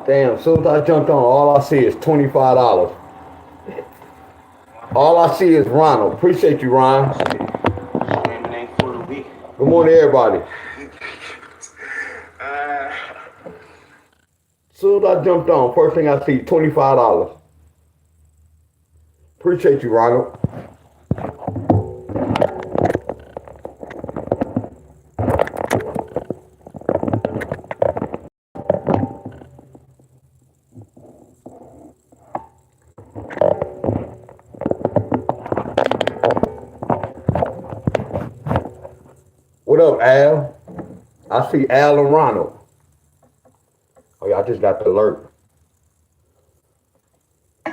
Damn, as soon as I jumped on, all I see is $25. All I see is Ronald. Appreciate you, Ryan. Good morning, everybody. As soon as I jumped on, first thing I see, $25. Appreciate you, Ronald. What up, Al? I see Al and Ronald. Oh, yeah, I just got the alert. I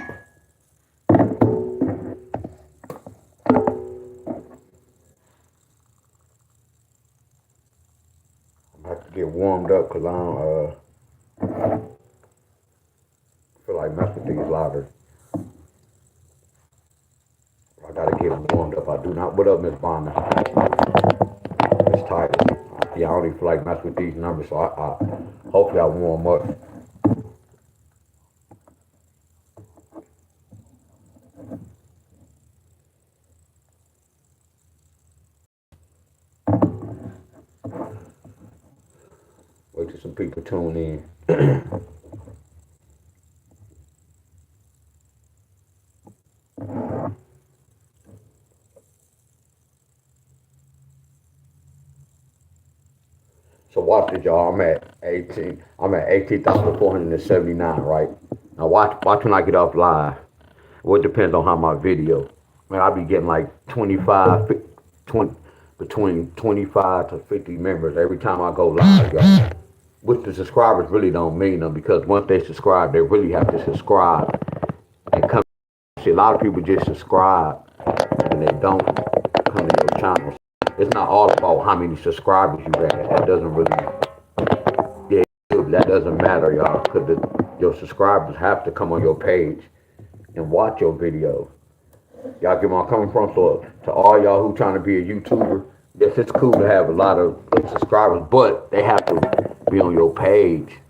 have to get warmed up because I don't feel like messing with these louders. I gotta get warmed up. I do not. What up, Miss Bonner? Miss Titus. Yeah, I don't even feel like messing with these numbers, so I hopefully I warm up. Wait till some people tune in. So watch this, y'all. I'm at 18,479, right? Now watch when I get off live. Well, it depends on how my video. Man, I be getting like 20, between 25 to 50 members every time I go live, y'all. Which the subscribers really don't mean them because once they subscribe, they really have to subscribe and come. See, a lot of people just subscribe and they don't come to your channel. It's not all about how many subscribers you have. That doesn't really, yeah, that doesn't matter, y'all, because your subscribers have to come on your page and watch your videos. Y'all get where I'm coming from? So to all y'all who trying to be a YouTuber, yes, it's cool to have a lot of subscribers, but they have to be on your page.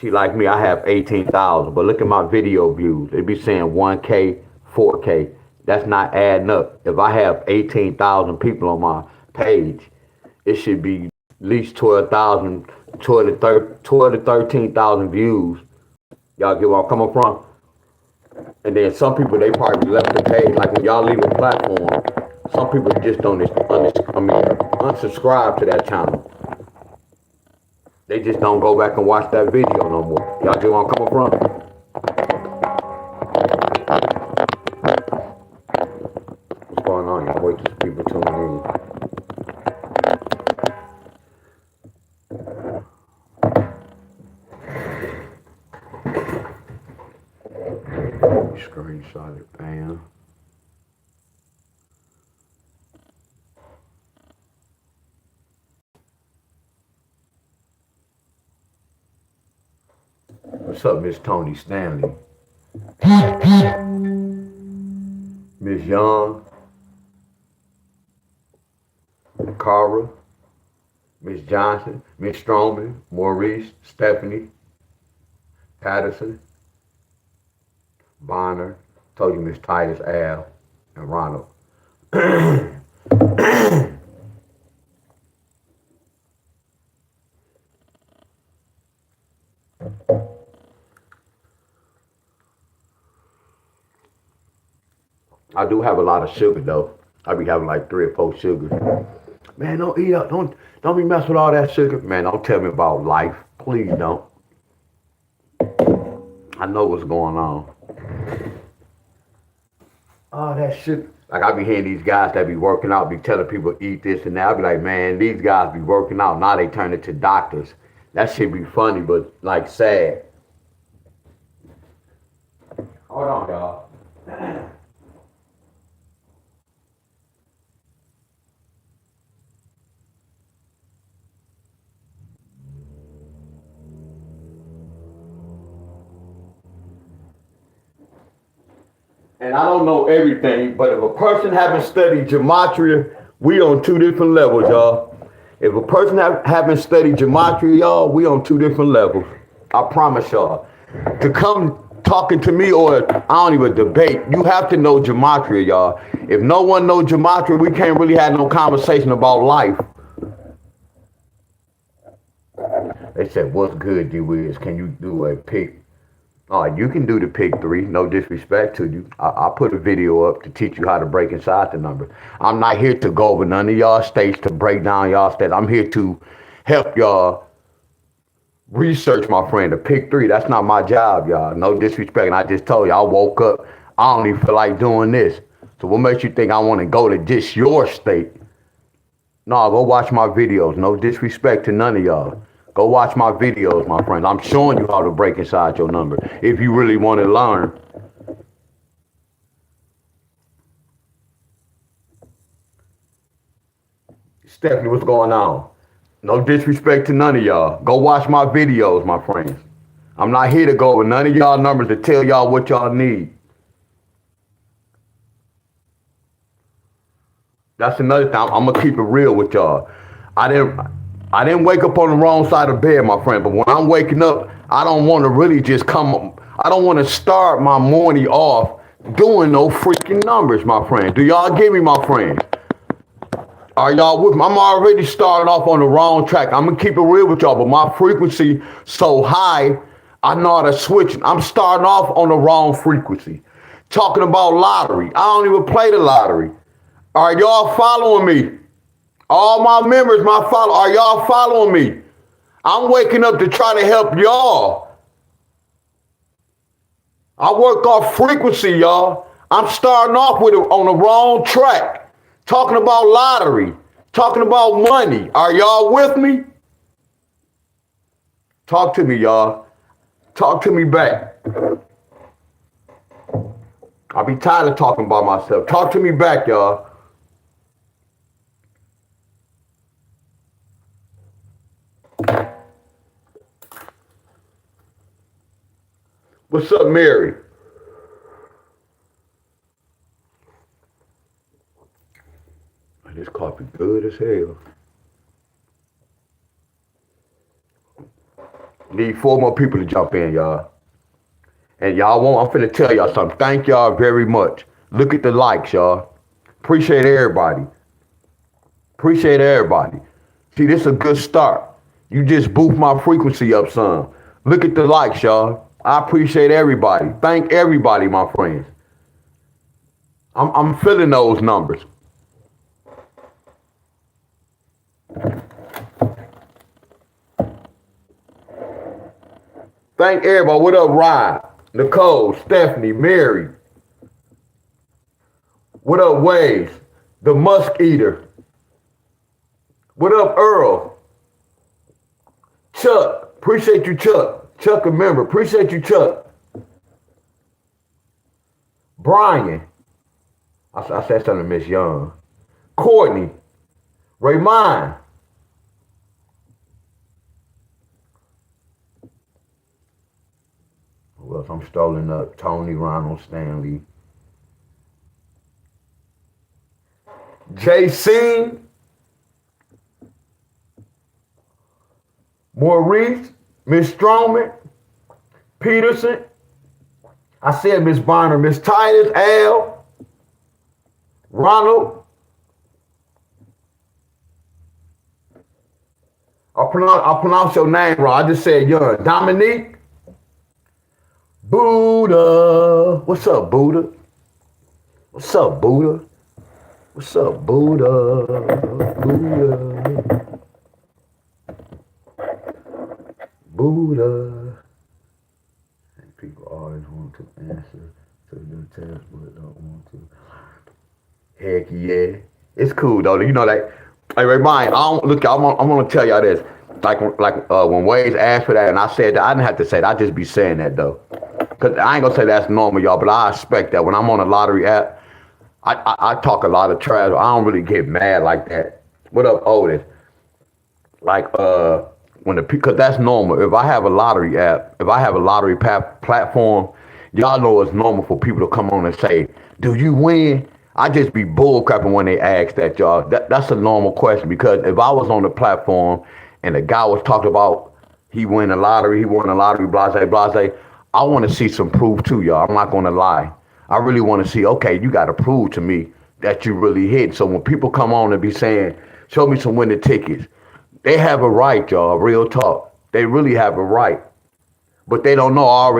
See, like me, I have 18,000, but look at my video views. They be saying 1K, 4K. That's not adding up. If I have 18,000 people on my page, it should be at least 12,000, 12 to 13,000 views. Y'all get where I'm coming from? And then some people, they probably left the page. Like when y'all leave a platform, some people just don't unsubscribe to that channel. They just don't go back and watch that video no more. Y'all get where I'm coming from? What's going on? Y'all wait till people tune in. Screenshot it, bam. What's up, Miss Tony Stanley? Miss Young, Cara, Miss Johnson, Miss Stroman, Maurice, Stephanie, Patterson, Bonner, told you Miss Titus, Al, and Ronald. I do have a lot of sugar though. I be having like 3 or 4 sugars. Man, don't eat up. Don't be messing with all that sugar. Man, don't tell me about life. Please don't. I know what's going on. Oh, that shit. Like I be hearing these guys that be working out, be telling people eat this and that. I be like, man, these guys be working out. Now they turn into doctors. That shit be funny, but like sad. Hold on, y'all. And I don't know everything, but if a person haven't studied gematria, we on 2 different levels, y'all. If a person haven't studied gematria, y'all, we on two different levels. I promise y'all. To come talking to me or I don't even debate, you have to know gematria, y'all. If no one knows gematria, we can't really have no conversation about life. They said, what's good, D-Wiz? Can you do a pick? You can do the pick 3, no disrespect to you. I put a video up to teach you how to break inside the number. I'm not here to go over none of y'all states to break down y'all states. I'm here to help y'all research, my friend. The pick 3, that's not my job, y'all. No disrespect. And I just told you, I woke up, I don't even feel like doing this. So what makes you think I want to go to just your state? No, go watch my videos. No disrespect to none of y'all. Go watch my videos, my friends. I'm showing you how to break inside your number if you really want to learn. Stephanie, what's going on? No disrespect to none of y'all. Go watch my videos, my friends. I'm not here to go over none of y'all numbers to tell y'all what y'all need. That's another thing. I'm gonna keep it real with y'all. I didn't wake up on the wrong side of bed, my friend. But when I'm waking up, I don't want to really just I don't want to start my morning off doing no freaking numbers, my friend. Do y'all get me, my friend? Are y'all with me? I'm already starting off on the wrong track. I'm gonna keep it real with y'all, but my frequency so high, I know how to switch. I'm starting off on the wrong frequency. Talking about lottery. I don't even play the lottery. Are y'all following me? All my members, are y'all following me? I'm waking up to try to help y'all. I work off frequency, y'all. I'm starting off with it on the wrong track. Talking about lottery. Talking about money. Are y'all with me? Talk to me, y'all. Talk to me back. I'll be tired of talking about myself. Talk to me back, y'all. What's up, Mary? This coffee good as hell. Need 4 more people to jump in, y'all. And I'm finna tell y'all something. Thank y'all very much. Look at the likes, y'all. Appreciate everybody. Appreciate everybody. See, this is a good start. You just boost my frequency up some. Look at the likes, y'all. I appreciate everybody. Thank everybody, my friends. I'm feeling those numbers. Thank everybody. What up, Ryan? Nicole, Stephanie, Mary. What up, Waze? The Musk Eater. What up, Earl? Chuck. Appreciate you, Chuck. Chuck, a member. Appreciate you, Chuck. Brian. I said something to Miss Young. Courtney. Raymond. Who else? I'm strolling up. Tony, Ronald, Stanley. JC. Maurice. Miss Stroman. Peterson. I said Miss Bonner. Miss Titus. Al. Ronald. I'll pronounce your name wrong. I just said Young. Dominique. Buddha. What's up, Buddha? What's up, Buddha? What's up, Buddha? Buddha. Buddha. And people always want to answer to the test, but don't want to. Heck yeah. It's cool though. You know that. Hey, Remind, I'm gonna tell y'all this. Like when Waze asked for that, and I said that, I didn't have to say that. I just be saying that though, cause I ain't gonna say that's normal, y'all. But I expect that when I'm on a lottery app, I talk a lot of trash. I don't really get mad like that. What up, Otis? Like cause that's normal. If I have a lottery app, if I have a lottery platform, y'all know it's normal for people to come on and say, "Do you win?" I just be bullcrapping when they ask that, y'all. That's a normal question because if I was on the platform and the guy was talking about he won the lottery, blase, blase, I want to see some proof too, y'all. I'm not going to lie. I really want to see, okay, you got to prove to me that you really hit. So when people come on and be saying, show me some winning tickets, they have a right, y'all, real talk. They really have a right. But they don't know I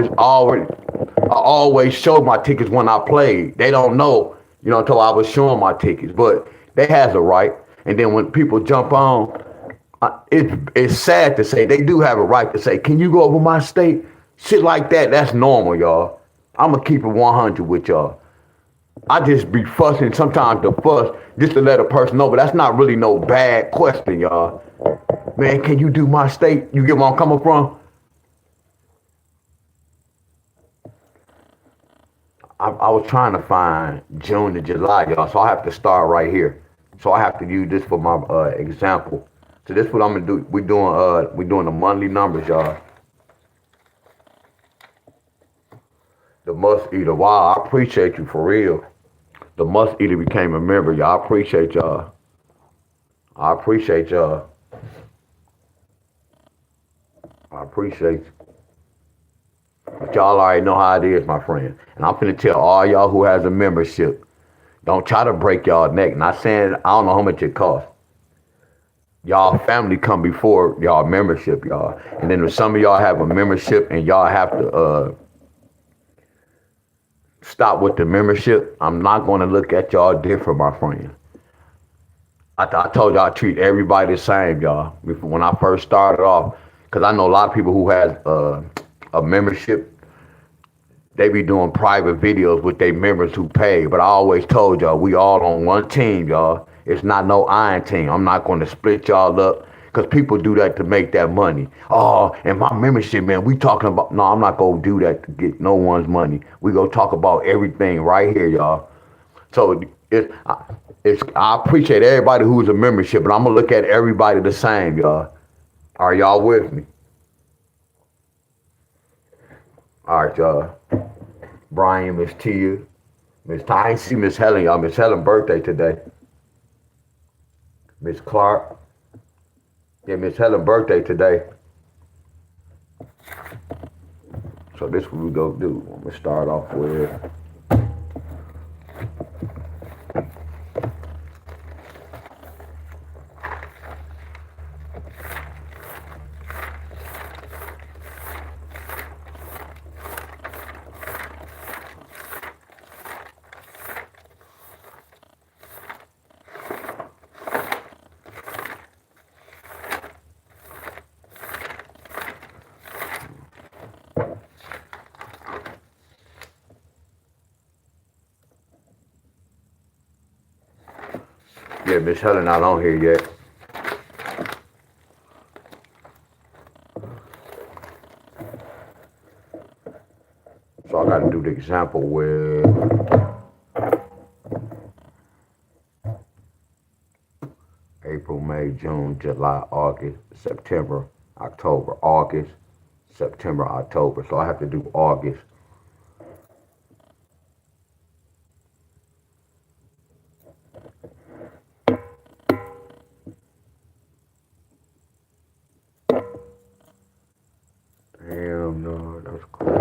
always showed my tickets when I played. They don't know, until I was showing my tickets. But they has a right. And then when people jump on, it's sad to say they do have a right to say, can you go over my state? Shit like that, that's normal, y'all. I'm going to keep it 100 with y'all. I just be fussing sometimes to fuss just to let a person know, but that's not really no bad question, y'all. Man, can you do my state? You get where I'm coming from? I was trying to find June to July, y'all, so I have to start right here. So I have to use this for my example. So this is what I'm gonna do. We doing the monthly numbers, y'all. The must eater. Wow, I appreciate you for real. The must eater became a member, y'all. I appreciate y'all. I appreciate y'all. I appreciate you. But y'all already know how it is, my friend. And I'm finna tell all y'all who has a membership, don't try to break y'all neck. Not saying I don't know how much it costs. Y'all family come before y'all membership, y'all. And then if some of y'all have a membership and y'all have to stop with the membership, I'm not going to look at y'all different, my friend. I told y'all I treat everybody the same, y'all. When I first started off, because I know a lot of people who has a membership, they be doing private videos with their members who pay. But I always told y'all, we all on one team, y'all. It's not no iron team. I'm not going to split y'all up because people do that to make that money. Oh, and my membership, man, we talking about, no, I'm not going to do that to get no one's money. We go talk about everything right here, y'all. So I appreciate everybody who's a membership, but I'm going to look at everybody the same, y'all. Are y'all with me? All right, y'all. Brian, Miss Tia, Miss Ty, I ain't see Miss Helen, y'all. Miss Helen's birthday today. Miss Clark. Yeah, Miss Helen's birthday today. So this what we go do. I'm gonna start off with yeah, Miss Helen not on here yet. So I gotta do the example with April, May, June, July, August, September, October, August, September, October. So I have to do August. Damn, no, that's cool.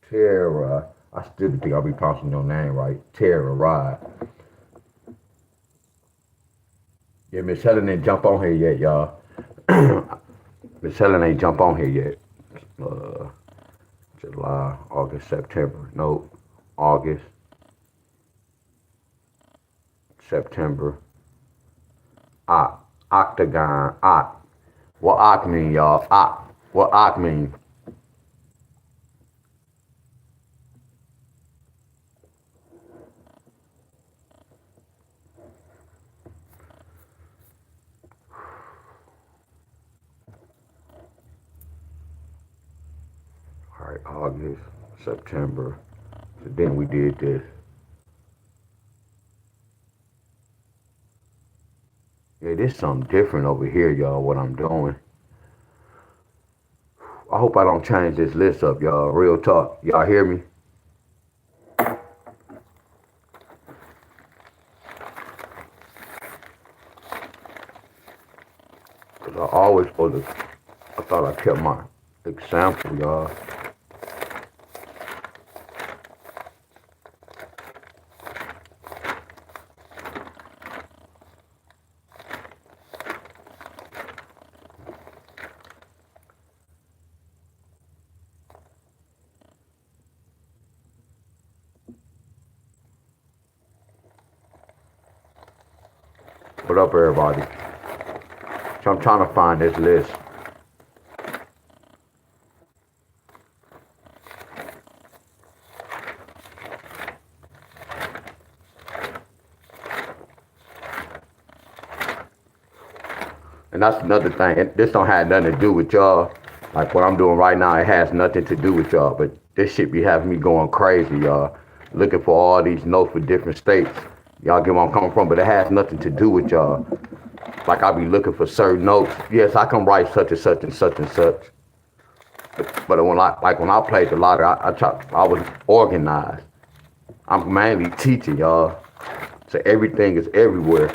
Tara, I still think I'll be pronouncing your name right. Tara Rod. Yeah, Miss Helen didn't jump on here yet, y'all. Miss Helen ain't jump on here yet. Uh, July, August, September. Nope. August, September, Octagon, oct. What oct mean, y'all? Oct. What oct mean? All right, August, September. So then we did this. Yeah, this is something different over here, y'all, what I'm doing. I hope I don't change this list up, y'all. Real talk. Y'all hear me? Because I always supposed to, I thought I kept my example, y'all. What up, everybody? So I'm trying to find this list. And that's another thing. This don't have nothing to do with y'all. Like what I'm doing right now, it has nothing to do with y'all. But this shit be having me going crazy, y'all. Looking for all these notes for different states. Y'all get where I'm coming from, but it has nothing to do with y'all. Like I be looking for certain notes. Yes, I can write such and such and such and such. But when I played the lottery, I was organized. I'm mainly teaching y'all, so everything is everywhere.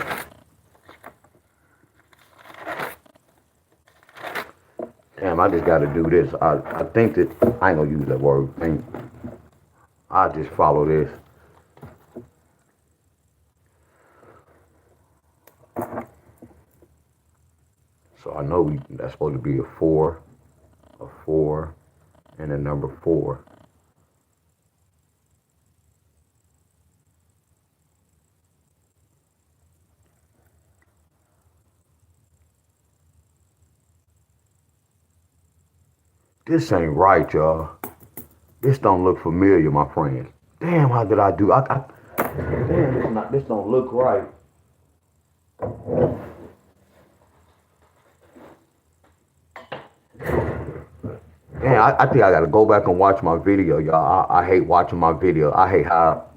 Damn, I just got to do this. I think that I ain't gonna use that word. I just follow this. So I know that's supposed to be a four, and a number four. This ain't right, y'all. This don't look familiar, my friends. Damn, how did I do? Damn, this don't look right. Man, I think I gotta go back and watch my video, y'all. I hate watching my video. I hate how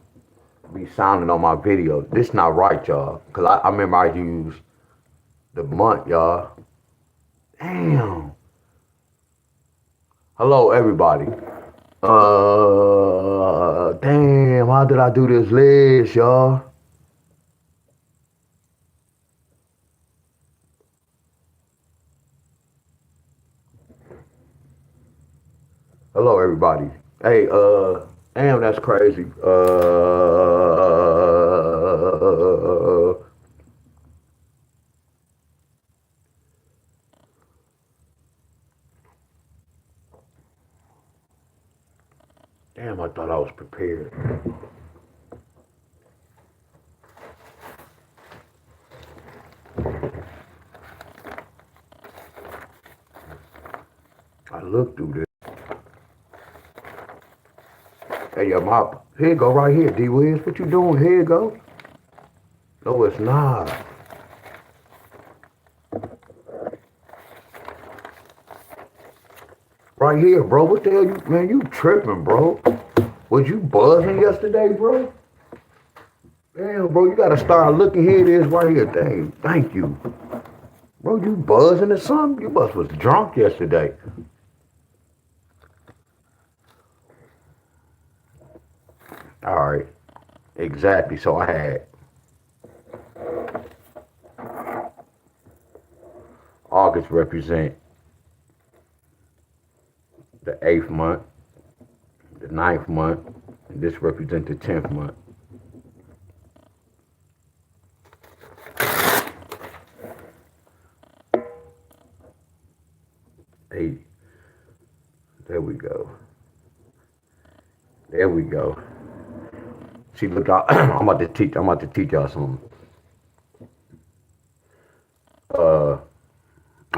I be sounding on my video. This not right, y'all. Cause I remember I used the month, y'all. Damn. Hello, everybody. Damn. How did I do this list, y'all? Hello, everybody. Hey, damn, that's crazy. Damn, I thought I was prepared. I looked through this. Hey, yo, here you go right here, D Wiz. What you doing? Here you go. No, it's not. Right here, bro. What the hell man, you tripping, bro. Was you buzzing yesterday, bro? Damn, bro, you gotta start looking. Here it is right here. Dang, thank you. Bro, you buzzing or something? You must was drunk yesterday. All right. Exactly. So I had August represent the 8th month, the 9th month, and this represents the 10th month. Hey, there we go. There we go. See, look, I'm about to teach y'all something.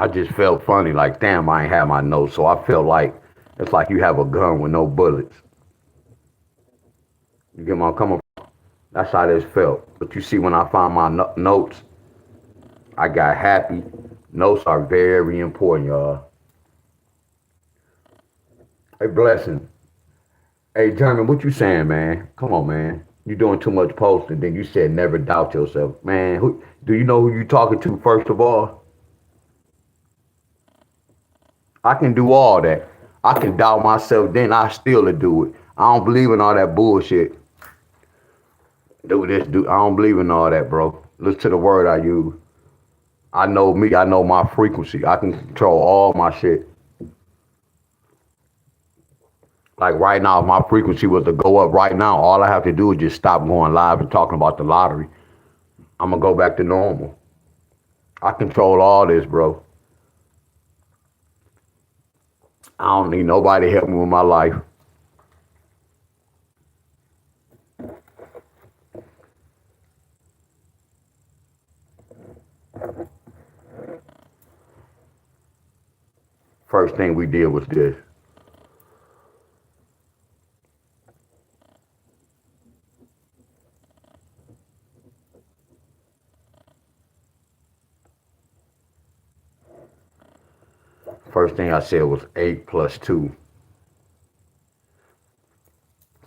I just felt funny, like, damn, I ain't have my notes. So I felt like it's like you have a gun with no bullets. You get my coming from? That's how this felt. But you see, when I found my notes, I got happy. Notes are very important, y'all. Hey, blessing. Hey, German, what you saying, man? Come on, man. You doing too much posting. Then you said never doubt yourself. Man, do you know who you talking to, first of all? I can do all that. I can doubt myself, then I still do it. I don't believe in all that bullshit. Do this, do. I don't believe in all that, bro. Listen to the word I use. I know me. I know my frequency. I can control all my shit. Like right now, if my frequency was to go up right now, all I have to do is just stop going live and talking about the lottery. I'm gonna go back to normal. I control all this, bro. I don't need nobody to help me with my life. First thing we did was this. First thing I said was 8 plus 2.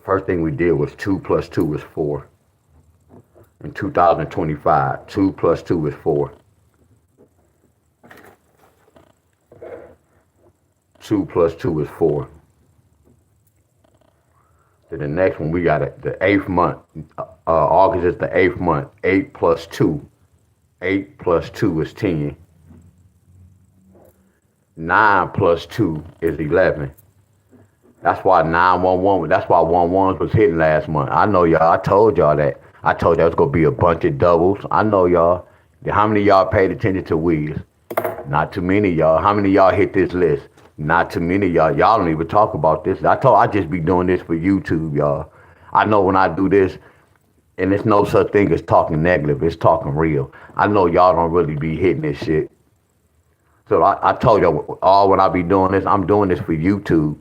First thing we did was 2 plus 2 is 4. In 2025, 2 plus 2 is 4. 2 plus 2 is 4. Then the next one, we got it, the 8th month. August is the 8th month. 8 plus 2. 8 plus 2 is 10. 9 plus 2 is 11. That's why 911, that's why 11 was hitting last month. I know y'all, I told y'all that. I told y'all it's going to be a bunch of doubles. I know y'all. How many of y'all paid attention to Wiz? Not too many of y'all. How many of y'all hit this list? Not too many of y'all. Y'all don't even talk about this. I just be doing this for YouTube, y'all. I know when I do this, and there's no such thing as talking negative. It's talking real. I know y'all don't really be hitting this shit. So I told y'all, all when I be doing this, I'm doing this for YouTube.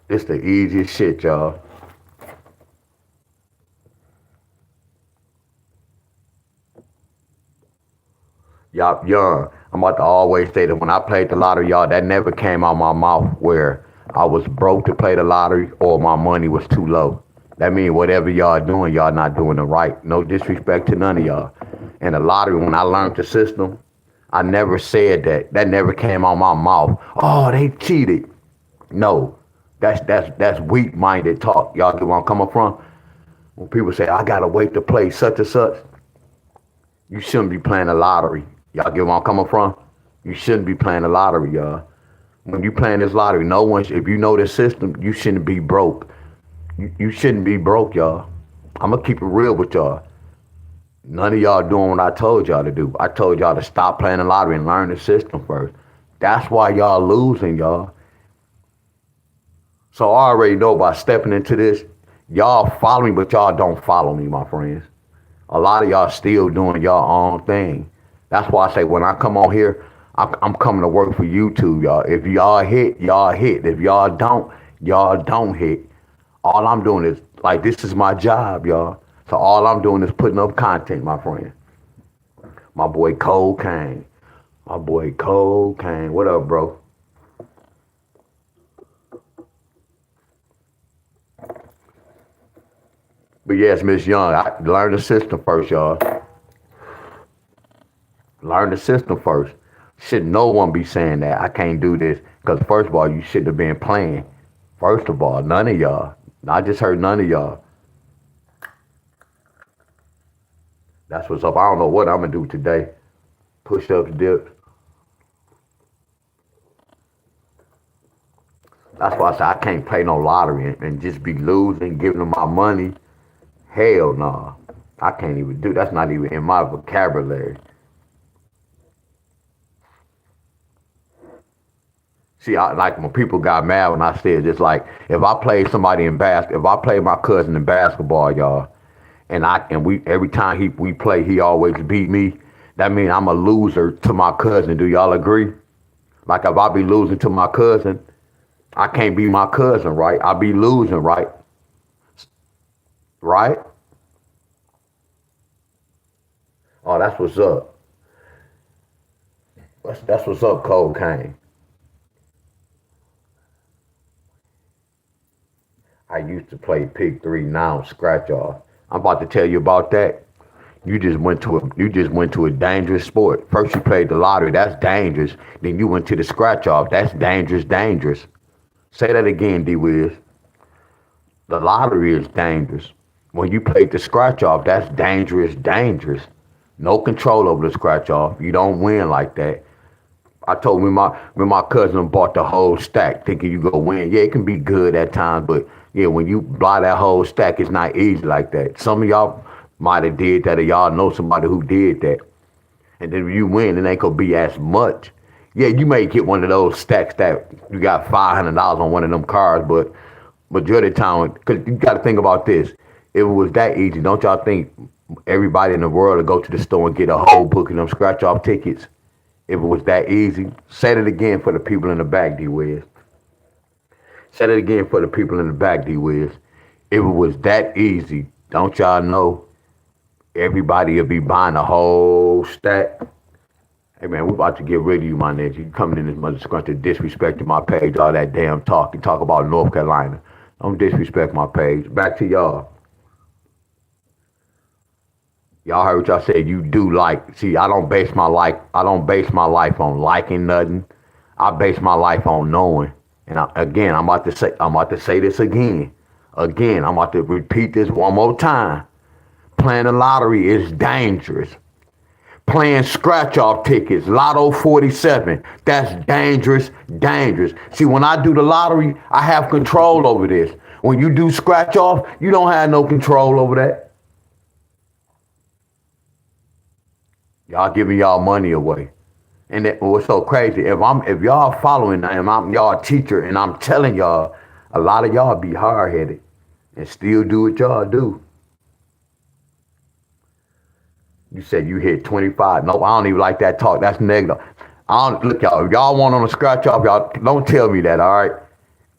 It's the easiest shit, y'all. Y'all young. I'm about to always say that when I played the lottery, y'all, that never came out my mouth where I was broke to play the lottery or my money was too low. That means whatever y'all doing, y'all not doing it right. No disrespect to none of y'all. And the lottery, when I learned the system, I never said that. That never came out my mouth. Oh, they cheated. No, that's weak-minded talk. Y'all get where I'm coming from? When people say I gotta wait to play such and such, you shouldn't be playing the lottery. Y'all get where I'm coming from? You shouldn't be playing the lottery, y'all. When you playing this lottery, no one, if you know this system, you shouldn't be broke. You shouldn't be broke, y'all. I'm gonna keep it real with y'all. None of y'all doing what I told y'all to do. I told y'all to stop playing the lottery and learn the system first. That's why y'all losing, y'all. So I already know by stepping into this, y'all follow me, but y'all don't follow me, my friends. A lot of y'all still doing y'all own thing. That's why I say when I come on here, I'm coming to work for YouTube, y'all. If y'all hit, y'all hit. If y'all don't hit. All I'm doing is, like, this is my job, y'all. So all I'm doing is putting up content, my friend. My boy Cocaine. My boy Cocaine. What up, bro? But yes, Miss Young, learn the system first, y'all. Learn the system first. Should no one be saying that I can't do this? Because first of all, you shouldn't have been playing. First of all, none of y'all. I just heard none of y'all. That's what's up. I don't know what I'm gonna do today. Push ups, dips. That's why I say I can't play no lottery and just be losing, giving them my money. Hell no. Nah. I can't even do. That's not even in my vocabulary. See, like when people got mad when I said just like if I played somebody in if I played my cousin in basketball, y'all, and we every time we play, he always beat me. That means I'm a loser to my cousin. Do y'all agree? Like if I be losing to my cousin, I can't be my cousin, right? I be losing, right? Right? Oh, that's what's up. That's what's up, cocaine. I used to play Pig 3, now scratch off. I'm about to tell you about that. You just went to a dangerous sport. First you played the lottery, that's dangerous. Then you went to the scratch off, that's dangerous, dangerous. Say that again, D Wiz. The lottery is dangerous. When you play the scratch off, that's dangerous, dangerous. No control over the scratch off. You don't win like that. I told when my cousin bought the whole stack thinking you go win. Yeah, it can be good at times, but yeah, when you buy that whole stack, it's not easy like that. Some of y'all might have did that, or y'all know somebody who did that. And then when you win, it ain't gonna be as much. Yeah, you may get one of those stacks that you got $500 on one of them cars, but majority of the time, because you got to think about this. If it was that easy, don't y'all think everybody in the world would go to the store and get a whole book of them scratch off tickets? If it was that easy, say it again for the people in the back, D Wiz. Say it again for the people in the back, D Wiz. If it was that easy, don't y'all know everybody would be buying a whole stack? Hey man, we about to get rid of you, my nigga. You coming in this mother scrunch disrespecting my page, all that damn talk. You talk about North Carolina. Don't disrespect my page. Back to y'all. Y'all heard what y'all said. You do like. See, I don't base my life on liking nothing. I base my life on knowing. And again, I'm about to say this again. Again, I'm about to repeat this one more time. Playing the lottery is dangerous. Playing scratch off tickets, Lotto 47, that's dangerous, dangerous. See, when I do the lottery, I have control over this. When you do scratch off, you don't have no control over that. Y'all giving y'all money away. And what's so crazy, if y'all following and I'm y'all teacher and I'm telling y'all, a lot of y'all be hard headed and still do what y'all do. You said you hit 25. No, I don't even like that talk. That's negative. I don't look, y'all. If y'all want on a scratch off, y'all don't tell me that, all right?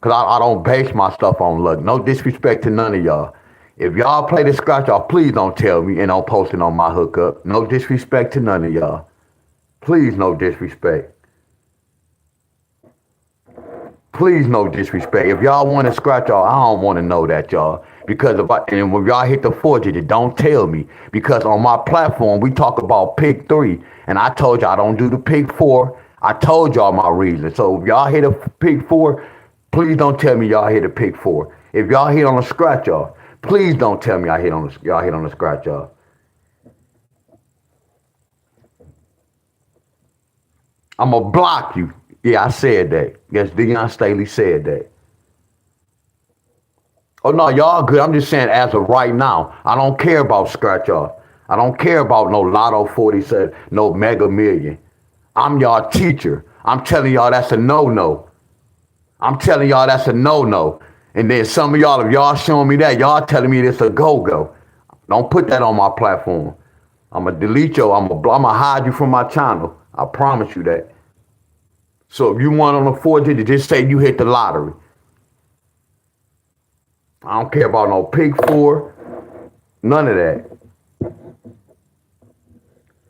Cause I don't base my stuff on luck. No disrespect to none of y'all. If y'all play the scratch off, please don't tell me and don't post it on my hookup. No disrespect to none of y'all. Please, no disrespect. Please, no disrespect. If y'all want to scratch y'all, I don't want to know that, y'all. Because and when y'all hit the 4 digit, don't tell me. Because on my platform, we talk about pick 3. And I told y'all I don't do the pick 4. I told y'all my reason. So if y'all hit a pick 4, please don't tell me y'all hit a pick 4. If y'all hit on a scratch off, please don't tell me y'all hit on a scratch off. I'm going to block you. Yeah, I said that. Yes, Deon Staley said that. Oh no, y'all good. I'm just saying as of right now, I don't care about scratch off. I don't care about no Lotto 47, no Mega Million. I'm y'all teacher. I'm telling y'all that's a no-no. I'm telling y'all that's a no-no. And then some of y'all, if y'all showing me that, y'all telling me this a go-go. Don't put that on my platform. I'm going to delete you. I'm going to hide you from my channel. I promise you that. So if you want on a 4 digit, just say you hit the lottery. I don't care about no pick 4. None of that.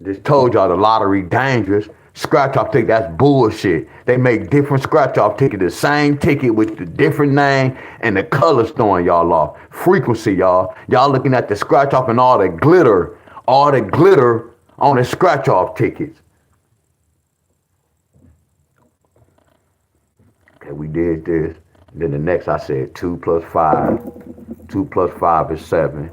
Just told y'all the lottery dangerous. Scratch off ticket, that's bullshit. They make different scratch off ticket, the same ticket with the different name and the colors throwing y'all off. Frequency, y'all. Y'all looking at the scratch off and all the glitter on the scratch off tickets. Okay, we did this. Then the next I said 2 plus 5. 2 plus 5 is 7.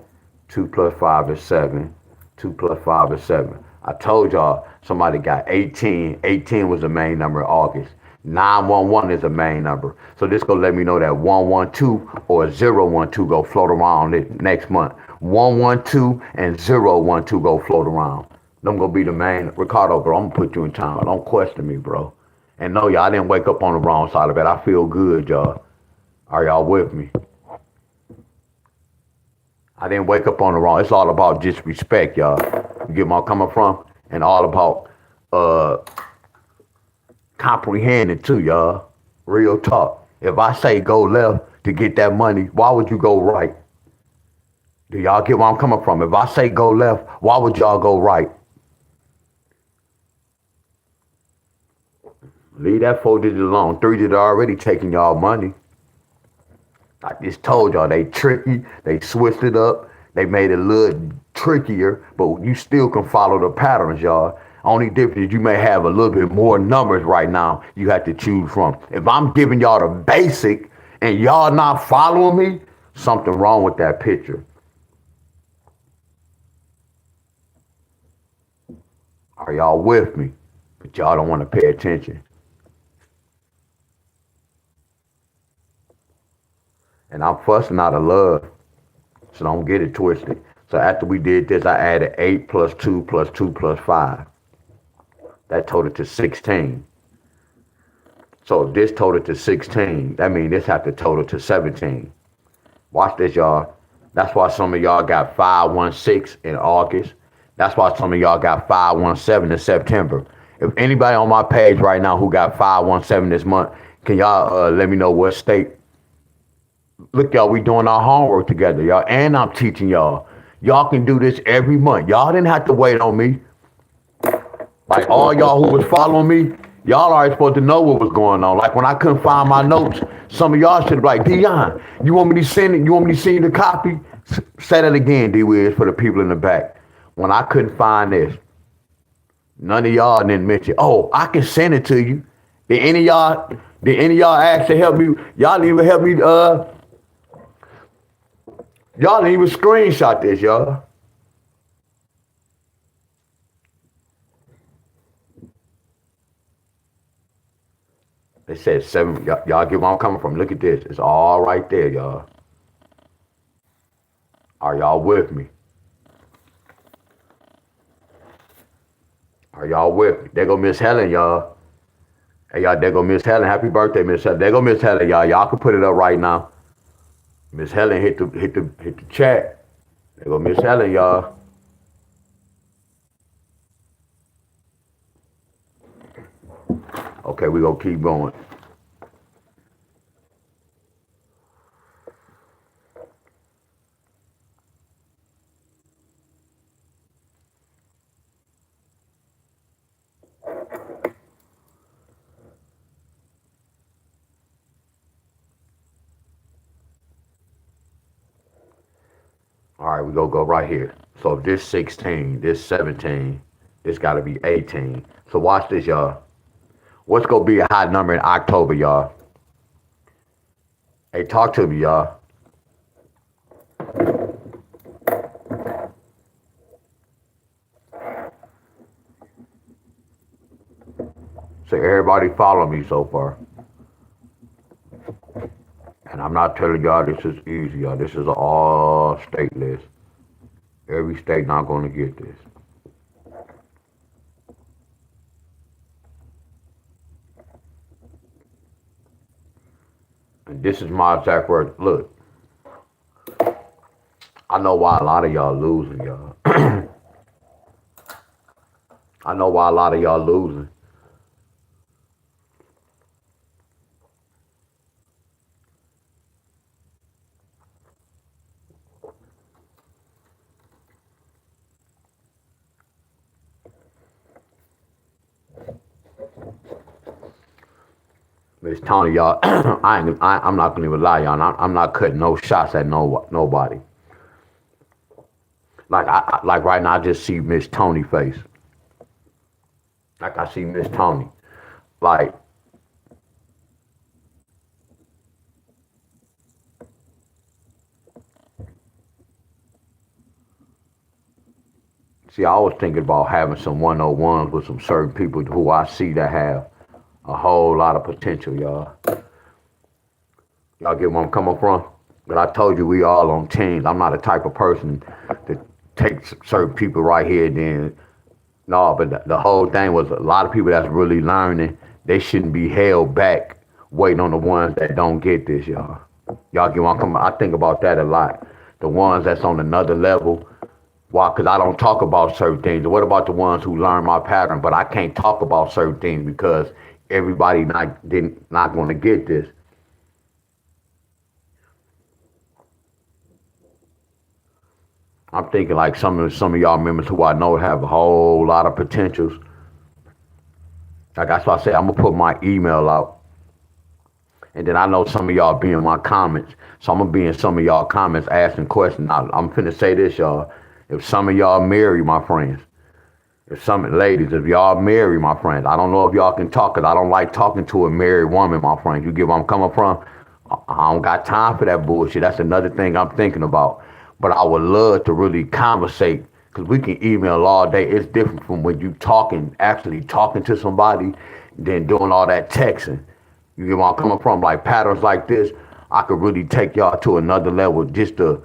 2 plus 5 is 7. 2 plus 5 is 7. I told y'all somebody got 18. 18 was the main number in August. 911 is the main number. So this gonna let me know that 112 or 012 go float around it next month. 112 and 012 go float around. Them gonna be the main. Ricardo, bro, I'm gonna put you in time. Don't question me, bro. And no, y'all, I didn't wake up on the wrong side of it. I feel good, y'all. Are y'all with me? I didn't wake up on the wrong. It's all about just respect, y'all. You get where I'm coming from? and all about uh comprehending too, y'all. Real talk. If I say go left to get that money, why would you go right? Do y'all get where I'm coming from? If I say go left, why would y'all go right? Leave that 4 digit alone. 3 digit already taking y'all money. I just told y'all they tricky. They switched it up. They made it a little trickier, but you still can follow the patterns, y'all. Only difference is you may have a little bit more numbers right now you have to choose from. If I'm giving y'all the basic and y'all not following me, something wrong with that picture. Are y'all with me? But y'all don't want to pay attention. And I'm fussing out of love, so don't get it twisted. So after we did this, I added 8 plus 2 plus 2 plus 5. That totaled to 16. So if this totaled to 16, that means this have to total to 17. Watch this, y'all. That's why some of y'all got 516 in August. That's why some of y'all got 517 in September. If anybody on my page right now who got 517 this month, can y'all let me know what state? Look, y'all, we doing our homework together, y'all, and I'm teaching y'all. Y'all can do this every month. Y'all didn't have to wait on me. Like all y'all who was following me, y'all already supposed to know what was going on. Like when I couldn't find my notes, some of y'all should have like, Deon, you want me to send it? You want me to send you the copy? Say that again, D-Wiz, for the people in the back. When I couldn't find this, none of y'all didn't mention, oh, I can send it to you. Did any of y'all ask to help me? Y'all didn't even help me, y'all didn't even screenshot this, y'all. They said 7, y'all get where I'm coming from. Look at this. It's all right there, y'all. Are y'all with me? Are y'all with me? There go Miss Helen, y'all. Hey, y'all, there go Miss Helen. Happy birthday, Miss Helen. There go Miss Helen, y'all. Y'all can put it up right now. Miss Helen hit the chat. There go Miss Helen, y'all. Okay, we gonna keep going. All right, we gonna go right here. So this 16, this 17, this gotta be 18. So watch this, y'all. What's gonna be a high number in October, y'all? Hey, talk to me, y'all. So everybody follow me so far. And I'm not telling y'all this is easy, y'all. This is an all state list. Every state not gonna get this. And this is my exact word. Look, I know why a lot of y'all losing, y'all. I know why a lot of y'all losing. Miss Tony, y'all, I'm not gonna even lie, y'all. I'm not cutting no shots at nobody. Like right now, I just see Miss Tony face. Like I see Miss Tony. Like, see, I was thinking about having some 101s with some certain people who I see that have a whole lot of potential, y'all. Y'all get where I'm coming from? But I told you we all on teams. I'm not the type of person to take certain people right here and then. No, but the whole thing was a lot of people that's really learning, they shouldn't be held back waiting on the ones that don't get this, y'all. Y'all get where I'm coming? I think about that a lot. The ones that's on another level, Why? Because I don't talk about certain things. What about the ones who learn my pattern? But I can't talk about certain things because everybody not going to get this. I'm thinking like some of y'all members who I know have a whole lot of potentials. Like that's why I say I'm gonna put my email out, and then I know some of y'all be in my comments, so I'm gonna be in some of y'all comments asking questions. I'm finna say this, y'all. If some of y'all marry my friends, if some ladies, if y'all marry my friends, I don't know if y'all can talk, cause I don't like talking to a married woman, my friends. You get where I'm coming from? I don't got time for that bullshit. That's another thing I'm thinking about. But I would love to really conversate, cause we can email all day. It's different from when you talking, actually talking to somebody, than doing all that texting. You get where I'm coming from? Like patterns like this, I could really take y'all to another level just to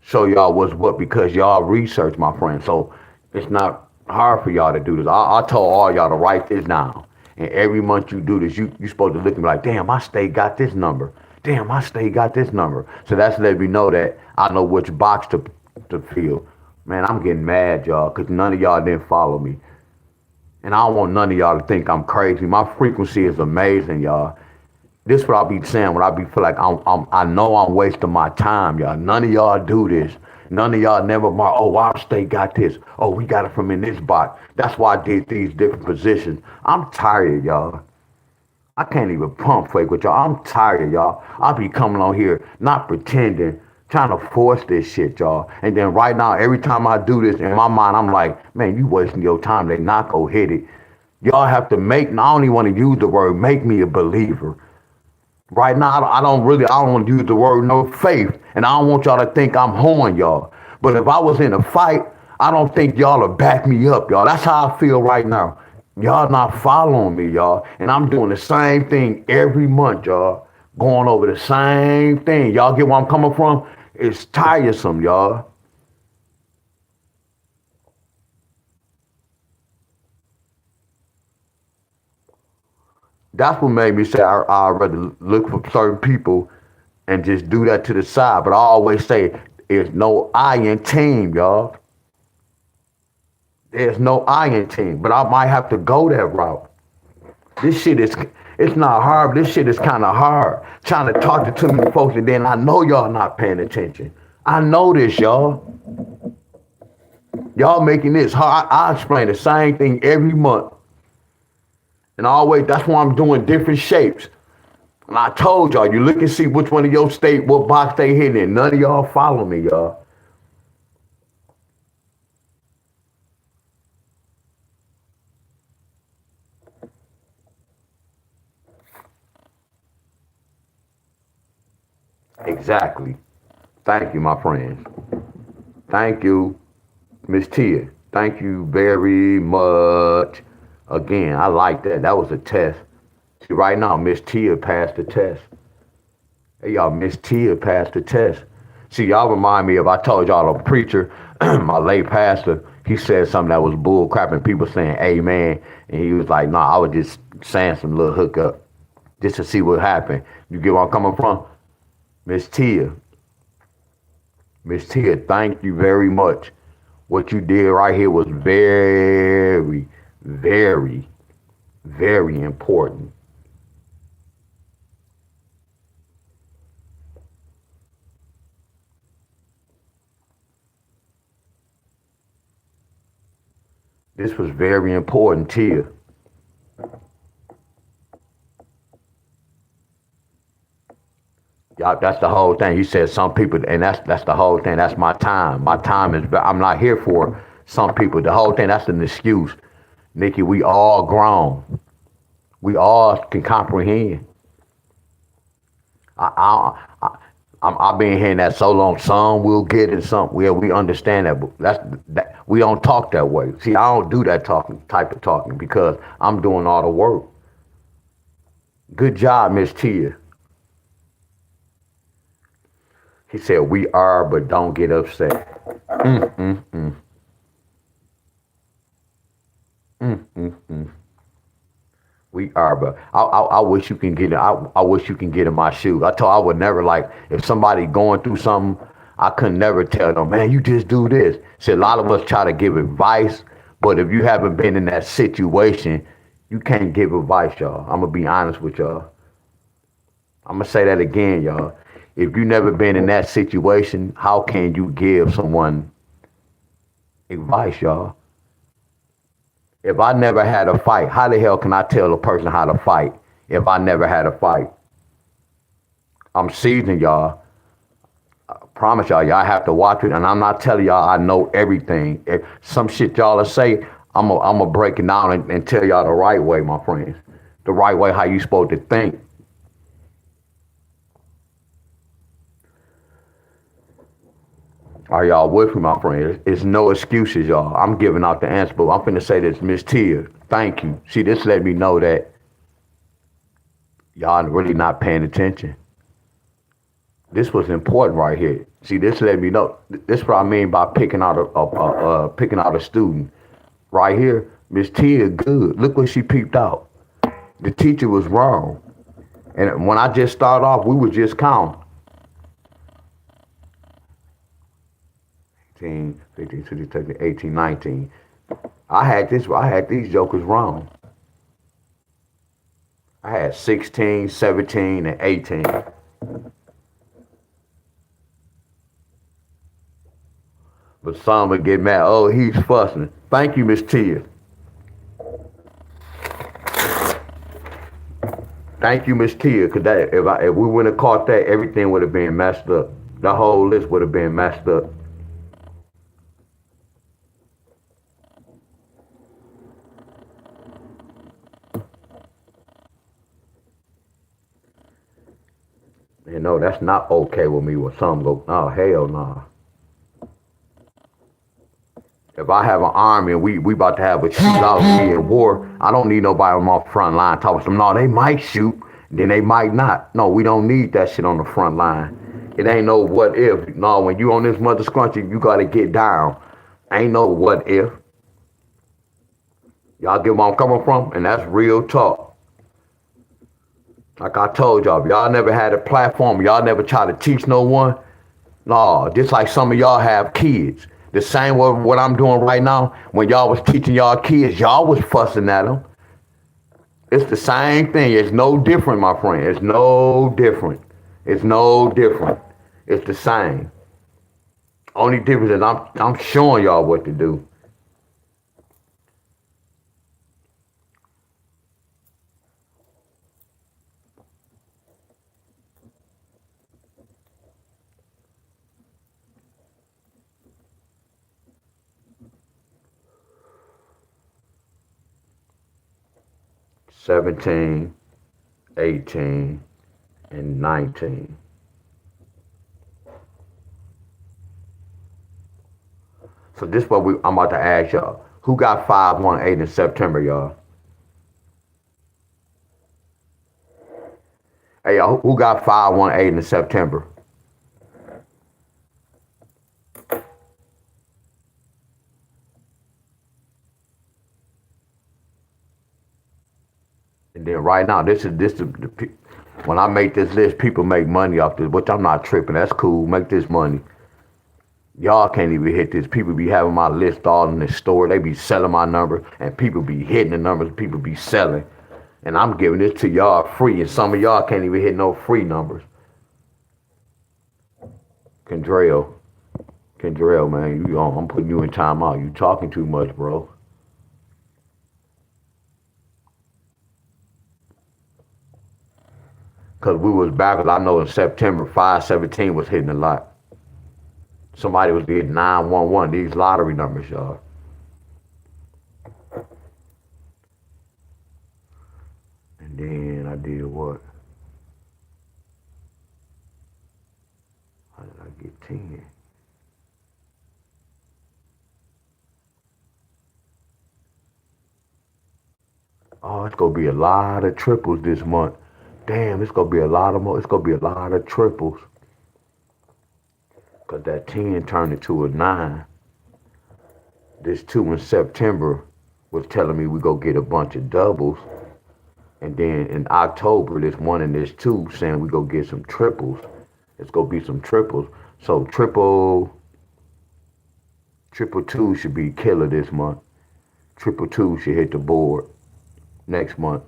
show y'all what's what because y'all research, my friend. So it's not hard for y'all to do this. I told all y'all to write this down. And every month you do this, you supposed to look and be like, damn, my state got this number. Damn, my state got this number. So that's letting me know that I know which box to fill. Man, I'm getting mad, y'all, because none of y'all didn't follow me. And I don't want none of y'all to think I'm crazy. My frequency is amazing, y'all. This is what I be saying when I be feel like I know I'm wasting my time, y'all. None of y'all do this. None of y'all never mark, oh, our state got this. Oh, we got it from in this box. That's why I did these different positions. I'm tired, y'all. I can't even pump fake with y'all. I'm tired, y'all. I be coming on here, not pretending, trying to force this shit, y'all. And then right now, every time I do this, in my mind, I'm like, man, you wasting your time. They not go hit it. Y'all have to make, and I don't even want to use the word, make me a believer. Right now, I don't want to use the word no faith, and I don't want y'all to think I'm horn y'all. But if I was in a fight, I don't think y'all will back me up, y'all. That's how I feel right now. Y'all not following me, y'all, and I'm doing the same thing every month, y'all. Going over the same thing. Y'all get where I'm coming from? It's tiresome, y'all. That's what made me say I'd rather look for certain people and just do that to the side. But I always say, there's no I in team, y'all. There's no I in team. But I might have to go that route. This shit is, it's not hard, but this shit is kind of hard. Trying to talk to too many folks, and then I know y'all not paying attention. I know this, y'all. Y'all making this hard. I explain the same thing every month. And always, that's why I'm doing different shapes. And I told y'all, you look and see which one of your state, what box they hitting in. None of y'all follow me, y'all. Exactly. Thank you, my friends. Thank you, Miss Tia. Thank you very much. Again, I like that. That was a test. See, right now, Miss Tia passed the test. Hey, y'all, Miss Tia passed the test. See, y'all remind me of, I told y'all a preacher, my late pastor, he said something that was bull crap and people saying amen. And he was like, nah, I was just saying some little hookup just to see what happened. You get where I'm coming from? Miss Tia, Miss Tia, thank you very much. What you did right here was very, very, very important. This was very important, Tia. Y'all, that's the whole thing. He said some people, and that's the whole thing. That's my time. My time is. I'm not here for some people. The whole thing. That's an excuse, Nikki. We all grown. We all can comprehend. I've been hearing that so long. Some will get it. Some we understand that. But that. We don't talk that way. See, I don't do that talking type of talking because I'm doing all the work. Good job, Miss Tia. He said we are, but don't get upset. Mm, mm, mm, mm, mm, mm. We are, but I wish you can get it. I wish you can get in my shoes. I would never like if somebody going through something. I could never tell them, man, you just do this. See, a lot of us try to give advice, but if you haven't been in that situation, you can't give advice, y'all. I'm gonna be honest with y'all. I'm gonna say that again, y'all. If you never been in that situation, how can you give someone advice, y'all? If I never had a fight, how the hell can I tell a person how to fight if I never had a fight? I'm seasoned, y'all. I promise y'all have to watch it. And I'm not telling y'all I know everything. If some shit y'all will say, I'm gonna break it down and tell y'all the right way, my friends. The right way, how you supposed to think. Are y'all with me, my friends? It's no excuses, y'all. I'm giving out the answer, but I'm finna say this, Miss Tia. Thank you. See, this let me know that y'all really not paying attention. This was important right here. See, this let me know. This is what I mean by picking out a student. Right here, Miss Tia, good. Look what she peeped out. The teacher was wrong. And when I just started off, we would just count. 18, 15, 16, 18, 19. I had these jokers wrong. I had 16, 17, and 18. But some would get mad. Oh, he's fussing. Thank you, Miss Tia. Thank you, Miss Tia, because if we wouldn't have caught that, everything would have been messed up. The whole list would have been messed up. You know, that's not okay with me when some go, oh, hell no. Nah. If I have an army and we about to have a shootout, we in war, I don't need nobody on my front line talking to them. No, they might shoot, then they might not. No, we don't need that shit on the front line. It ain't no what if. No, when you on this mother scrunchy, you gotta get down. Ain't no what if. Y'all get where I'm coming from? And that's real talk. Like I told y'all, if y'all never had a platform, y'all never try to teach no one. No, just like some of y'all have kids. The same way what I'm doing right now, when y'all was teaching y'all kids, y'all was fussing at them. It's the same thing. It's no different, my friend. It's no different. It's no different. It's the same. Only difference is I'm showing y'all what to do. $17, 18, and 19. So this is what I'm about to ask y'all. Who got 518 in September, y'all? Hey, y'all, who got 518 in September? And then right now, this is when I make this list, people make money off this, which I'm not tripping. That's cool. Make this money. Y'all can't even hit this. People be having my list all in the store. They be selling my number, and people be hitting the numbers. People be selling, and I'm giving this to y'all free. And some of y'all can't even hit no free numbers. Kendrell, man, I'm putting you in timeout. You talking too much, bro. Cause we was backwards. I know in September 517 was hitting a lot. Somebody was getting 911. These lottery numbers, y'all. And then I did what? How did I get 10? Oh, it's gonna be a lot of triples this month. Damn, it's gonna be a lot of more. It's gonna be a lot of triples. Cause that 10 turned into a 9. This 2 in September was telling me we go get a bunch of doubles. And then in October, this 1 and this 2 saying we go get some triples. It's gonna be some triples. So triple two should be killer this month. Triple two should hit the board next month.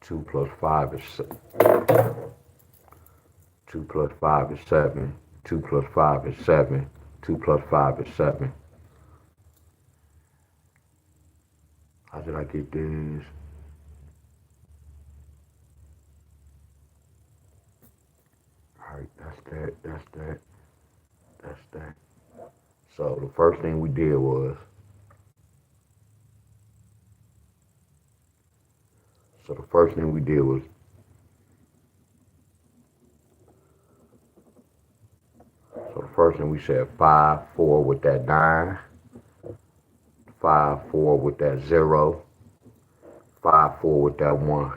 Two plus five is 7. 2 plus 5 is 7. 2 plus 5 is 7. How did I get this? Alright, that's that. So the first thing we did was, so the first thing we said 5, 4 with that 9, 5, 4 with that 0, 5, 4 with that 1.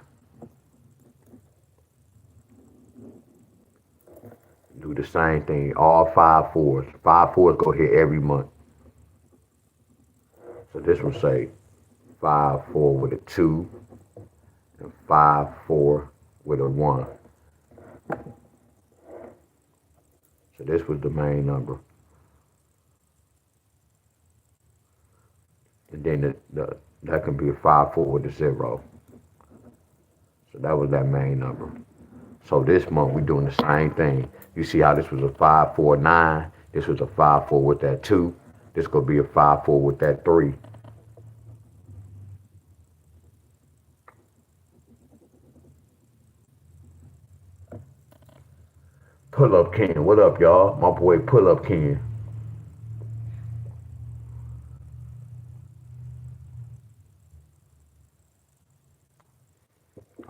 Do the same thing, all 5 fours. 5 fours go here every month. So this one say 5, 4 with a 2, and 5, 4 with a 1. So this was the main number. And then that can be a 5, 4 with a 0. So that was that main number. So this month we're doing the same thing. You see how this was a 5, 4, 9. This was a 5, 4 with that 2. This gonna be a 5, 4 with that 3. Pull up Ken. What up, y'all? My boy Pull Up Ken.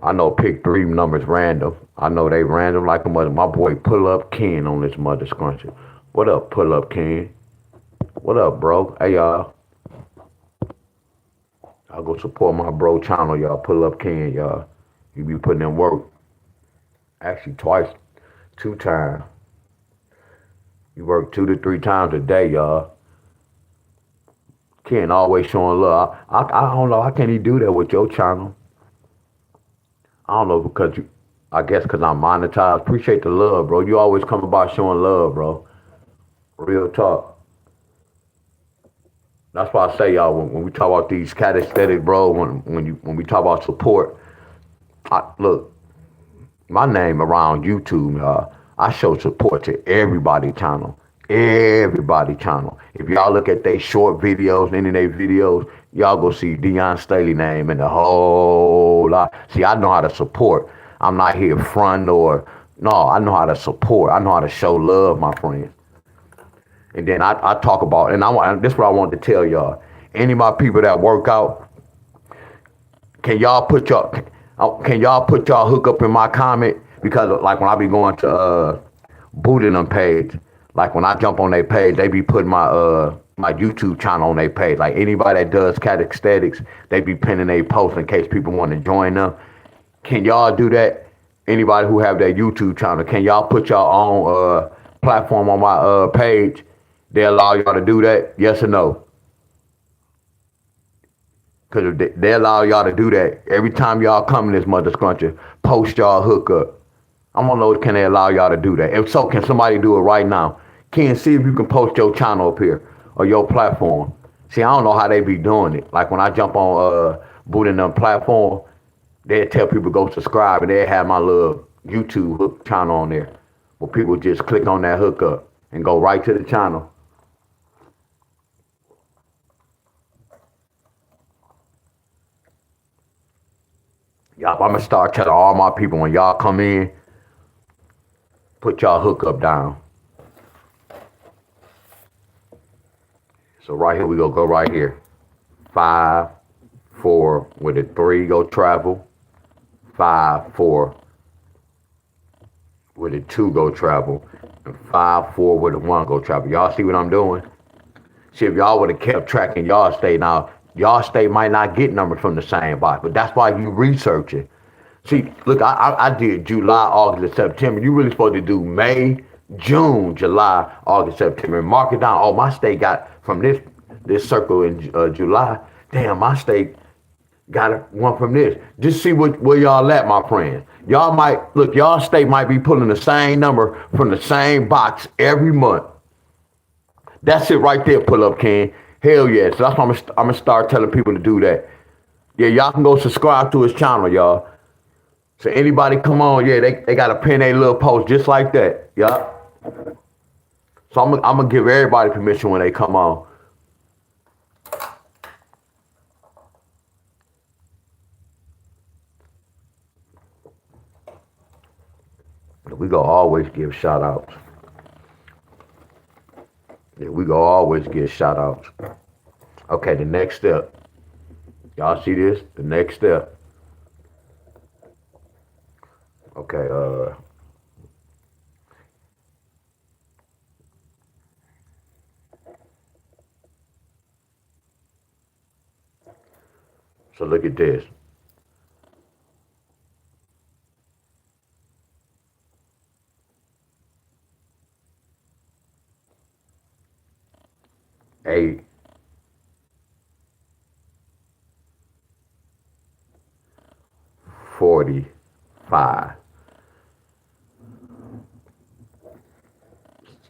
I know pick 3 numbers random. I know they random like a mother. My boy Pull Up Ken on this mother scrunchie. What up, Pull Up Ken? What up, bro? Hey, y'all. I'll go support my bro channel, y'all. Pull Up Ken, y'all. You be putting in work. Actually, twice, 2 times. You work 2 to 3 times a day, y'all. Ken always showing love. I don't know. How can he do that with your channel? I don't know because I guess because I'm monetized. Appreciate the love, bro. You always come about showing love, bro. Real talk. That's why I say, y'all, when we talk about these cat aesthetic, bro, when we talk about support, look, my name around YouTube, y'all, I show support to everybody channel. Everybody channel. If y'all look at they short videos, any of their videos, y'all go see Deon Staley name and the whole lot. See, I know how to support. I'm not here front or, no, I know how to support. I know how to show love, my friends. And then I talk about, and this is what I wanted to tell y'all. Any of my people that work out, can y'all put y'all hook up in my comment? Because like when I be going to Buddhism page, like when I jump on their page, they be putting my YouTube channel on their page. Like anybody that does cat aesthetics, they be pinning their posts in case people want to join them. Can y'all do that? Anybody who have that YouTube channel, can y'all put y'all own platform on my page? They allow y'all to do that? Yes or no? Because they allow y'all to do that. Every time y'all come in this mother scruncher, post y'all hookup. I want to know, can they allow y'all to do that? If so, can somebody do it right now? Can see if you can post your channel up here or your platform. See, I don't know how they be doing it. Like when I jump on booting them platform, they tell people go subscribe and they have my little YouTube hook channel on there. Where people just click on that hookup and go right to the channel. Y'all, I'm gonna start telling all my people when y'all come in, put y'all hookup down. So right here we go right here. 5, 4 with a 3 go travel. 5, 4 with a 2 go travel. And 5, 4 with a 1 go travel. Y'all see what I'm doing? See, if y'all would have kept tracking y'all stay now, Y'all state might not get numbers from the same box, but that's why you research it. See, look, I did July, August, and September. You really supposed to do May, June, July, August, September, and mark it down. Oh, my state got from this circle in July. Damn, my state got one from this. Just see where y'all at, my friend. Y'all might look. Y'all state might be pulling the same number from the same box every month. That's it right there. Pull up, Ken. Hell yeah. So that's why I'm gonna start telling people to do that. Yeah, y'all can go subscribe to his channel, y'all. So anybody come on, yeah, they got to pin a little post just like that. Yup. So I'm gonna give everybody permission when they come on. We gonna always give shout outs. Yeah, we gonna always give shout outs. Okay, the next step. Y'all see this? The next step. Okay, so look at this. A 45.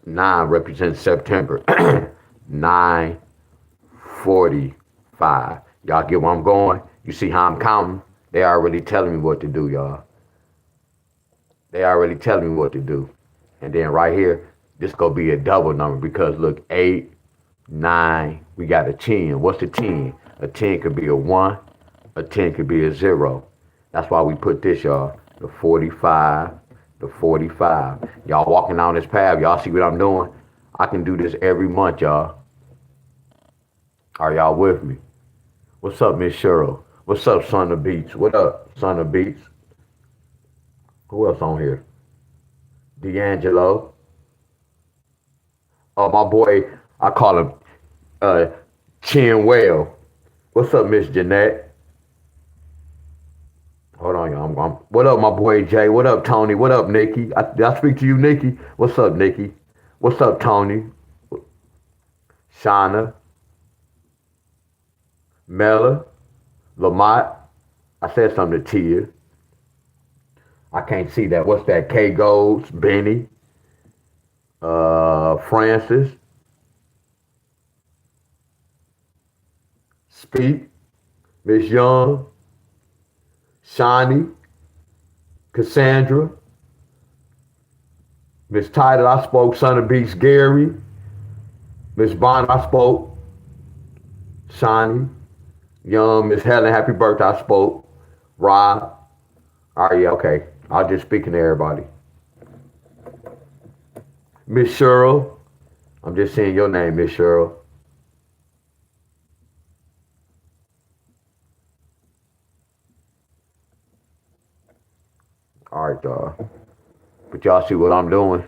9 represents September. 9:45. Y'all get where I'm going? You see how I'm counting? They already telling me what to do, y'all. They already telling me what to do. And then right here, this gonna be a double number because look, 8, 9, we got a 10. What's a 10? A 10 could be a 1, a 10 could be a 0. That's why we put this, y'all. The 45, the 45. Y'all walking down this path, y'all see what I'm doing? I can do this every month, y'all. Are y'all with me? What's up, Miss Cheryl? What's up, Son of Beats? What up, Son of Beats? Who else on here? D'Angelo. Oh, my boy, I call him Chinwell. What's up, Miss Jeanette? Hold on, y'all. What up, my boy Jay? What up, Tony? What up, Nikki? Did I speak to you, Nikki? What's up, Nikki? What's up, Tony? Shauna? Mella? Lamont? I said something to Tia. I can't see that. What's that? K Golds, Benny, Francis, Speak, Miss Young, Shawnee, Cassandra, Miss Title, I spoke. Son of Beast, Gary, Miss Bond, I spoke. Shawnee, Young, Miss Helen, happy birthday, I spoke. Rob, all right, yeah, okay. I'll just speaking to everybody. Miss Cheryl, I'm just saying your name, Miss Cheryl. All right, y'all. But y'all see what I'm doing?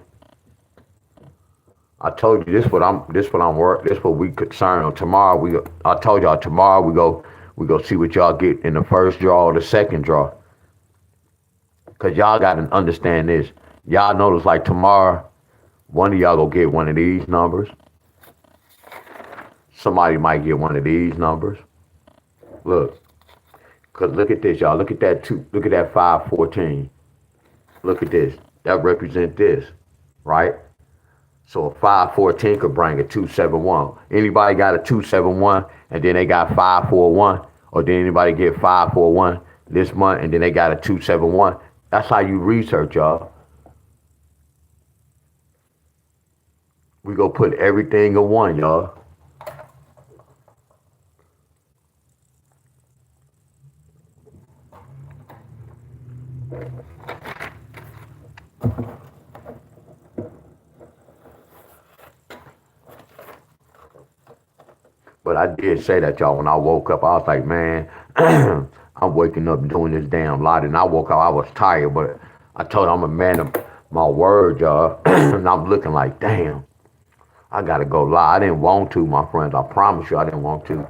I told you this what we concerned on tomorrow. I told y'all tomorrow we go see what y'all get in the first draw or the second draw. Cause y'all gotta understand this. Y'all notice like tomorrow, one of y'all go get one of these numbers. Somebody might get one of these numbers. Look, cause look at this, y'all. Look at that 514. Look at this. That represents this, right? So a 514 could bring a 271. Anybody got a 271 and then they got 541, or did anybody get 541 this month and then they got a 271? That's how you research, y'all. We go put everything in one, y'all. But I did say that, y'all, when I woke up, I was like, man, I'm waking up doing this damn lot. And I woke up, I was tired, but I told I'm a man of my word, y'all. And I'm looking like, damn, I gotta go lie. I didn't want to, my friends. I promise you I didn't want to.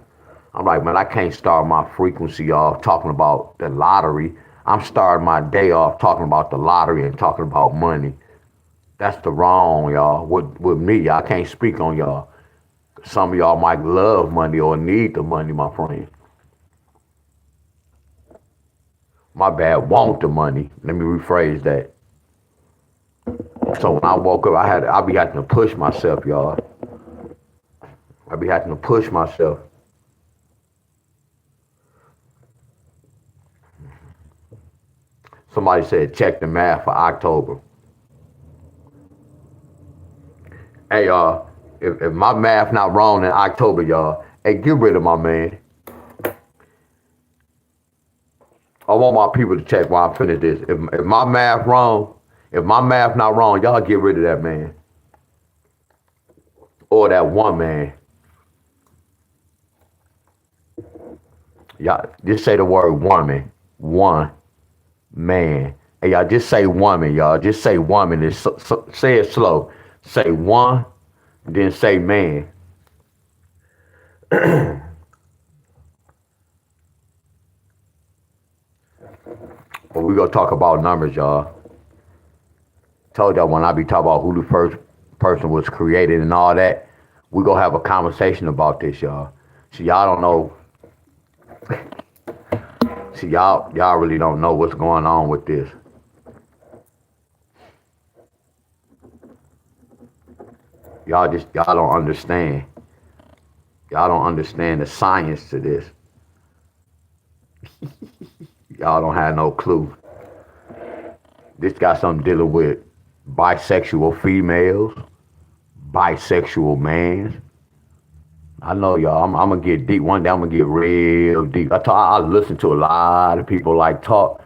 I'm like, man, I can't start my frequency off talking about the lottery. I'm starting my day off talking about the lottery and talking about money. That's the wrong, y'all. With me, I can't speak on y'all. Some of y'all might love money or need the money, my friend. My bad, want the money. Let me rephrase that. So when I woke up, I be having to push myself, y'all. I be having to push myself. Somebody said check the math for October. Hey, y'all, if my math not wrong in October, y'all, hey, get rid of my man. I want my people to check while I finish this. If my math wrong, if my math not wrong, y'all get rid of that man. Or that one man. Y'all just say the word woman. One man. Hey, y'all just say woman, y'all. Just say woman. Say it slow. Say one, then say man. But we gonna talk about numbers, y'all. Told y'all when I be talking about who the first person was created and all that, we gonna have a conversation about this, y'all. So y'all don't know. See, y'all really don't know what's going on with this. Y'all don't understand. Y'all don't understand the science to this. Y'all don't have no clue. This got something dealing with bisexual females, bisexual mans. I know y'all. I'm gonna get deep. One day I'm gonna get real deep. I listen to a lot of people like talk.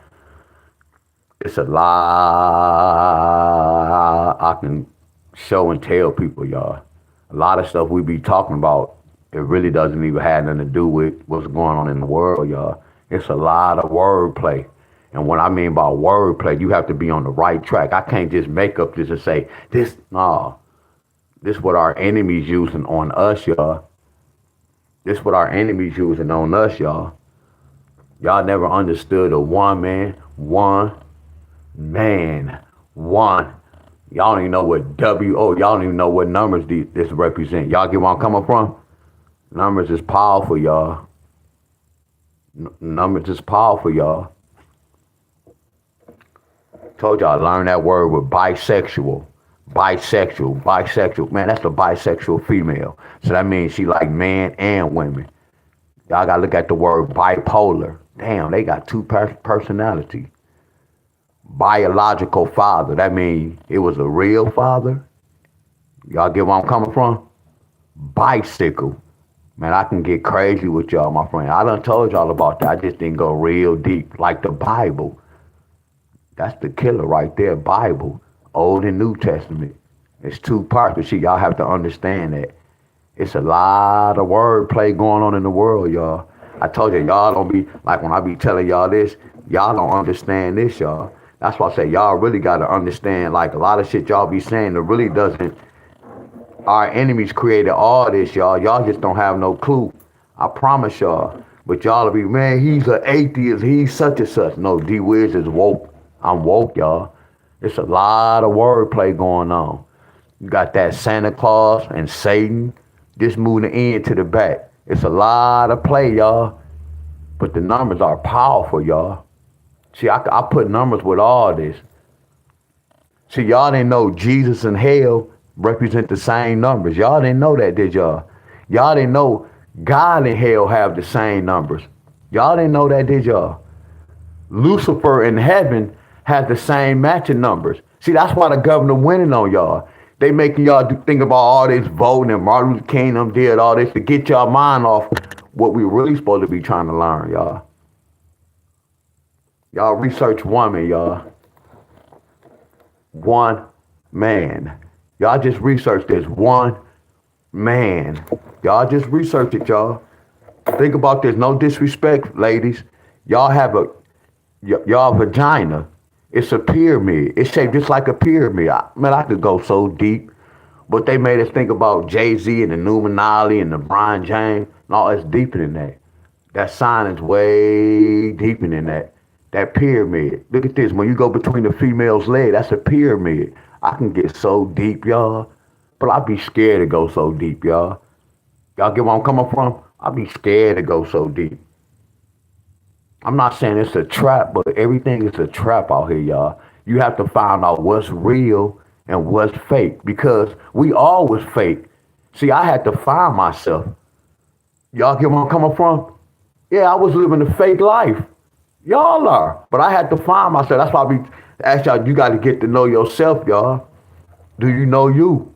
It's a lot I can show and tell people, y'all. A lot of stuff we be talking about, it really doesn't even have nothing to do with what's going on in the world, y'all. It's a lot of wordplay. And what I mean by wordplay, you have to be on the right track. I can't just make up this and say, this, no. This is what our enemies using on us, y'all. This is what our enemies using on us, y'all. Y'all never understood a one man, one. Y'all don't even know what y'all don't even know what numbers this represent. Y'all get where I'm coming from? Numbers is powerful, y'all. Numbers is powerful, y'all. Told y'all, learn that word with bisexual. Bisexual. Man, that's a bisexual female. So that means she like men and women. Y'all gotta look at the word bipolar. Damn, they got two personalities. Biological father. That means it was a real father. Y'all get where I'm coming from? Bicycle. Man, I can get crazy with y'all, my friend. I done told y'all about that. I just didn't go real deep. Like the Bible. That's the killer right there. Bible. Old and New Testament. It's two parts, but see, y'all have to understand that. It's a lot of wordplay going on in the world, y'all. I told you, y'all don't be, like when I be telling y'all this, y'all don't understand this, y'all. That's why I say y'all really got to understand, like a lot of shit y'all be saying that really doesn't, our enemies created all this, y'all. Y'all just don't have no clue. I promise y'all. But y'all will be, man, he's an atheist, he's such and such. No, D-Wiz is woke. I'm woke, y'all. It's a lot of wordplay going on. You got that Santa Claus and Satan just moving the end to the back. It's a lot of play, y'all. But the numbers are powerful, y'all. See, I put numbers with all this. See, y'all didn't know Jesus and hell represent the same numbers. Y'all didn't know that, did y'all? Y'all didn't know God and hell have the same numbers. Y'all didn't know that, did y'all? Lucifer in heaven has the same matching numbers. See, that's why the governor winning on y'all. They making y'all think about all this voting and Martin Luther King them did all this to get y'all mind off what we really supposed to be trying to learn, y'all. Y'all research woman, y'all. One man. Y'all just research this. One man. Y'all just research it, y'all. Think about this. No disrespect, ladies. Y'all have y'all vagina. It's a pyramid. It's shaped just like a pyramid. I could go so deep. But they made us think about Jay-Z and the Illuminati and the Brian James. No, it's deeper than that. That sign is way deeper than that. That pyramid. Look at this. When you go between the female's leg, that's a pyramid. I can get so deep, y'all. But I be scared to go so deep, y'all. Y'all get where I'm coming from? I be scared to go so deep. I'm not saying it's a trap, but everything is a trap out here, y'all. You have to find out what's real and what's fake because we all was fake. See, I had to find myself. Y'all get where I'm coming from? Yeah, I was living a fake life. Y'all are. But I had to find myself. That's why I be ask y'all, you got to get to know yourself, y'all. Do you know you?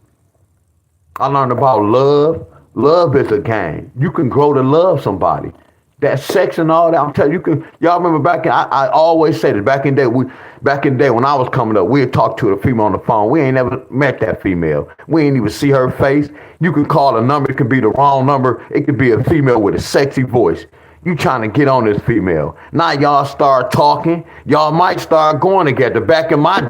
I learned about love. Love is a game. You can grow to love somebody. That sex and all that, I'm telling you, y'all remember back in, I always said it, back in the day when I was coming up, we'd talk to a female on the phone. We ain't never met that female. We ain't even see her face. You can call a number, it could be the wrong number. It could be a female with a sexy voice. You trying to get on this female. Now y'all start talking. Y'all might start going together. Back in my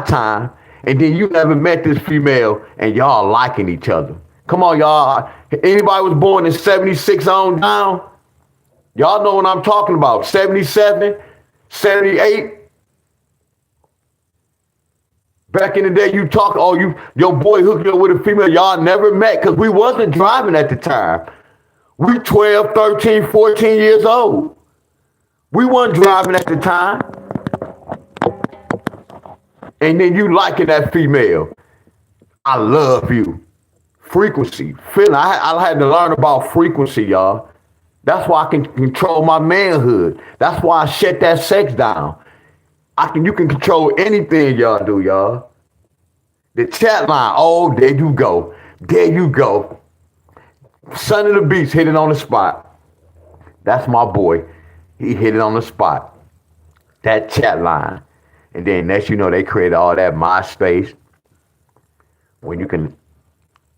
time, and then you never met this female and y'all liking each other. Come on, y'all. Anybody was born in 76 on down? Y'all know what I'm talking about. 77, 78. Back in the day, you talk, your boy hooked you up with a female y'all never met because we wasn't driving at the time. We 12, 13, 14 years old. We weren't driving at the time. And then you liking that female. I love you. Frequency. Feeling. I had to learn about frequency, y'all. That's why I can control my manhood. That's why I shut that sex down. You can control anything y'all do, y'all. The chat line, oh, there you go. There you go. Son of the Beast hit it on the spot. That's my boy. He hit it on the spot. That chat line. And then next you know they created all that MySpace. When you can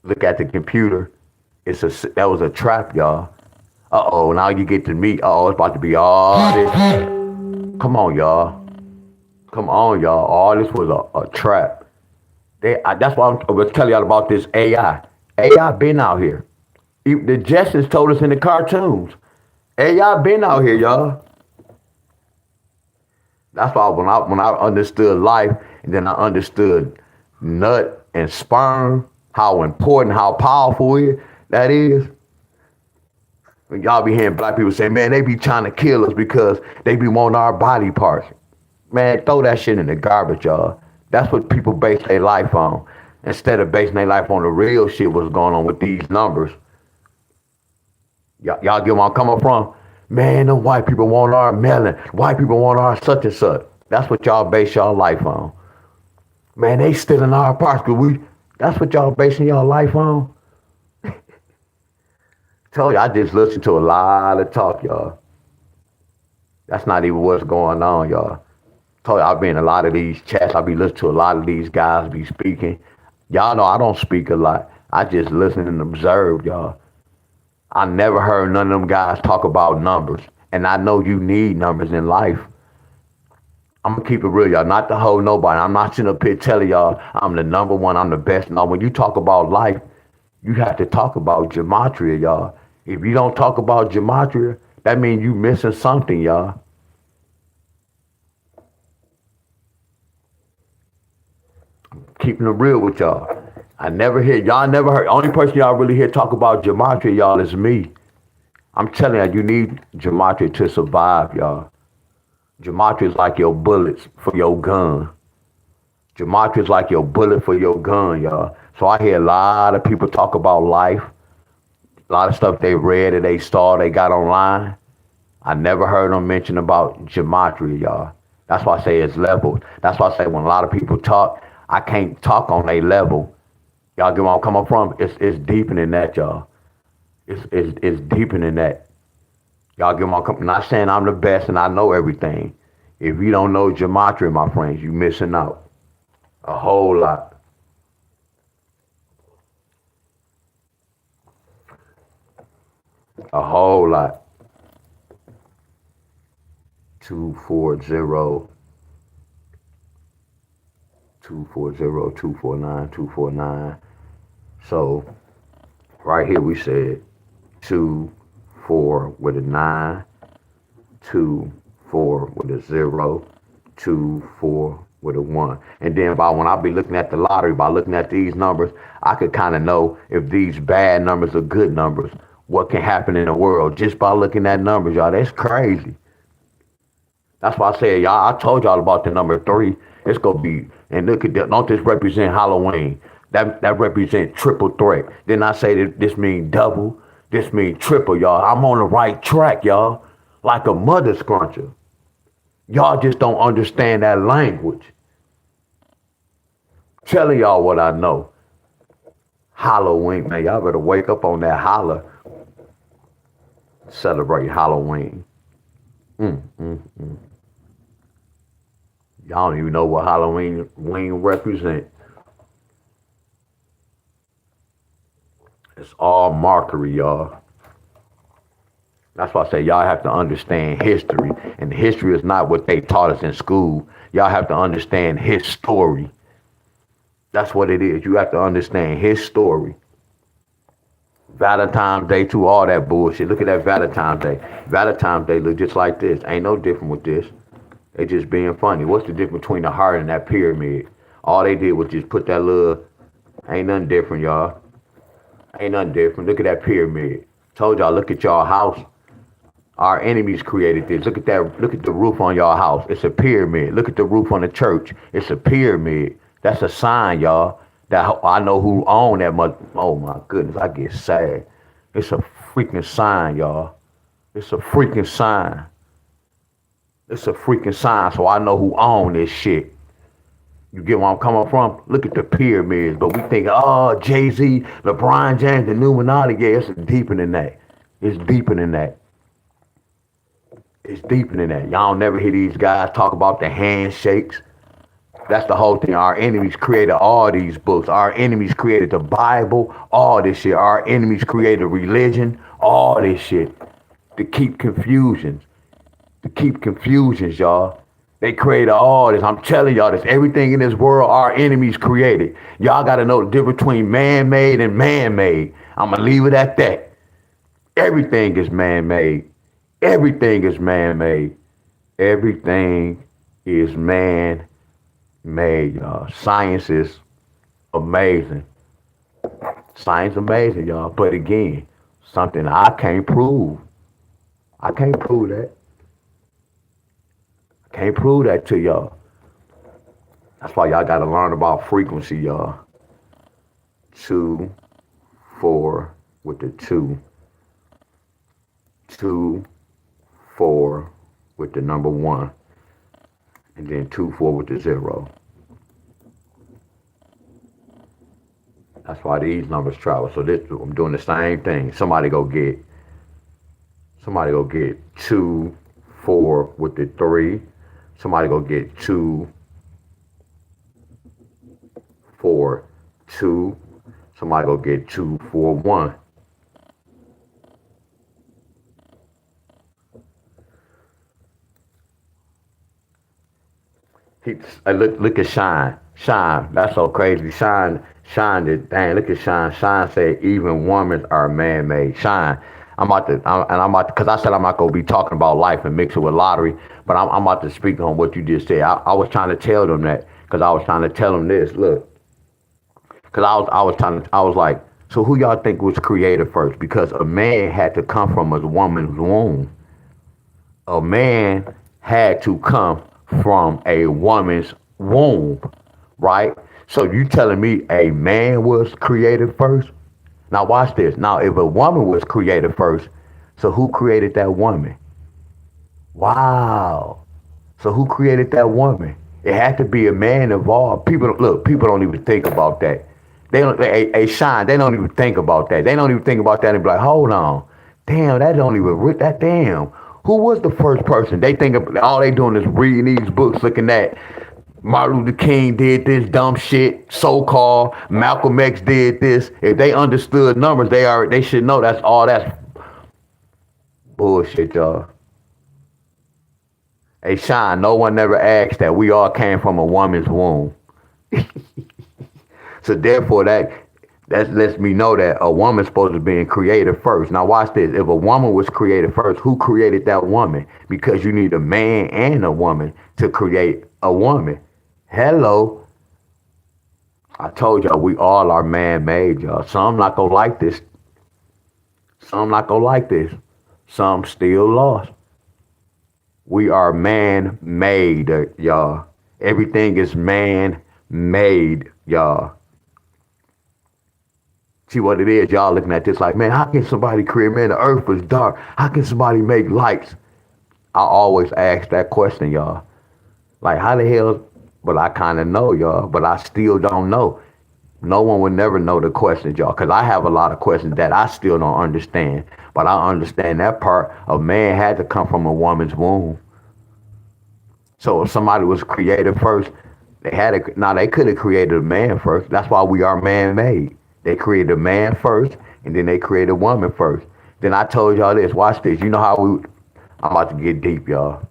look at the computer, that was a trap, y'all. Uh-oh, now you get to meet, it's about to be all this. Come on, y'all. Come on, y'all. All this was a trap. That's why I'm going to tell y'all about this AI. AI been out here. The Jetsons told us in the cartoons. AI been out here, y'all. That's why when I understood life, and then I understood nut and sperm, how important, how powerful that is. When y'all be hearing black people say, man, they be trying to kill us because they be wanting our body parts. Man, throw that shit in the garbage, y'all. That's what people base their life on. Instead of basing their life on the real shit what's going on with these numbers. Y'all get where I'm coming from? Man, them white people want our melon. White people want our such and such. That's what y'all base y'all life on. Man, they stealing our parts because that's what y'all basing y'all life on? Told you, I just listened to a lot of talk, y'all. That's not even what's going on, y'all. Told you, I've been in a lot of these chats. I be listening to a lot of these guys be speaking. Y'all know I don't speak a lot. I just listen and observe, y'all. I never heard none of them guys talk about numbers. And I know you need numbers in life. I'm going to keep it real, y'all. Not to hold nobody. I'm not sitting up here telling y'all I'm the number one, I'm the best. No, when you talk about life, you have to talk about gematria, y'all. If you don't talk about gematria, that means you missing something, y'all. Keeping it real with y'all. Y'all never heard, only person y'all really hear talk about gematria, y'all, is me. I'm telling you, you need gematria to survive, y'all. Gematria is like your bullets for your gun. Gematria is like your bullet for your gun, y'all. So I hear a lot of people talk about life, a lot of stuff they read or they saw, they got online. I never heard them mention about gematria, y'all. That's why I say it's levels. That's why I say when a lot of people talk, I can't talk on a level. Y'all get where I'm coming from? It's deeper than that, y'all. It's deeper than that. Y'all get where I'm coming. Not saying I'm the best and I know everything. If you don't know gematria, my friends, you missing out. A whole lot. A whole lot. 240, 240, 249, 249. So right here we said 2, 4 with a 9, 2, 4 with a 0, 2, 4 with a 1. And then when I be looking at the lottery, by looking at these numbers, I could kind of know if these bad numbers are good numbers, what can happen in the world just by looking at numbers, y'all. That's crazy. That's why I said, y'all, I told y'all about the number 3. It's going to be, and look at that, don't this represent Halloween? That represent triple threat. Then I say that this mean double, this mean triple, y'all. I'm on the right track, y'all. Like a mother scruncher. Y'all just don't understand that language. Telling y'all what I know. Halloween, man, y'all better wake up on that holler. Celebrate Halloween. Mm, mm, mm. Y'all don't even know what Halloween represent. It's all markery, y'all. That's why I say y'all have to understand history. And history is not what they taught us in school. Y'all have to understand his story. That's what it is. You have to understand his story. Valentine's Day too, all that bullshit. Look at that Valentine's Day. Valentine's Day look just like this. Ain't no different with this. They just being funny. What's the difference between the heart and that pyramid? All they did was just put that little, ain't nothing different, y'all. Ain't nothing different. Look at that pyramid. Told y'all, look at y'all house. Our enemies created this. Look at that. Look at the roof on y'all house. It's a pyramid. Look at the roof on the church. It's a pyramid. That's a sign, y'all. That I know who own that much. Oh my goodness, I get sad. It's a freaking sign, y'all. It's a freaking sign. It's a freaking sign, so I know who own this shit. You get where I'm coming from? Look at the pyramids, but we think, oh, Jay-Z, LeBron James, the Illuminati. Yeah, it's deeper than that. It's deeper than that. It's deeper than that. Y'all never hear these guys talk about the handshakes. That's the whole thing. Our enemies created all these books. Our enemies created the Bible, all this shit. Our enemies created religion, all this shit. To keep confusions. To keep confusions, y'all. They created all this. I'm telling y'all this. Everything in this world our enemies created. Y'all got to know the difference between man-made and man-made. I'm going to leave it at that. Everything is man-made. Everything is man-made. Everything is man-made, y'all. Science is amazing. Science amazing, y'all. But again, something I can't prove. I can't prove that. I can't prove that to y'all. That's why y'all got to learn about frequency, y'all. 2, 4 with the 2. 2, 4 with the number 1. And then 2, 4 with the 0. That's why these numbers travel. So this, I'm doing the same thing. Somebody go get 2, 4 with the 3. Somebody go get 2, 4, 2. Somebody go get 2, 4, 1. Look at Shine. Shine. That's so crazy. Shine did. Dang, look at Shine. Shine said even women are man-made. Shine. I'm about to, because I said I'm not going to be talking about life and mix it with lottery, but I'm about to speak on what you just said. I was trying to tell them that, because I was trying to tell them this. Look, because I was like, so who y'all think was created first? Because a man had to come from a woman's womb. A man had to come from a woman's womb, right? So you telling me a man was created first? Now watch this. Now if a woman was created first, so who created that woman? Wow. So who created that woman? It had to be a man involved. People don't even think about that. They don't. Shine. They don't even think about that. They don't even think about that and be like, hold on, damn, that don't even that damn. Who was the first person? They think of, all they doing is reading these books, looking at Martin Luther King did this dumb shit, so-called Malcolm X did this. If they understood numbers, they should know that's bullshit, y'all. Hey, Sean, no one never asked that. We all came from a woman's womb. So therefore, That lets me know that a woman's supposed to be created first. Now watch this. If a woman was created first, who created that woman? Because you need a man and a woman to create a woman. Hello. I told y'all we all are man-made, y'all. Some not gonna like this. Some not gonna like this. Some still lost. We are man-made, y'all. Everything is man-made, y'all. See what it is, y'all looking at this like, man, how can somebody create, man, the earth was dark. How can somebody make lights? I always ask that question, y'all. Like, how the hell, but I kind of know, y'all, but I still don't know. No one would never know the questions, y'all, because I have a lot of questions that I still don't understand. But I understand that part of man had to come from a woman's womb. So if somebody was created first, they could have created a man first. That's why we are man-made. They created a man first, and then they created a woman first. Then I told y'all this. Watch this. You know how I'm about to get deep, y'all.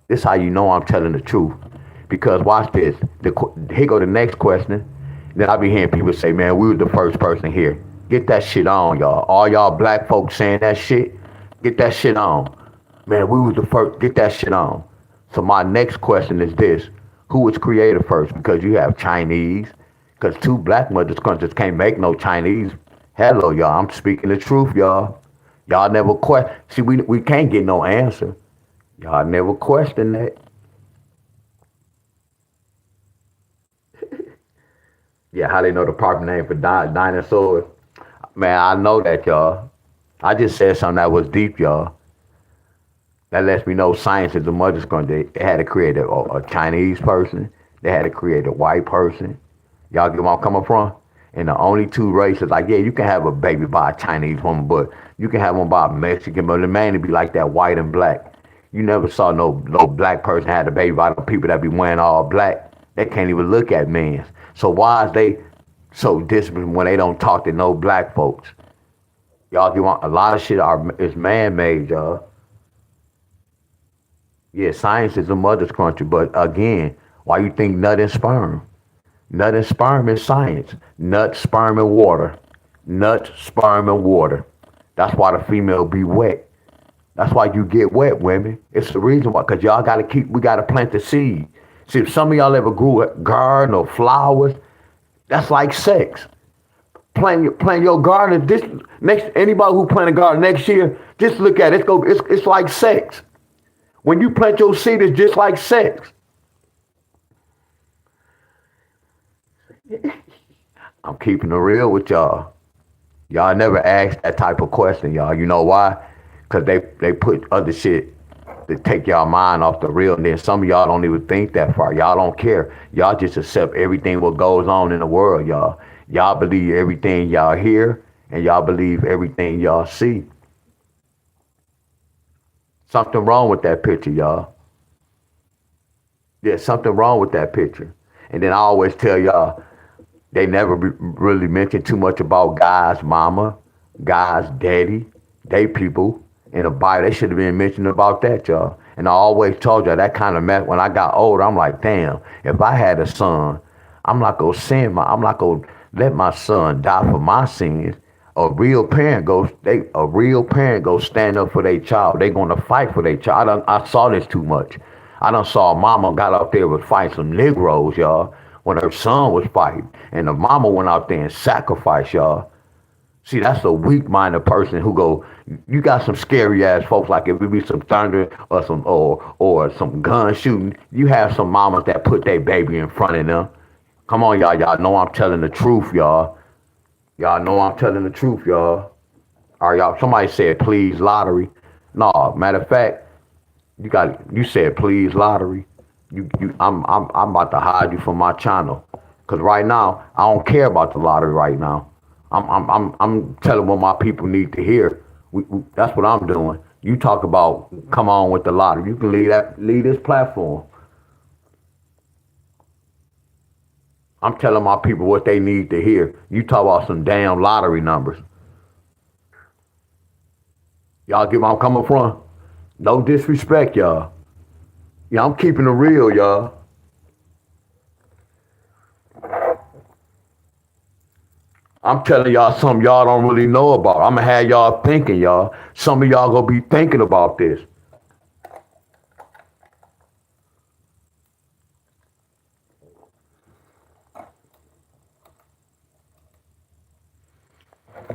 This is how you know I'm telling the truth. Because watch this. Here go the next question. Then I be hearing people say, man, we was the first person here. Get that shit on, y'all. All y'all black folks saying that shit, get that shit on. Man, we was the first. Get that shit on. So my next question is this. Who was created first? Because you have Chinese. Because two black mothers countries can't make no Chinese. Hello, y'all. I'm speaking the truth, y'all. Y'all never question. See, we can't get no answer. Y'all never question that. Yeah, how they know the proper name for dinosaurs? Man, I know that, y'all. I just said something that was deep, y'all. That lets me know science is the mother's country. They had to create a Chinese person. They had to create a white person. Y'all get where I'm coming from? And the only two races, like, yeah, you can have a baby by a Chinese woman, but you can have one by a Mexican, but the man would be like that white and black. You never saw no black person had a baby by the people that be wearing all black. They can't even look at men. So why is they so disciplined when they don't talk to no black folks? Y'all get a lot of shit is man-made, y'all. Yeah, science is a mother's country, but again, why you think nut and sperm? Nut and sperm is science. Nut, sperm, and water. Nut, sperm, and water. That's why the female be wet. That's why you get wet, women. It's the reason why, because y'all we got to plant the seed. See, if some of y'all ever grew a garden or flowers, that's like sex. Plant your garden. Anybody who plant a garden next year, just look at it. It's like sex. When you plant your seed, it's just like sex. I'm keeping it real with y'all. Y'all never asked that type of question, y'all. You know why? Because they put other shit to take y'all mind off the real. And then some of y'all don't even think that far. Y'all don't care. Y'all just accept everything what goes on in the world, y'all. Y'all believe everything y'all hear, and y'all believe everything y'all see. Something wrong with that picture, y'all. There's something wrong with that picture. And then I always tell y'all, they never really mention too much about God's mama, God's daddy, they people in the Bible. They should have been mentioning about that, y'all. And I always told y'all that kind of mess. When I got older, I'm like, damn, if I had a son, I'm not gonna let my son die for my sins. A real parent goes stand up for their child. They gonna fight for their child. I saw this too much. I done saw a mama got out there with fight some Negroes, y'all, when her son was fighting. And the mama went out there and sacrificed, y'all. See, that's a weak-minded person who go, you got some scary-ass folks, like if it be some thunder or some gun shooting, you have some mamas that put their baby in front of them. Come on, y'all. Y'all know I'm telling the truth, y'all. Y'all know I'm telling the truth, y'all. All right, y'all. Somebody said, please, lottery. No, matter of fact, you said please lottery. I'm about to hide you from my channel, cause right now I don't care about the lottery right now. I'm telling what my people need to hear. That's what I'm doing. You talk about come on with the lottery. You can leave this platform. I'm telling my people what they need to hear. You talk about some damn lottery numbers. Y'all get where I'm coming from? No disrespect, y'all. Yeah, I'm keeping it real, y'all. I'm telling y'all something y'all don't really know about. I'm gonna have y'all thinking, y'all. Some of y'all gonna be thinking about this.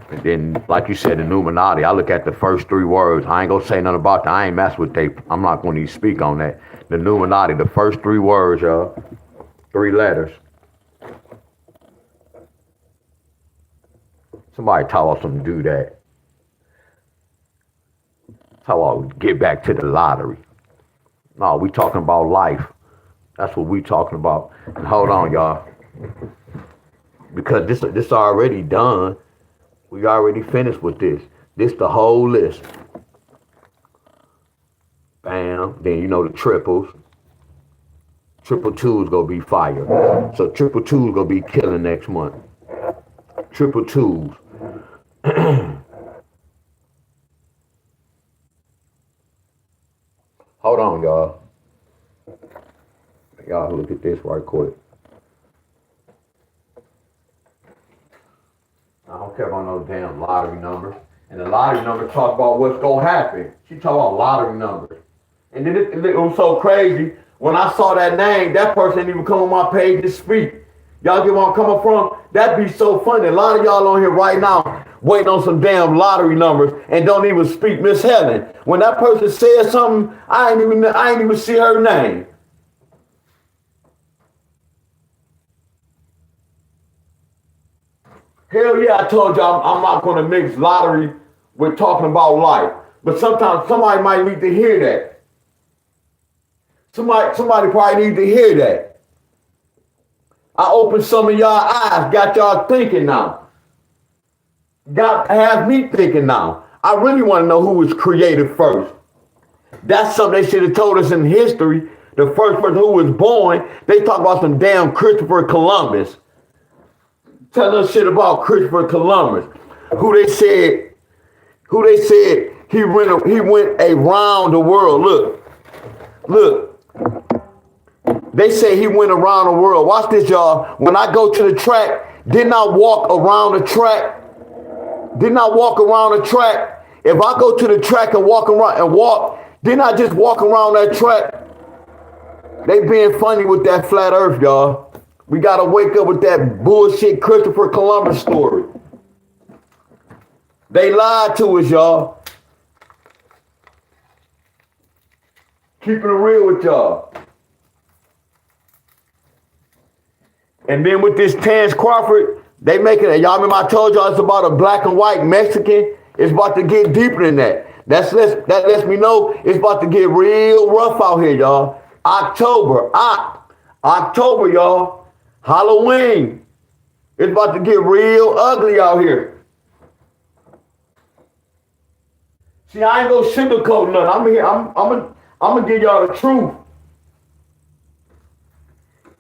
And then, like you said, the Illuminati, I look at the first three words. I ain't gonna say nothing about that. I ain't mess with they. I'm not gonna even speak on that. The Illuminati, the first three words, y'all. Three letters. Somebody taught us to do that. How I get back to the lottery. No, we talking about life. That's what we talking about. And hold on, y'all. Because this already done. We already finished with this. This the whole list. Bam. Then you know the triples. Triple two is gonna be fire. So triple two is gonna be killing next month. Triple twos. Hold on, y'all. Y'all look at this right quick. I don't care about no damn lottery numbers. And the lottery numbers talk about what's gonna happen. She talk about lottery numbers. And then it was so crazy. When I saw that name, that person didn't even come on my page to speak. Y'all get where I'm coming from? That'd be so funny. A lot of y'all on here right now waiting on some damn lottery numbers and don't even speak. Miss Helen, when that person said something, I ain't even see her name. Hell yeah, I told y'all I'm not gonna mix lottery with talking about life. But sometimes somebody might need to hear that. Somebody probably need to hear that. I opened some of y'all eyes, got y'all thinking now. Have me thinking now. I really want to know who was created first. That's something they should have told us in history. The first person who was born, they talk about some damn Christopher Columbus. Tell us shit about Christopher Columbus. Who they said he went around the world. Look. They say he went around the world. Watch this, y'all. When I go to the track, didn't I walk around the track? If I go to the track and walk, didn't I just walk around that track? They being funny with that flat earth, y'all. We gotta wake up with that bullshit Christopher Columbus story. They lied to us, y'all. Keeping it real with y'all. And then with this Terrence Crawford, they making it. Y'all remember I told y'all it's about a black and white Mexican? It's about to get deeper than that. That lets me know it's about to get real rough out here, y'all. October, y'all. Halloween. It's about to get real ugly out here. See, I ain't gonna sugarcoat nothing. I'm gonna give y'all the truth.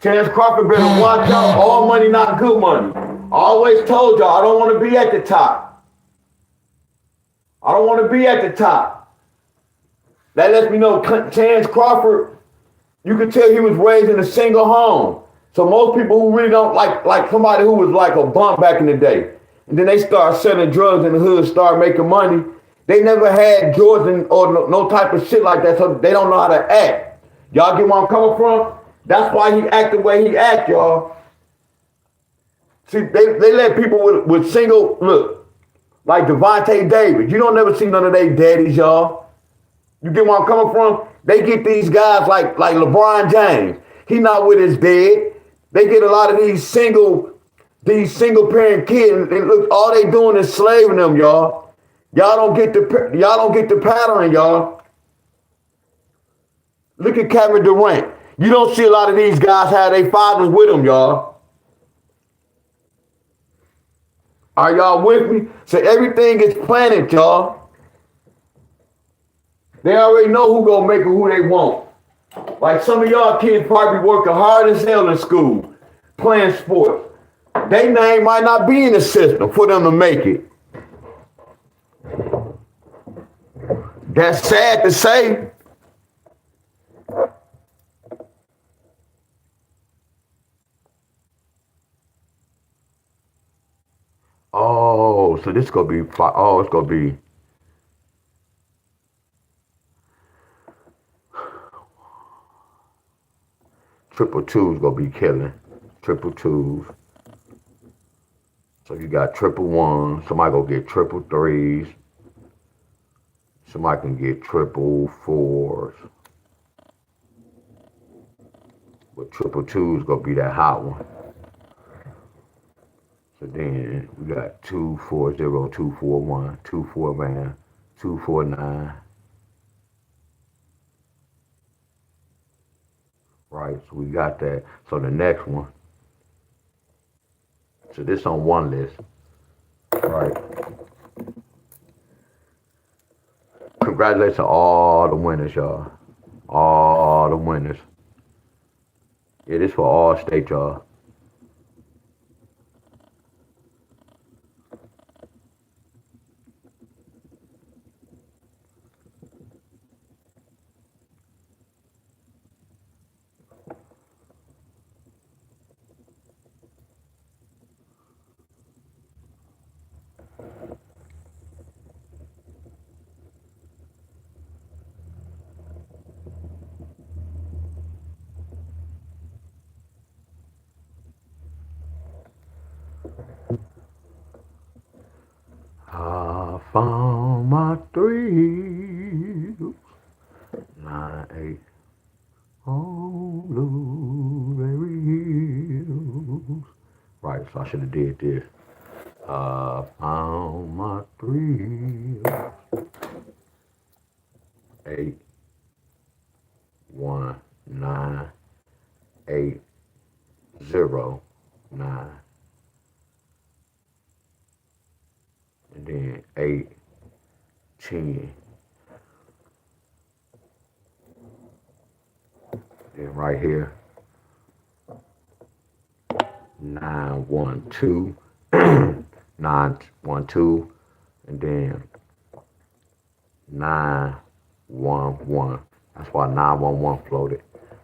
Terrence Crawford better watch out. All money, not good money. I always told y'all I don't want to be at the top. That lets me know Terrence Crawford, you can tell he was raised in a single home. So most people who really don't like somebody who was like a bump back in the day, and then they start selling drugs in the hood, start making money. They never had Jordan or no type of shit like that, so they don't know how to act. Y'all get where I'm coming from? That's why he act the way he act, y'all. See, they let people with single, look, like Devontae Davis. You don't never see none of they daddies, y'all. You get where I'm coming from? They get these guys like LeBron James. He not with his dad. They get a lot of these single parent kids, and look, all they doing is slaving them, y'all. Y'all don't get the pattern, y'all. Look at Kevin Durant. You don't see a lot of these guys have their fathers with them, y'all. Are y'all with me? So everything is planted, y'all. They already know who gonna make it who they want. Like some of y'all kids probably working hard as hell in school, playing sports. Their name might not be in the system for them to make it. That's sad to say. Oh, so this gonna be five. Oh, it's gonna be triple twos gonna be killing. Triple twos. So you got triple ones. Somebody go get triple threes. Somebody can get triple fours. But triple twos gonna be that hot one. So then we got 240, 241, 24 man, 249. Right, so we got that. So the next one. So this on one list. Right. Congratulations to all the winners, y'all. All the winners. Yeah, this for all state, y'all. I found my thrill. 9-8 on blueberry hills. Right, so I should have did this. I found my thrill. 8, 1, 9, 8, 0, 9. And then 8, 10. Then right here, 9, 1, 2, 9, 1, 2, and then 9, 1, 1. That's why 911 floated.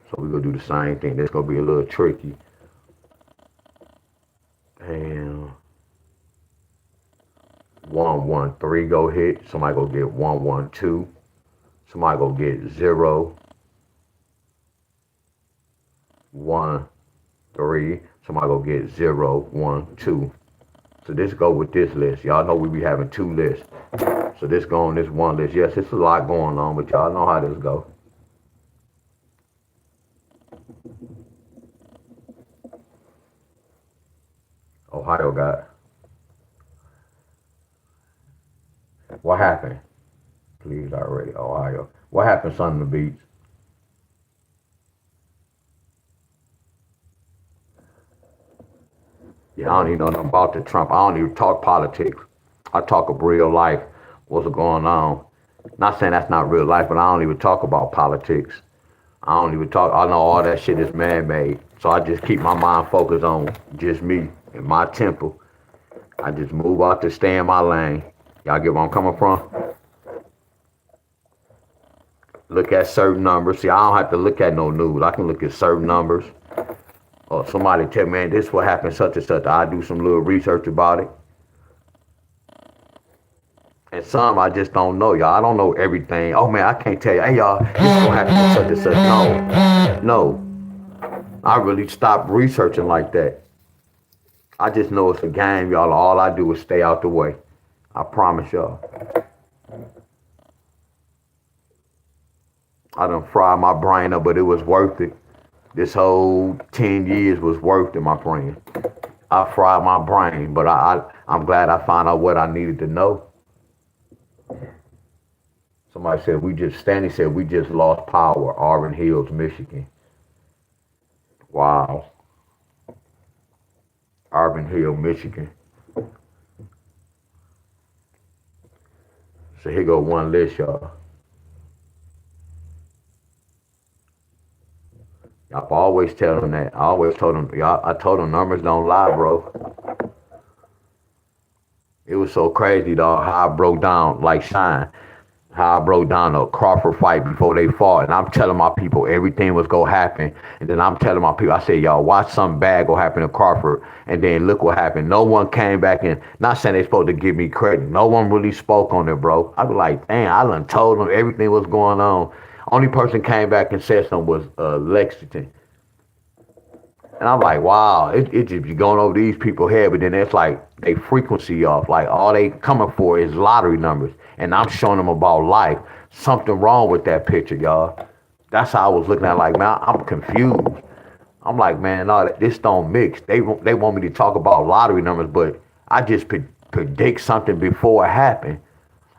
So we're gonna do the same thing. This gonna be a little tricky. And 113 go hit. Somebody go get 112. Somebody go get 0, 1, 3. Somebody go get 0, 1, 2. So this go with this list. Y'all know we be having two lists. So this go on this one list. Yes, it's a lot going on, but y'all know how this go. Ohio got. What happened? Please already, Ohio. What happened, son of the beats? Yeah, I don't even know nothing about the Trump. I don't even talk politics. I talk of real life. What's going on? Not saying that's not real life, but I don't even talk about politics. I don't even talk. I know all that shit is man-made. So I just keep my mind focused on just me and my temple. I just move out to stay in my lane. Y'all get where I'm coming from? Look at certain numbers. See, I don't have to look at no news. I can look at certain numbers. Or somebody tell me, man, this what happened, such and such. I do some little research about it. And some I just don't know, y'all. I don't know everything. Oh man, I can't tell you, hey y'all, this is gonna happen such and such. No. I really stopped researching like that. I just know it's a game, y'all. All I do is stay out the way. I promise y'all. I done fried my brain up, but it was worth it. This whole 10 years was worth it, my friend. I fried my brain, but I'm glad I found out what I needed to know. Somebody said Stanley said we just lost power, Auburn Hills, Michigan. Wow. Auburn Hill, Michigan. So here go one list, y'all. I always tell them that. I always told them, y'all, I told them numbers don't lie, bro. It was so crazy, dog, how I broke down like Shine. how I broke down a Crawford fight before they fought, and I'm telling my people everything was gonna happen, and then I'm telling my people, I said, y'all watch something bad go happen to Crawford, and then look what happened. No one came back and not saying they supposed to give me credit. No one really spoke on it, bro. I was like, damn, I done told them everything was going on. Only person came back and said something was Lexington. And I'm like, wow, it just be going over these people's head, but then it's like they frequency off. Like all they coming for is lottery numbers. And I'm showing them about life. Something wrong with that picture, y'all. That's how I was looking at it, like, man, I'm confused. I'm like, man, no, this don't mix. They want me to talk about lottery numbers, but I just predict something before it happened.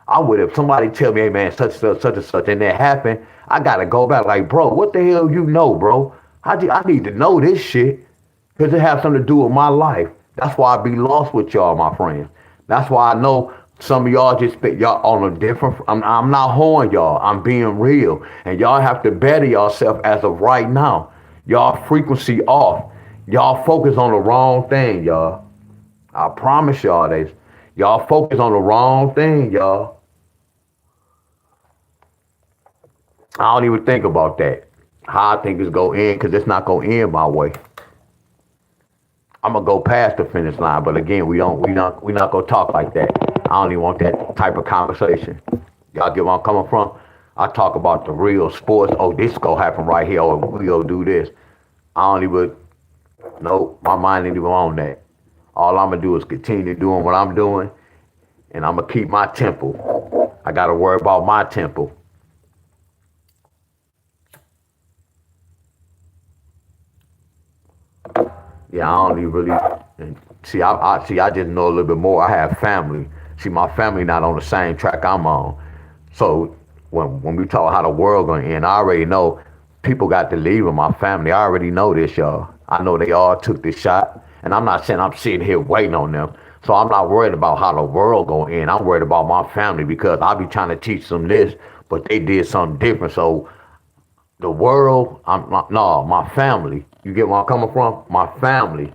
I would have somebody tell me, hey man, such and such, and that happened. I gotta go back, like, bro, what the hell you know, bro? I need to know this shit because it has something to do with my life. That's why I be lost with y'all, my friends. That's why I know some of y'all just spit y'all on a different. I'm not hoeing y'all. I'm being real, and y'all have to better yourself as of right now. Y'all frequency off. Y'all focus on the wrong thing, y'all. I promise y'all this. Y'all focus on the wrong thing, y'all. I don't even think about that. How I think it's gonna end, because it's not gonna end my way. I'm gonna go past the finish line, but again, we not gonna talk like that. I don't even want that type of conversation. Y'all get where I'm coming from? I talk about the real sports. Oh, this gonna happen right here. Oh, we gonna do this. I don't even. Nope, my mind ain't even on that. All I'm gonna do is continue doing what I'm doing, and I'm gonna keep my temple. I gotta worry about my temple. Yeah, I don't even really see. I just know a little bit more. I have family. See, my family not on the same track I'm on. So when we talk how the world gonna end, I already know people got to leave in my family. I already know this, y'all. I know they all took this shot, and I'm not saying I'm sitting here waiting on them. So I'm not worried about how the world gonna end. I'm worried about my family because I be trying to teach them this, but they did something different. So the world, I'm not, no, my family. You get where I'm coming from? My family.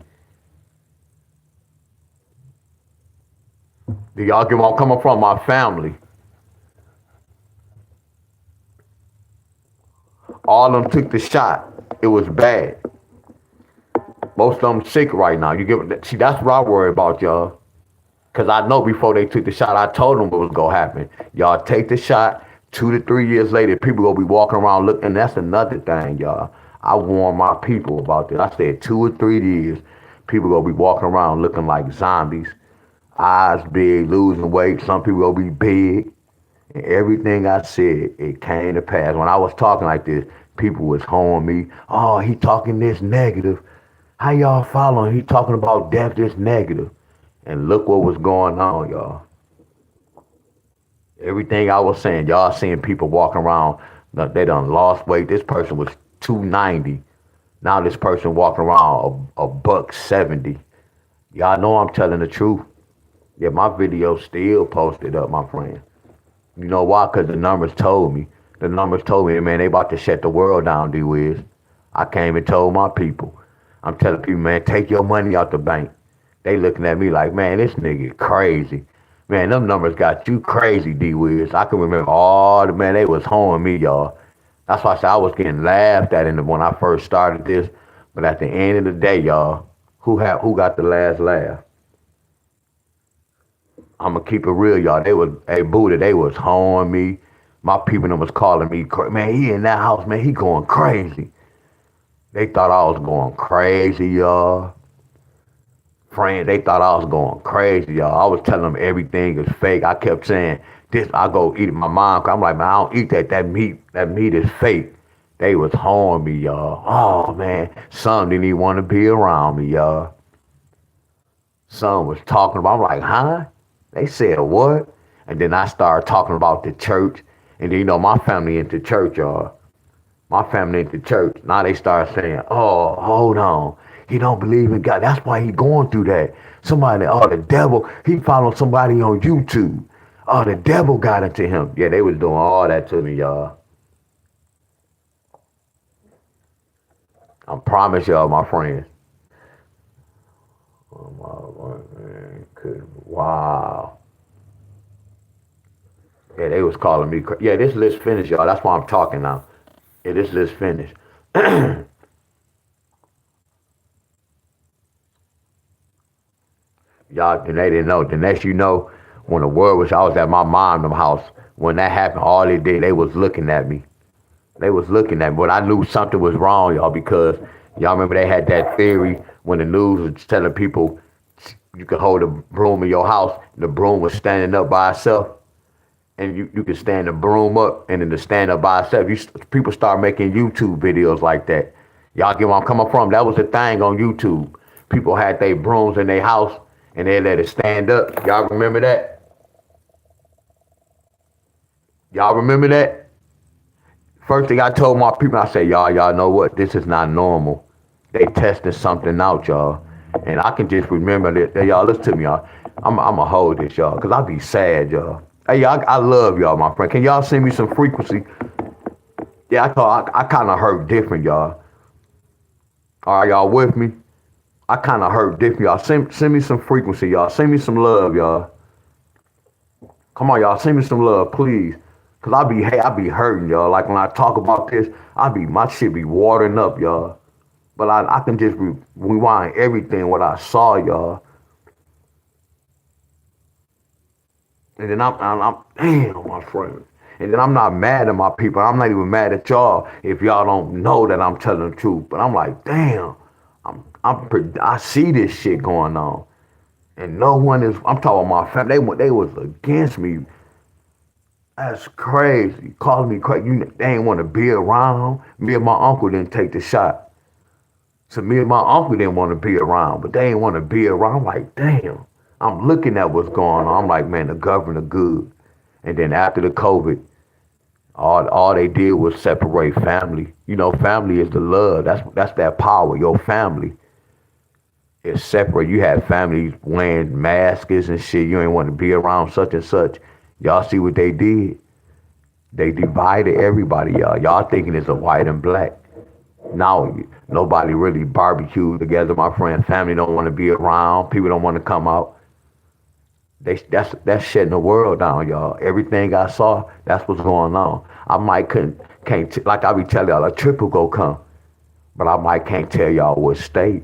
Do y'all get where I'm coming from? My family. All of them took the shot. It was bad. Most of them sick right now. You get see that's what I worry about, y'all. Cause I know before they took the shot, I told them what was gonna happen. Y'all take the shot. 2 to 3 years later, people gonna be walking around looking. And that's another thing, y'all. I warn my people about this. I said 2 or 3 years, people gonna be walking around looking like zombies. Eyes big, losing weight. Some people gonna be big. And everything I said, it came to pass. When I was talking like this, people was hoeing me. Oh, he talking this negative. How y'all following? He talking about death this negative. And look what was going on, y'all. Everything I was saying, y'all seeing people walking around, they done lost weight. This person was 290. Now this person walking around a buck 70. Y'all know I'm telling the truth. Yeah, my video still posted up, my friend. You know why? Because the numbers told me. The numbers told me, man, they about to shut the world down, D-Wiz. I came and told my people. I'm telling people, man, take your money out the bank. They looking at me like, man, this nigga crazy. Man, them numbers got you crazy, D-Wiz. I can remember all the, man, they was hoeing me, y'all. That's why I said I was getting laughed at when I first started this. But at the end of the day, y'all, who got the last laugh? I'm gonna keep it real, y'all. They was, hey Buddha, they was hoeing me. My people them was calling me, man, he in that house, man, he going crazy. They thought I was going crazy, y'all. Friends, they thought I was going crazy, y'all. I was telling them everything is fake. I kept saying, this, I go eat my mom. I'm like, man, I don't eat that. That meat is fake. They was hoeing me, y'all. Oh, man. Some didn't even want to be around me, y'all. Some was talking about, I'm like, huh? They said what? And then I started talking about the church. And then, my family into church, y'all. My family into church. Now they start saying, oh, hold on. He don't believe in God. That's why he going through that. Somebody, oh, the devil, he followed somebody on YouTube. Oh, the devil got into him. Yeah, they was doing all that to me, y'all. I promise y'all, my friends. Oh, my man. Wow. Yeah, they was calling me. Yeah, this list finished, y'all. That's why I'm talking now. Yeah, this list finished. Y'all, and they didn't know. The next you know, when the word was, I was at my mom's house. When that happened, all they did, they was looking at me. They was looking at me, but I knew something was wrong, y'all, because y'all remember they had that theory when the news was telling people you could hold a broom in your house, the broom was standing up by itself, and you could stand the broom up, and then the stand up by itself. People start making YouTube videos like that. Y'all get where I'm coming from? That was the thing on YouTube. People had their brooms in their house, and they let it stand up. Y'all remember that? Y'all remember that? First thing I told my people, I said, y'all know what? This is not normal. They testing something out, y'all. And I can just remember that, y'all, listen to me, y'all. I'm going to hold this, y'all, because I be sad, y'all. Hey, y'all, I love y'all, my friend. Can y'all send me some frequency? Yeah, I kind of hurt different, y'all. All right, y'all with me? I kind of hurt different, y'all. Send me some frequency, y'all. Send me some love, y'all. Come on, y'all. Send me some love, please. Cause I be hurting, y'all. Like when I talk about this, my shit be watering up, y'all. But I can just rewind everything what I saw, y'all. And then I'm damn, my friend. And then I'm not mad at my people. I'm not even mad at y'all if y'all don't know that I'm telling the truth. But I'm like, damn, I see this shit going on. And no one is, I'm talking about my family, they was against me. That's crazy. Calling me crazy. They ain't want to be around. Me and my uncle didn't take the shot. So me and my uncle didn't want to be around, but they ain't want to be around. I'm like, damn. I'm looking at what's going on. I'm like, man, the governor good. And then after the COVID, all they did was separate family. You know, family is the love. That's that power. Your family is separate. You have families wearing masks and shit. You ain't want to be around such and such. Y'all see what they did? They divided everybody, y'all. Y'all thinking it's a white and black. Now nobody really barbecue together. My friend, family don't want to be around. People don't want to come out. That's shutting the world down, y'all. Everything I saw, that's what's going on. I might can't like I be telling y'all, a triple go come, but I might can't tell y'all what state.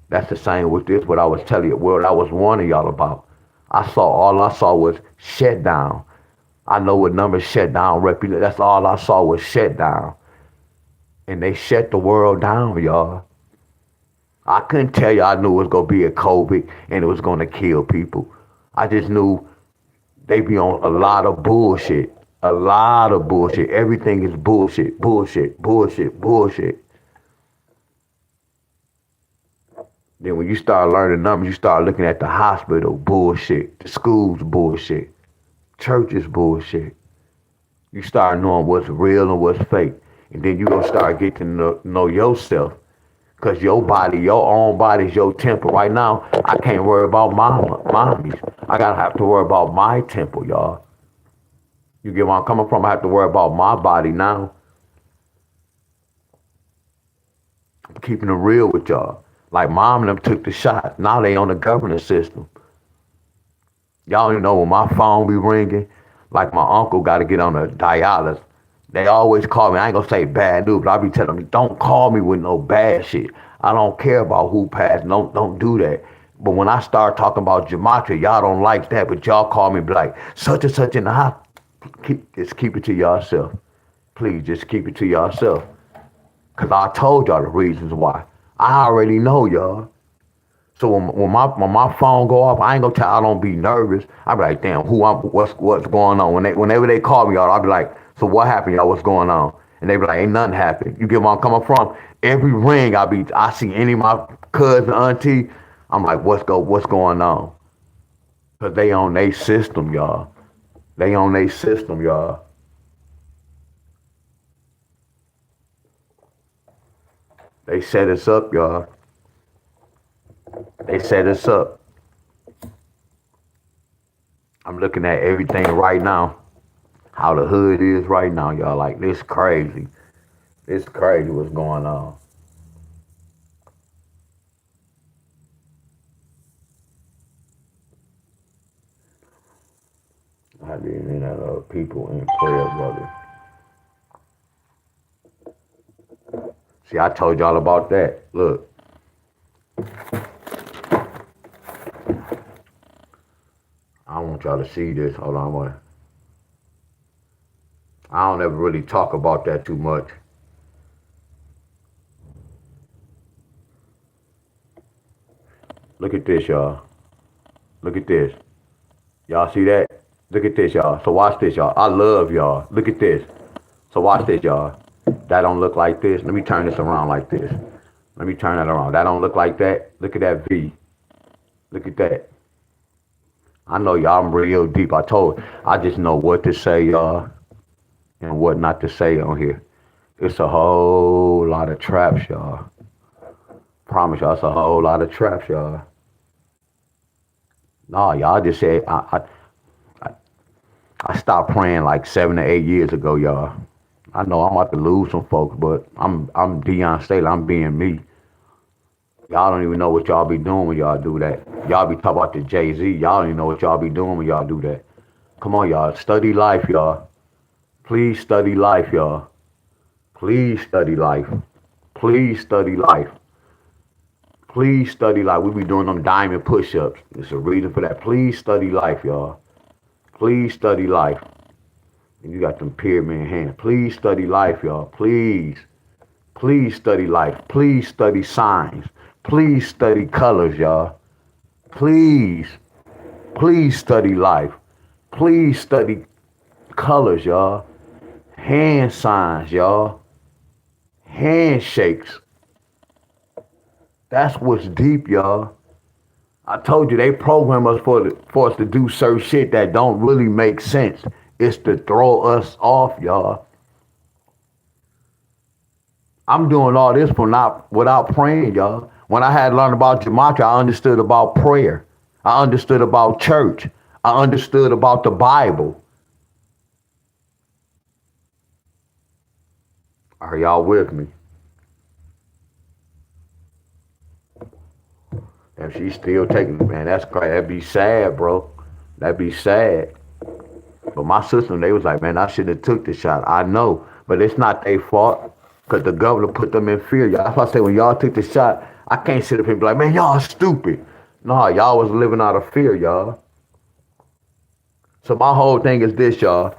That's the same with this. What I was telling you, what I was warning y'all about. All I saw was shut down. I know what numbers shut down. That's all I saw was shut down, and they shut the world down, y'all. I couldn't tell you I knew it was gonna be a COVID and it was gonna kill people. I just knew they be on a lot of bullshit. A lot of bullshit. Everything is bullshit, bullshit, bullshit, bullshit. Then when you start learning numbers, you start looking at the hospital, bullshit. The schools, bullshit. Churches, bullshit. You start knowing what's real and what's fake. And then you gonna start getting to know yourself. Cause your body, your own body is your temple. Right now, I can't worry about mommies. I gotta have to worry about my temple, y'all. You get where I'm coming from? I have to worry about my body now. I'm keeping it real with y'all. Like mom and them took the shot. Now they on the governance system. Y'all don't know when my phone be ringing, like my uncle got to get on a dialysis. They always call me. I ain't gonna say bad news, but I be telling them, don't call me with no bad shit. I don't care about who passed. Don't do that. But when I start talking about gematria, y'all don't like that. But y'all call me, be like such and such in the house. Just keep it to yourself. Please, just keep it to yourself. Cause I told y'all the reasons why. I already know, y'all. So when my phone go off, I ain't gonna tell I don't be nervous. I be like, damn, what's going on? Whenever they call me, y'all, I be like, so what happened, y'all? What's going on? And they be like, ain't nothing happened. You get where I'm coming from? Every ring I see any of my cousin, auntie, I'm like, what's going on? Cause they on they system, y'all. They on they system, y'all. They set us up, y'all. They set us up. I'm looking at everything right now. How the hood is right now, y'all. Like this crazy. It's crazy what's going on. I didn't mean that people in prayer, brother. See, I told y'all about that. Look, I want y'all to see this. Hold on, I don't ever really talk about that too much. Look at this, y'all. Look at this. Y'all see that? Look at this, y'all. So watch this, y'all. I love y'all. Look at this. So watch this, y'all. That don't look like this. Let me turn this around like this. Let me turn that around. That don't look like that. Look at that V. Look at that. I know y'all, I'm real deep. I just know what to say, y'all, and what not to say on here. It's a whole lot of traps, y'all. Promise y'all, it's a whole lot of traps, y'all. No, y'all just said I stopped praying like 7 to 8 years ago, y'all. I know I'm about to lose some folks, but I'm Deon Staley. I'm being me. Y'all don't even know what y'all be doing when y'all do that. Y'all be talking about the Jay-Z. Y'all don't even know what y'all be doing when y'all do that. Come on, y'all. Study life, y'all. Please study life, y'all. Please study life. Please study life. Please study life. We be doing them diamond push-ups. There's a reason for that. Please study life, y'all. Please study life. And you got them pyramid hands. Please study life, y'all. Please. Please study life. Please study signs. Please study colors, y'all. Please. Please study life. Please study colors, y'all. Hand signs, y'all. Handshakes. That's what's deep, y'all. I told you they program us for us to do certain shit that don't really make sense. It's to throw us off, y'all. I'm doing all this for not without praying, y'all. When I had learned about gematria, I understood about prayer. I understood about church. I understood about the Bible. Are y'all with me? And she's still taking, man, that's crazy. That'd be sad, bro. That'd be sad. But my sister, they was like, man, I should have took the shot. I know, but it's not their fault because the governor put them in fear. Y'all, that's why I say when y'all took the shot, I can't sit up here and be like, man, y'all stupid. No, y'all was living out of fear, y'all. So my whole thing is this, y'all.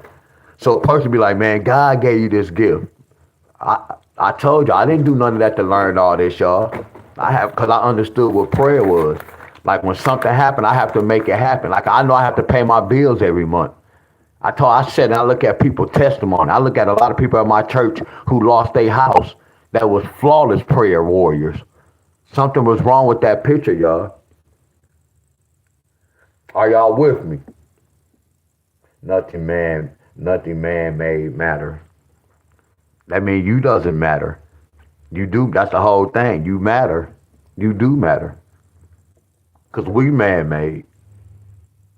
So a person be like, man, God gave you this gift. I told you I didn't do none of that to learn all this, y'all. I have because I understood what prayer was. Like when something happened, I have to make it happen. Like I know I have to pay my bills every month. I said, and I look at people's testimony. I look at a lot of people at my church who lost their house that was flawless prayer warriors. Something was wrong with that picture, y'all. Are y'all with me? Nothing man made matter. That means you doesn't matter. You do. That's the whole thing. You matter. You do matter. Because we man made.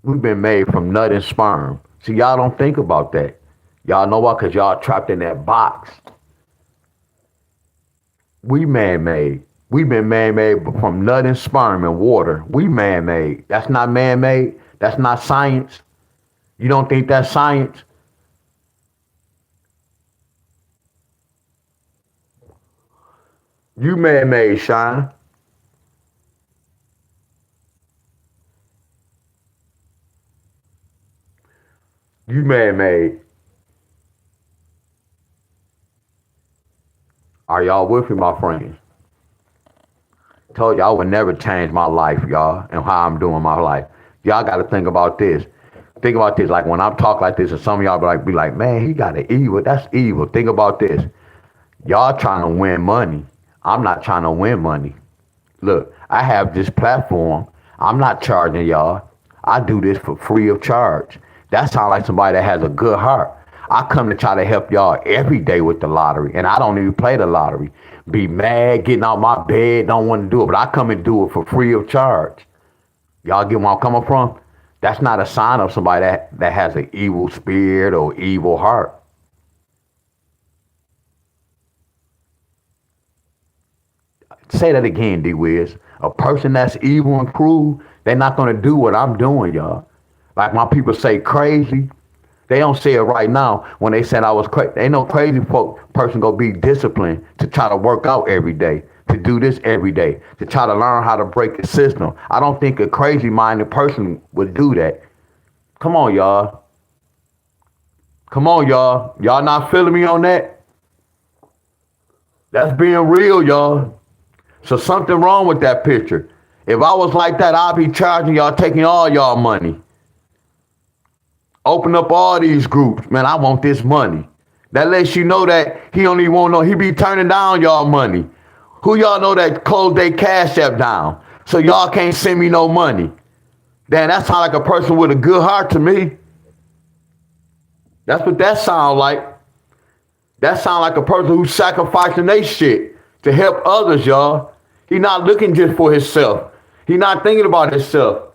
We've been made from nut and sperm. See, y'all don't think about that. Y'all know why? Because y'all trapped in that box. We man made. We've been man made from nut and sperm and water. We man made. That's not man made. That's not science. You don't think that's science? You man made, Shine. You man made. Are y'all with me, my friends? Told you I would never change my life, y'all, and how I'm doing my life. Y'all got to think about this. Think about this. Like when I'm talking like this, and some of y'all be like, man, he got an evil. That's evil. Think about this. Y'all trying to win money. I'm not trying to win money. Look, I have this platform. I'm not charging y'all. I do this for free of charge. That sounds like somebody that has a good heart. I come to try to help y'all every day with the lottery, and I don't even play the lottery. Be mad, getting out my bed, don't want to do it, but I come and do it for free of charge. Y'all get where I'm coming from? That's not a sign of somebody that has an evil spirit or evil heart. Say that again, D Wiz. A person that's evil and cruel, they're not gonna do what I'm doing, y'all. Like my people say crazy. They don't say it right now when they said I was crazy. Ain't no crazy person gonna be disciplined to try to work out every day, to do this every day, to try to learn how to break the system. I don't think a crazy minded person would do that. Come on, y'all. Come on, y'all. Y'all not feeling me on that? That's being real, y'all. So something wrong with that picture. If I was like that, I'd be charging y'all, taking all y'all money. Open up all these groups. Man, I want this money. That lets you know that he don't even want no, he be turning down y'all money. Who y'all know that closed their cash app down? So y'all can't send me no money. Damn, that sound like a person with a good heart to me. That's what that sound like. That sound like a person who's sacrificing their shit to help others, y'all. He not looking just for himself. He not thinking about himself.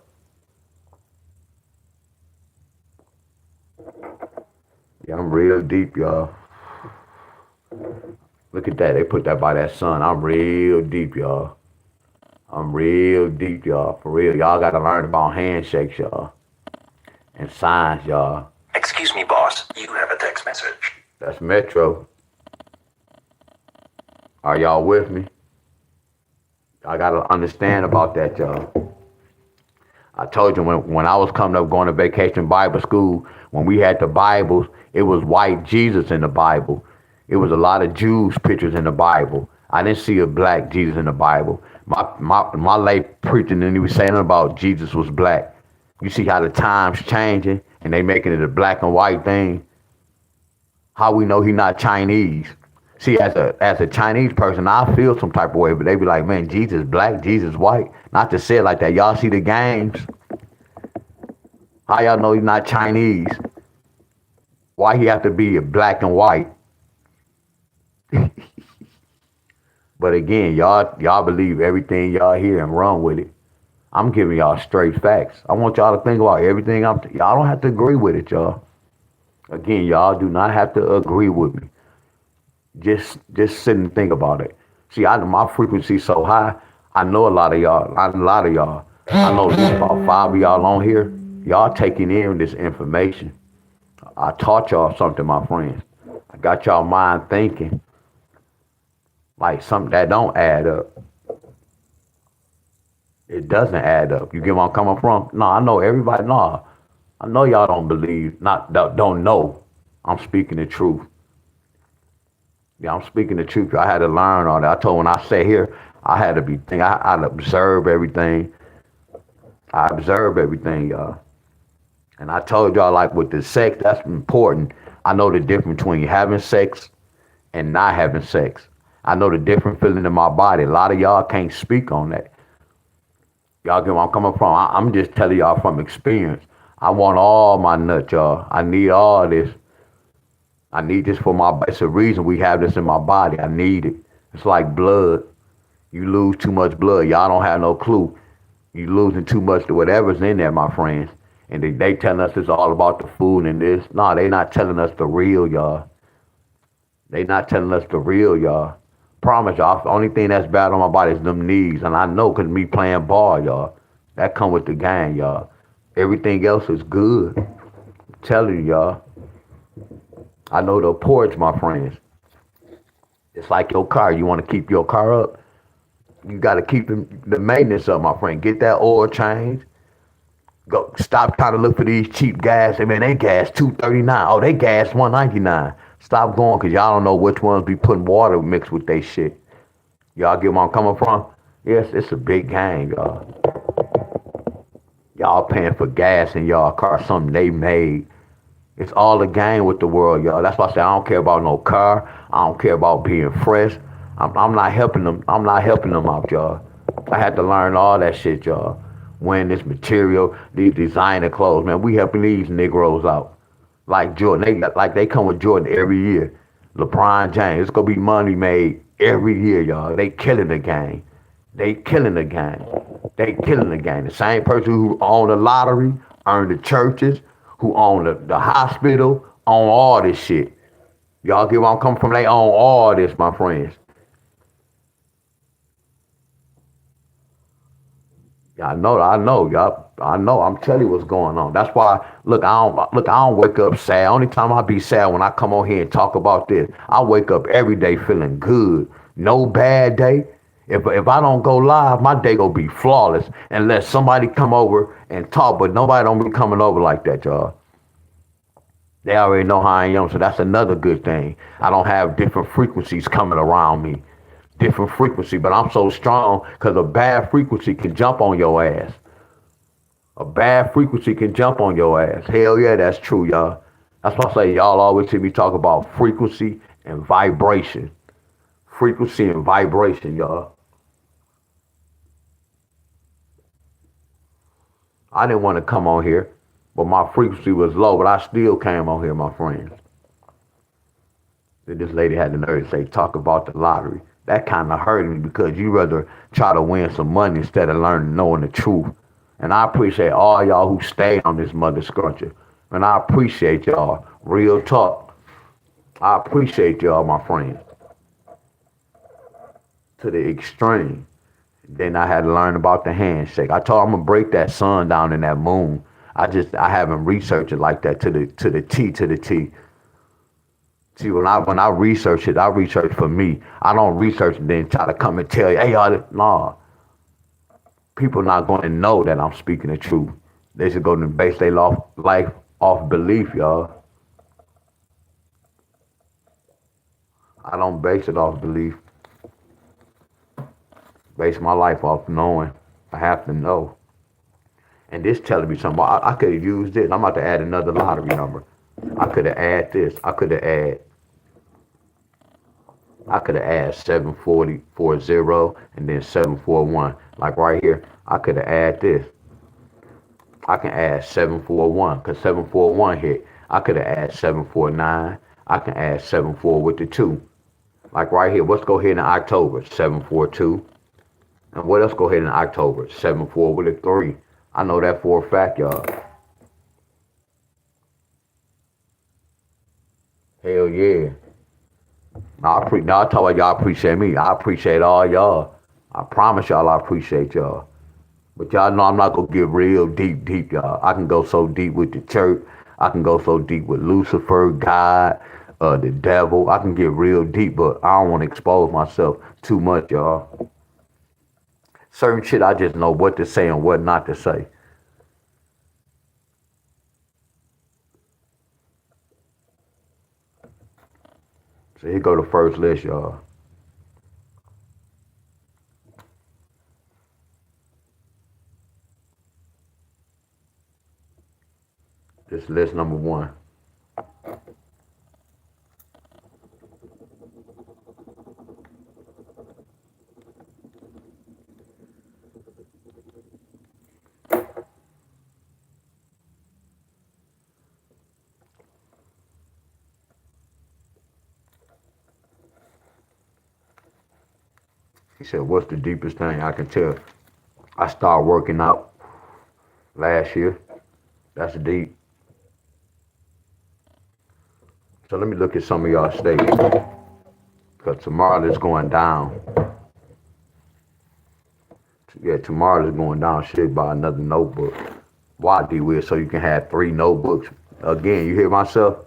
Yeah, I'm real deep, y'all. Look at that. They put that by that sun. I'm real deep, y'all. I'm real deep, y'all. For real. Y'all got to learn about handshakes, y'all. And signs, y'all. Excuse me, boss. You have a text message. That's Metro. Are y'all with me? I got to understand about that, y'all. I told you when I was coming up going to vacation Bible school, when we had the Bibles, it was white Jesus in the Bible. It was a lot of Jews pictures in the Bible. I didn't see a black Jesus in the Bible. My late preaching and he was saying about Jesus was black. You see how the times changing and they making it a black and white thing. How we know he not Chinese? See, as a Chinese person, I feel some type of way, but they be like, man, Jesus black, Jesus white. Not to say it like that. Y'all see the games? How y'all know he's not Chinese? Why he have to be black and white? But again, y'all believe everything y'all hear and run with it. I'm giving y'all straight facts. I want y'all to think about everything y'all don't have to agree with it, y'all. Again, y'all do not have to agree with me. Just sit and think about it. See, my frequency so high. I know a lot of y'all. I know at least about 5 of y'all on here. Y'all taking in this information. I taught y'all something, my friends. I got y'all mind thinking like something that don't add up. It doesn't add up. You get where I'm coming from? No, I know everybody. No, I know y'all don't believe. Don't know. I'm speaking the truth. Yeah, I'm speaking the truth. I had to learn all that. I told when I sat here, I had to be think. I'd observe everything. I observe everything, y'all. And I told y'all like with the sex, that's important. I know the difference between having sex and not having sex. I know the different feeling in my body. A lot of y'all can't speak on that. Y'all get where I'm coming from. I'm just telling y'all from experience. I want all my nuts, y'all. I need all this. I need this for my, it's a reason we have this in my body. I need it. It's like blood. You lose too much blood. Y'all don't have no clue. You losing too much to whatever's in there, my friends. And they telling us it's all about the food and this. No, they not telling us the real, y'all. They not telling us the real, y'all. Promise y'all, the only thing that's bad on my body is them knees. And I know because me playing ball, y'all. That come with the game, y'all. Everything else is good. I'm telling you, y'all. I know the porch, my friends. It's like your car. You want to keep your car up? You got to keep the maintenance up, my friend. Get that oil change. Go stop trying to look for these cheap gas. I mean, they gas $2.39. Oh, they gas $1.99. Stop going because y'all don't know which ones be putting water mixed with they shit. Y'all get where I'm coming from? Yes, it's a big gang, y'all. Y'all paying for gas in y'all car, something they made. It's all a game with the world, y'all. That's why I say I don't care about no car. I don't care about being fresh. I'm not helping them. I'm not helping them out, y'all. I had to learn all that shit, y'all. Wearing this material, these designer clothes, man. We helping these Negroes out. Like Jordan, they come with Jordan every year. LeBron James, it's gonna be money made every year, y'all. They killing the game. They killing the game. They killing the game. The same person who own the lottery, earn the churches, who own the hospital, own all this shit. Y'all get where I'm coming from? They own all this, my friends. Yeah, y'all. I know. I'm telling you what's going on. That's why. I don't wake up sad. Only time I be sad when I come on here and talk about this. I wake up every day feeling good. No bad day. If I don't go live, my day gonna be flawless unless somebody come over and talk. But nobody don't be coming over like that, y'all. They already know how I am, so that's another good thing. I don't have different frequencies coming around me. Different frequency, but I'm so strong because a bad frequency can jump on your ass. A bad frequency can jump on your ass. Hell yeah, that's true, y'all. That's why I say y'all always hear me talk about frequency and vibration. Frequency and vibration, y'all. I didn't want to come on here, but my frequency was low, but I still came on here, my friends. This lady had the nerve to say, talk about the lottery. That kind of hurt me because you rather try to win some money instead of knowing the truth. And I appreciate all y'all who stayed on this mother scruncher. And I appreciate y'all. Real talk. I appreciate y'all, my friends. To the extreme. Then I had to learn about the handshake. I told I'm gonna break that sun down in that moon. I haven't researched it like that to the T. See, when I research it, I research for me. I don't research and then try to come and tell you, hey, y'all, nah. People not going to know that I'm speaking the truth. They should go and base their life off belief, y'all. I don't base it off belief. Base my life off knowing. I have to know. And this telling me something. I could have used this. I'm about to add another lottery number. I could have added this. I could have added 740 and then 741. Like right here, I could have added this. I can add 741 because 741 hit. I could have added 749. I can add 74 with the 2. Like right here, let's go ahead in October, 742. And what else go ahead in October? 74 with a 3. I know that for a fact, y'all. Hell yeah. Now I talk about y'all appreciate me. I appreciate all y'all. I promise y'all I appreciate y'all. But y'all know I'm not gonna get real deep, y'all. I can go so deep with the church. I can go so deep with Lucifer, God, the devil. I can get real deep, but I don't want to expose myself too much, y'all. Certain shit I just know what to say and what not to say. So here go the first list, y'all. This list number 1. He said, what's the deepest thing I can tell? I started working out last year. That's deep. So let me look at some of y'all states. Because tomorrow is going down. Yeah, tomorrow is going down. Shit, buy another notebook. Why, D-Will? So you can have 3 notebooks. Again, you hear myself?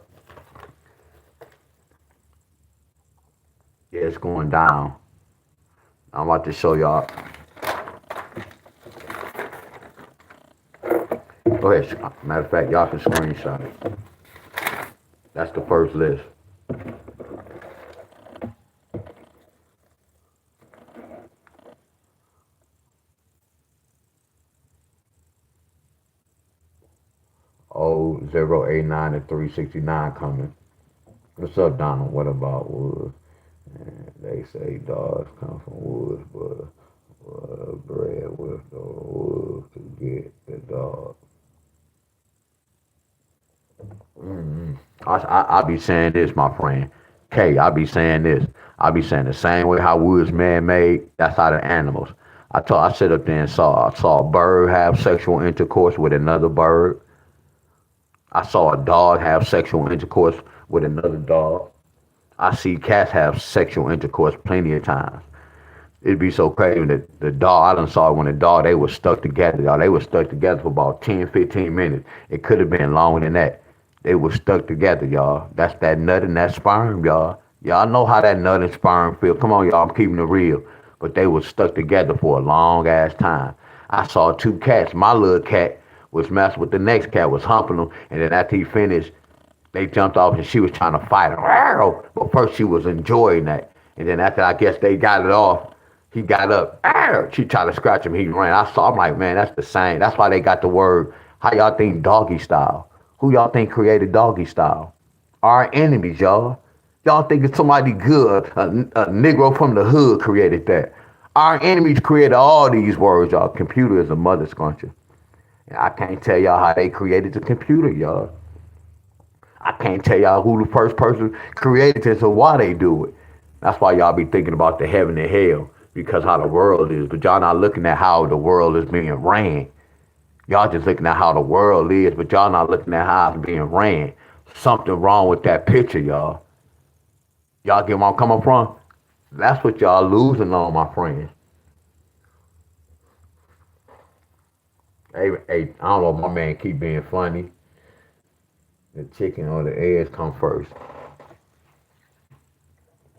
Yeah, it's going down. I'm about to show y'all. Go ahead. Matter of fact, y'all can screenshot it. That's the first list. Oh, 089 and 369 coming. What's up, Donald? What about wood? And they say dogs come from woods, but bread with the wood to get the dog. I be saying this, my friend. I be saying this. I be saying the same way how wood's man-made, that's how the animals. I sit up there and I saw a bird have sexual intercourse with another bird. I saw a dog have sexual intercourse with another dog. I see cats have sexual intercourse plenty of times. It'd be so crazy that the dog, I done saw it when the dog, they were stuck together, y'all. They were stuck together for about 10, 15 minutes. It could have been longer than that. They were stuck together, y'all. That's that nut and that sperm, y'all. Y'all know how that nut and sperm feel. Come on, y'all, I'm keeping it real. But they were stuck together for a long ass time. I saw two cats. My little cat was messing with the next cat, was humping them, and then after he finished, they jumped off and she was trying to fight him. But first she was enjoying that. And then after I guess they got it off, he got up. She tried to scratch him. He ran. I'm like, man, that's the same. That's why they got the word. How y'all think doggy style? Who y'all think created doggy style? Our enemies, y'all. Y'all think it's somebody good, a Negro from the hood created that. Our enemies created all these words, y'all. Computer is a mother scruncher. And I can't tell y'all how they created the computer, y'all. I can't tell y'all who the first person created this or why they do it. That's why y'all be thinking about the heaven and hell, because how the world is. But y'all not looking at how the world is being ran. Y'all just looking at how the world is, but y'all not looking at how it's being ran. Something wrong with that picture, y'all. Y'all get where I'm coming from? That's what y'all losing on, my friends. Hey, I don't know if my man keep being funny. The chicken or the eggs come first.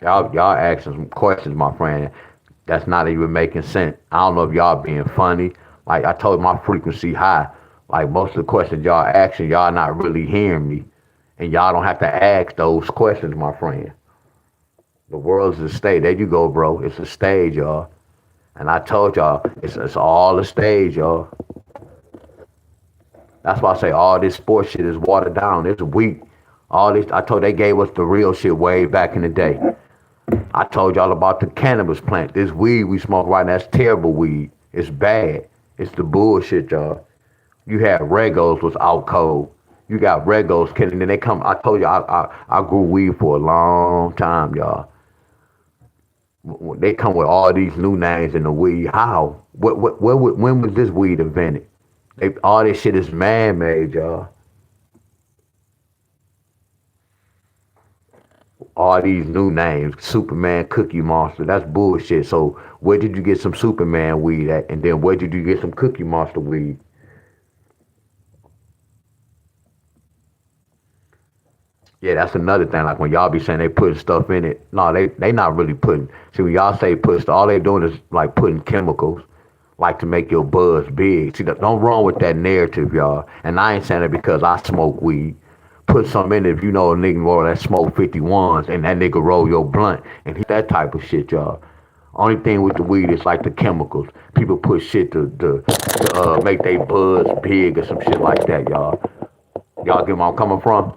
Y'all asking some questions, my friend. That's not even making sense. I don't know if y'all being funny. Like I told my frequency high. Like most of the questions y'all asking, y'all not really hearing me. And y'all don't have to ask those questions, my friend. The world's a stage. There you go, bro. It's a stage, y'all. And I told y'all, it's all a stage, y'all. That's why I say all this sports shit is watered down. It's weak. All this, I told they gave us the real shit way back in the day. I told y'all about the cannabis plant. This weed we smoke right now, that's terrible weed. It's bad. It's the bullshit, y'all. You had Regos was out cold. You got Regos killing. Then they come. I told you I grew weed for a long time, y'all. They come with all these new names in the weed. How? When was this weed invented? All this shit is man-made, y'all. All these new names, Superman, Cookie Monster, that's bullshit. So where did you get some Superman weed at? And then where did you get some Cookie Monster weed? Yeah, that's another thing. Like when y'all be saying they putting stuff in it, no, they not really putting. See, when y'all say put stuff, all they doing is like putting chemicals, like to make your buzz big. See, don't run with that narrative, y'all. And I ain't saying it because I smoke weed. Put some in it if you know a nigga roll that smoke 51s and that nigga roll your blunt and that type of shit, y'all. Only thing with the weed is like the chemicals. People put shit to make they buzz big or some shit like that, y'all. Y'all get where I'm coming from?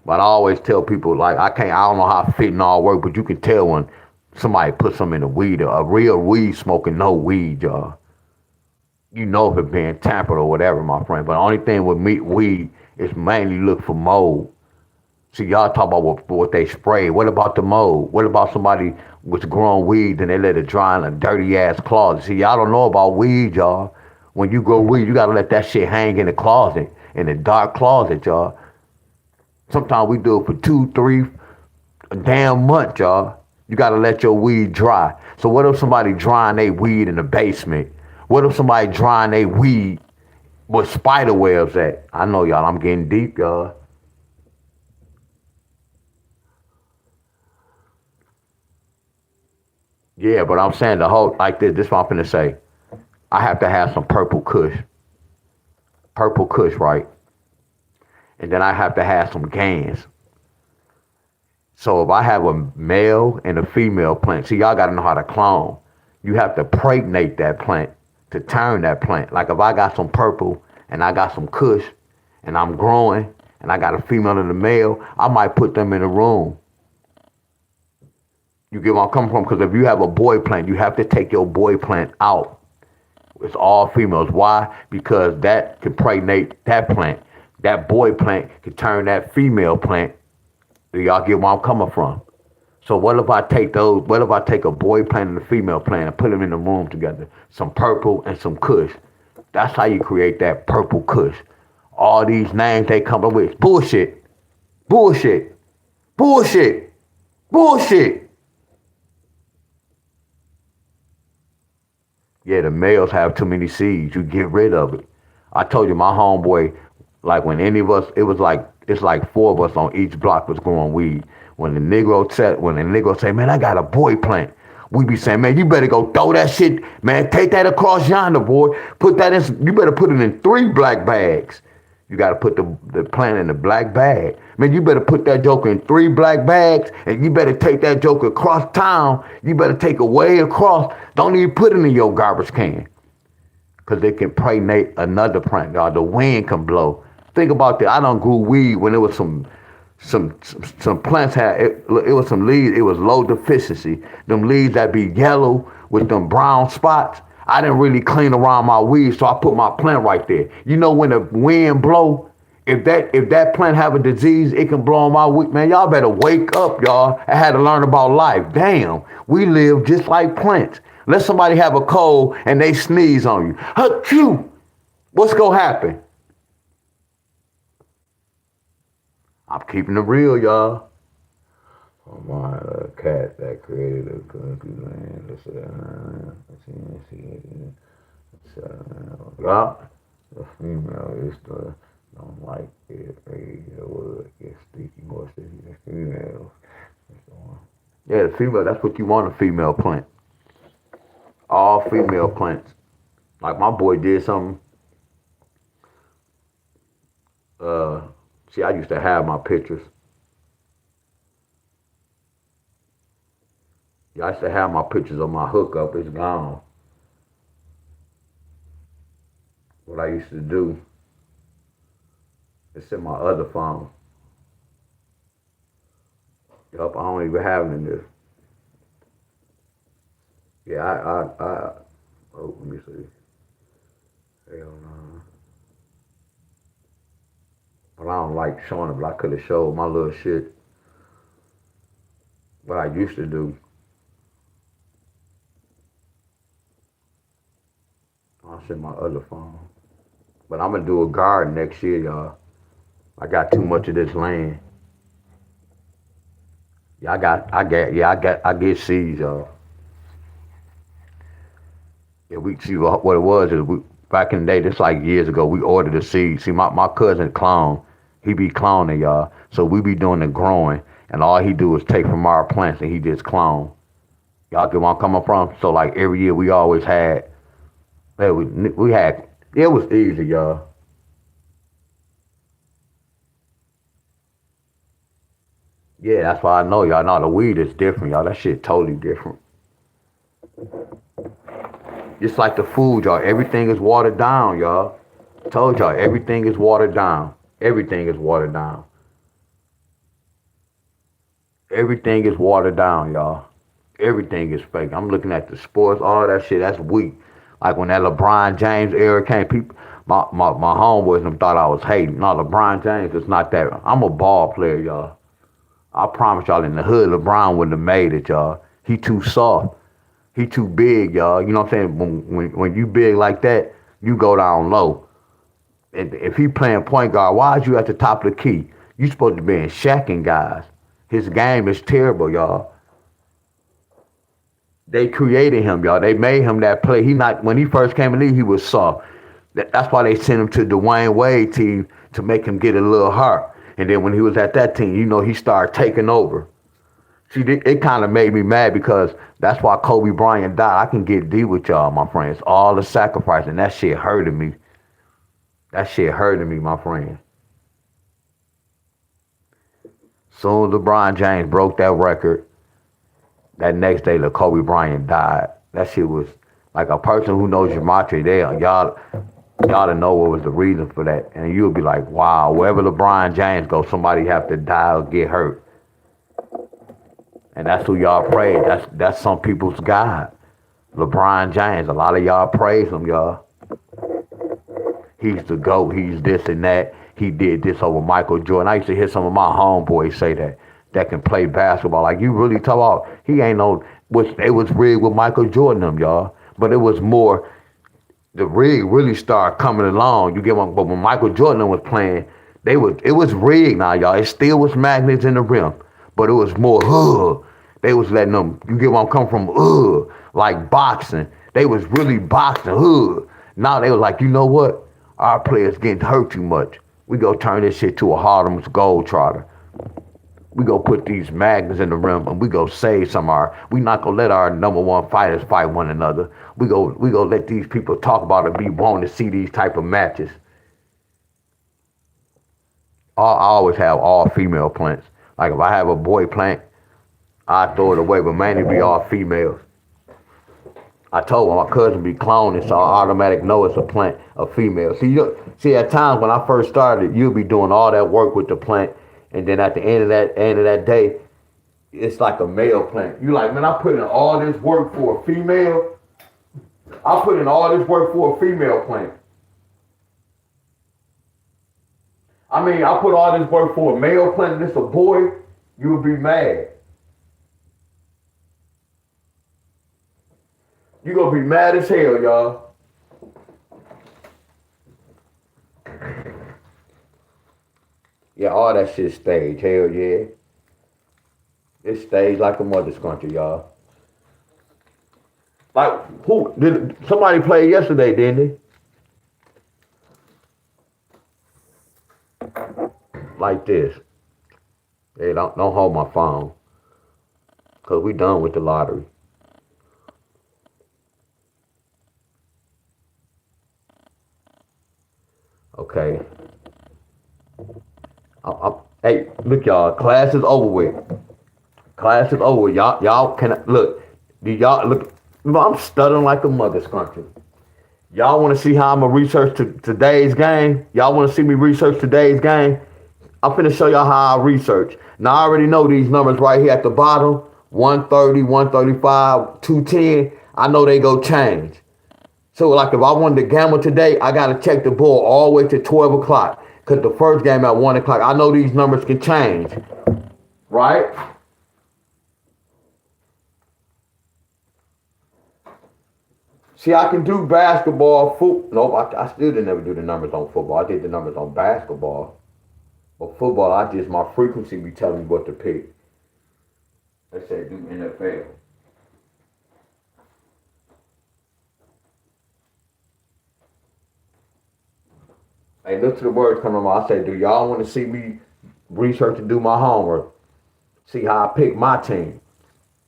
But I always tell people, like, I don't know how fentanyl work, but you can tell when somebody put some in the weed. A real weed smoking no weed, y'all. You know if it's being tampered or whatever, my friend. But the only thing with weed is mainly look for mold. See, y'all talk about what they spray. What about the mold? What about somebody was growing weed and they let it dry in a dirty ass closet? See, y'all don't know about weed, y'all. When you grow weed, you gotta let that shit hang in the closet, in the dark closet, y'all. Sometimes we do it for 2, 3 a damn month, y'all. You gotta let your weed dry. So what if somebody drying their weed in the basement? What if somebody drying their weed where spider webs at? I know y'all, I'm getting deep, y'all. Yeah, but I'm saying the whole, like this is what I'm finna say. I have to have some purple kush, right? And then I have to have some gans. So if I have a male and a female plant, see, y'all gotta know how to clone. You have to pregnate that plant to turn that plant. Like if I got some purple and I got some kush and I'm growing and I got a female and a male, I might put them in a room. You get where I'm coming from? Because if you have a boy plant, you have to take your boy plant out. It's all females. Why? Because that can pregnate that plant. That boy plant can turn that female plant. Do y'all get where I'm coming from? So what if I take those? What if I take a boy plant and a female plant and put them in the room together? Some purple and some kush. That's how you create that purple kush. All these names they come up with. Bullshit. Bullshit. Bullshit. Bullshit. Yeah, the males have too many seeds. You get rid of it. I told you, my homeboy, like when any of us, it's like four of us on each block was growing weed. When the Negro say, man, I got a boy plant, we be saying, man, you better go throw that shit, man, take that across yonder, boy. Put that in, you better put it in 3 black bags. You got to put the plant in the black bag. Man, you better put that joker in 3 black bags, and you better take that joker across town. You better take it way across. Don't even put it in your garbage can, because it can pregnate another plant. Or the wind can blow. Think about that. I done grew weed when it was some plants had it was some leaves. It was low deficiency. Them leaves that be yellow with them brown spots. I didn't really clean around my weeds, so I put my plant right there. You know when the wind blow, if that plant have a disease, it can blow on my weed. Man, y'all better wake up, y'all. I had to learn about life. Damn, we live just like plants. Let somebody have a cold and they sneeze on you. Achoo! What's gonna happen? I'm keeping it real, y'all. Oh my cat that created a country land. Y'all, the female is the don't like it. It's sticky, more sticky than females. Yeah, the female. That's what you want, a female plant. All female plants. Like my boy did something. Uh, See, I used to have my pictures. Yeah, I used to have my pictures of my hookup. It's gone. What I used to do, it's in my other phone. Yup, I don't even have it in this. Yeah, oh, let me see. Hell no. But I don't like showing it, but I could have showed my little shit. What I used to do. I'll send my other phone. But I'm gonna do a garden next year, y'all. I got too much of this land. Yeah, I get seeds, y'all. Yeah, we see what it was is back in the day, this like years ago, we ordered the seeds. See, my cousin clone, he be cloning, y'all. So we be doing the growing, and all he do is take from our plants and he just clone. Y'all get where I'm coming from? So like every year we always had, we had, it was easy, y'all. Yeah, that's why I know y'all know the weed is different, y'all. That shit totally different. Just like the food, y'all. Everything is watered down, y'all. Told y'all, everything is watered down. Everything is watered down. Everything is watered down, y'all. Everything is fake. I'm looking at the sports, all that shit. That's weak. Like when that LeBron James era came, people, my homeboys them thought I was hating. No, LeBron James is not that. I'm a ball player, y'all. I promise y'all, in the hood, LeBron wouldn't have made it, y'all. He too soft. He too big, y'all. You know what I'm saying? When you big like that, you go down low. If he playing point guard, why is you at the top of the key? You supposed to be in shacking guys. His game is terrible, y'all. They created him, y'all. They made him that play. He not when he first came in the league, he was soft. That's why they sent him to Dwayne Wade team to make him get a little heart. And then when he was at that team, you know, he started taking over. See, it kind of made me mad because that's why Kobe Bryant died. I can get deep with y'all, my friends. All the sacrifice, and that shit hurted me. That shit hurted me, my friend. Soon as LeBron James broke that record, that next day, the Kobe Bryant died. That shit was like a person who knows gematria. Y'all to know what was the reason for that, and you'll be like, wow, wherever LeBron James goes, somebody have to die or get hurt, and that's who y'all praise. That's some people's God, LeBron James. A lot of y'all praise him, y'all. He's the GOAT. He's this and that. He did this over Michael Jordan. I used to hear some of my homeboys say that can play basketball. Like, you really talk about, he ain't no, which it was rigged with Michael Jordan, them, y'all. But it was more, the rig really started coming along. You get one, but when Michael Jordan was playing, it was rigged now, y'all. It still was magnets in the rim, but it was more, they was letting them, you get where I'm coming from, like boxing. They was really boxing hood. Now they was like, you know what? Our players getting hurt too much. We go turn this shit to a Harlem's Gold Trotter. We go put these magnets in the rim and we go save some of our. We not gonna let our number one fighters fight one another. We go let these people talk about it, be wanting to see these type of matches. I always have all female plants. Like if I have a boy plant, I throw it away, but mainly be all females. I told my cousin be cloning, so I automatically know it's a plant, a female. See, at times when I first started, you'll be doing all that work with the plant, and then at the end of that day, it's like a male plant. You like, man, I put in all this work for a female. I put in all this work for a female plant. I mean, I put all this work for a male plant, and it's a boy. You would be mad. You gonna be mad as hell, y'all. Yeah, all that shit staged. Hell yeah. It's staged like a mother's country, y'all. Like, who did somebody play yesterday, didn't they? Like this. Hey, don't hold my phone. Cause we done with the lottery. Okay. Hey, look, y'all. Class is over with. Class is over with. Y'all can look. Do y'all look? I'm stuttering like a mother's country. Y'all want to see how I'm gonna research today's game? Y'all want to see me research today's game? I'm finna show y'all how I research. Now I already know these numbers right here at the bottom. 130, 135, 210. I know they go change. So like if I wanted to gamble today, I gotta check the board all the way to 12 o'clock. Cause the first game at 1 o'clock, I know these numbers can change. Right? See, I can do basketball, football. Nope, I still didn't ever do the numbers on football. I did the numbers on basketball. But football, my frequency be telling me what to pick. They said do NFL. Hey, look to the words coming on. I say, do y'all want to see me research and do my homework? See how I pick my team.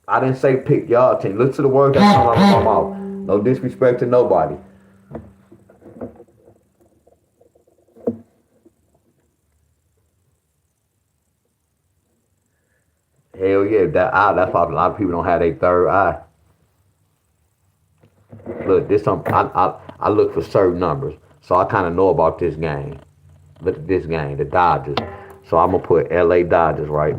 I didn't say pick y'all team. Look to the words that come out of my mouth. No disrespect to nobody. Hell yeah, that eye. That's why a lot of people don't have their third eye. Look, I look for certain numbers, so I kind of know about this game. Look at this game, the Dodgers. So I'm gonna put LA Dodgers, right?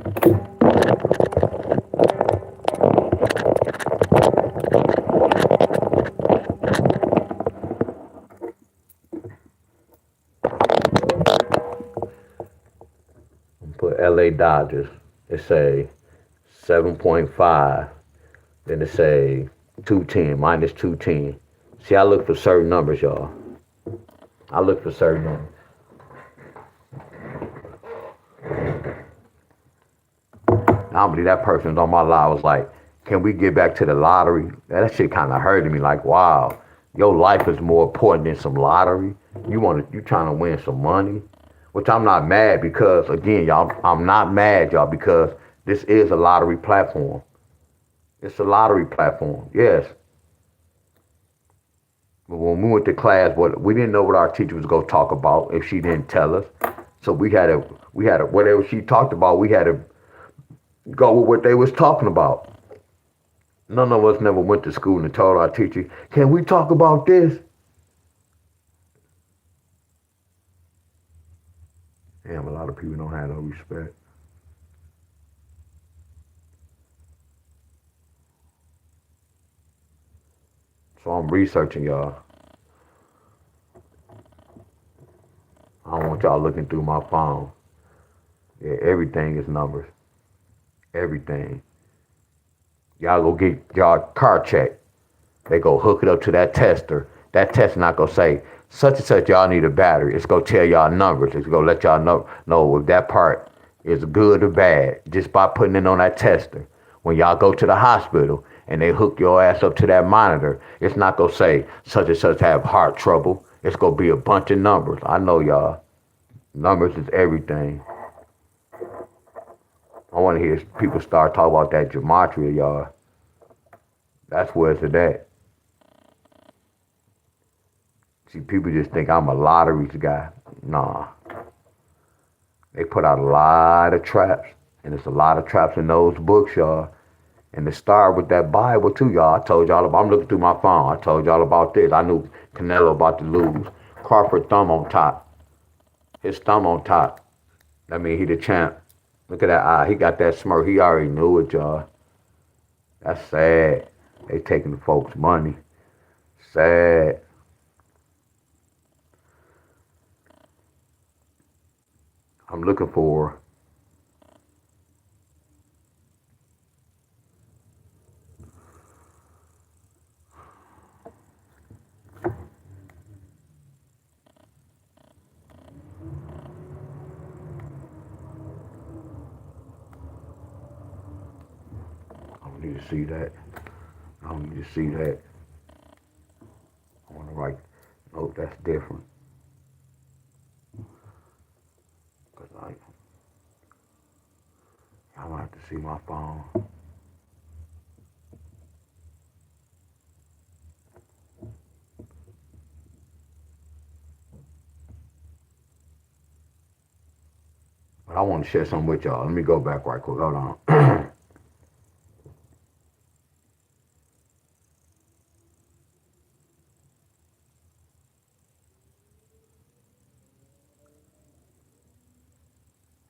Put LA Dodgers. It say 7.5. Then it say 210, minus 210. See, I look for certain numbers, y'all. I look for certain numbers. I believe that person's on my line was like, can we get back to the lottery? That shit kind of hurted me. Like, wow, your life is more important than some lottery. You trying to win some money, which I'm not mad because, again, y'all, I'm not mad, y'all, because this is a lottery platform. It's a lottery platform, yes. But when we went to class, we didn't know what our teacher was going to talk about if she didn't tell us. So we had to, whatever she talked about, we had to go with what they was talking about. None of us never went to school and told our teacher, can we talk about this? Damn, a lot of people don't have no respect. So I'm researching, y'all. I don't want y'all looking through my phone. Yeah, everything is numbers. Everything. Y'all go get y'all car checked. They go hook it up to that tester. That tester not gonna say, such and such, y'all need a battery. It's gonna tell y'all numbers. It's gonna let y'all know if that part is good or bad just by putting it on that tester. When y'all go to the hospital, and they hook your ass up to that monitor, it's not gonna say such and such have heart trouble. It's gonna be a bunch of numbers. I know y'all. Numbers is everything. I want to hear people start talking about that gematria, y'all. That's where it's at. See, people just think I'm a lotteries guy. Nah. They put out a lot of traps, and there's a lot of traps in those books, y'all. And to start with that Bible too, y'all. I told y'all about, I'm looking through my phone. I told y'all about this. I knew Canelo about to lose. Crawford thumb on top. His thumb on top. That mean he the champ. Look at that eye. He got that smirk. He already knew it, y'all. That's sad. They taking the folks' money. Sad. I'm looking for. I don't need to see that. I don't need to see that. I want to write. Nope, that's different. Cause I'm gonna have to see my phone. But I want to share something with y'all. Let me go back right quick. Hold on.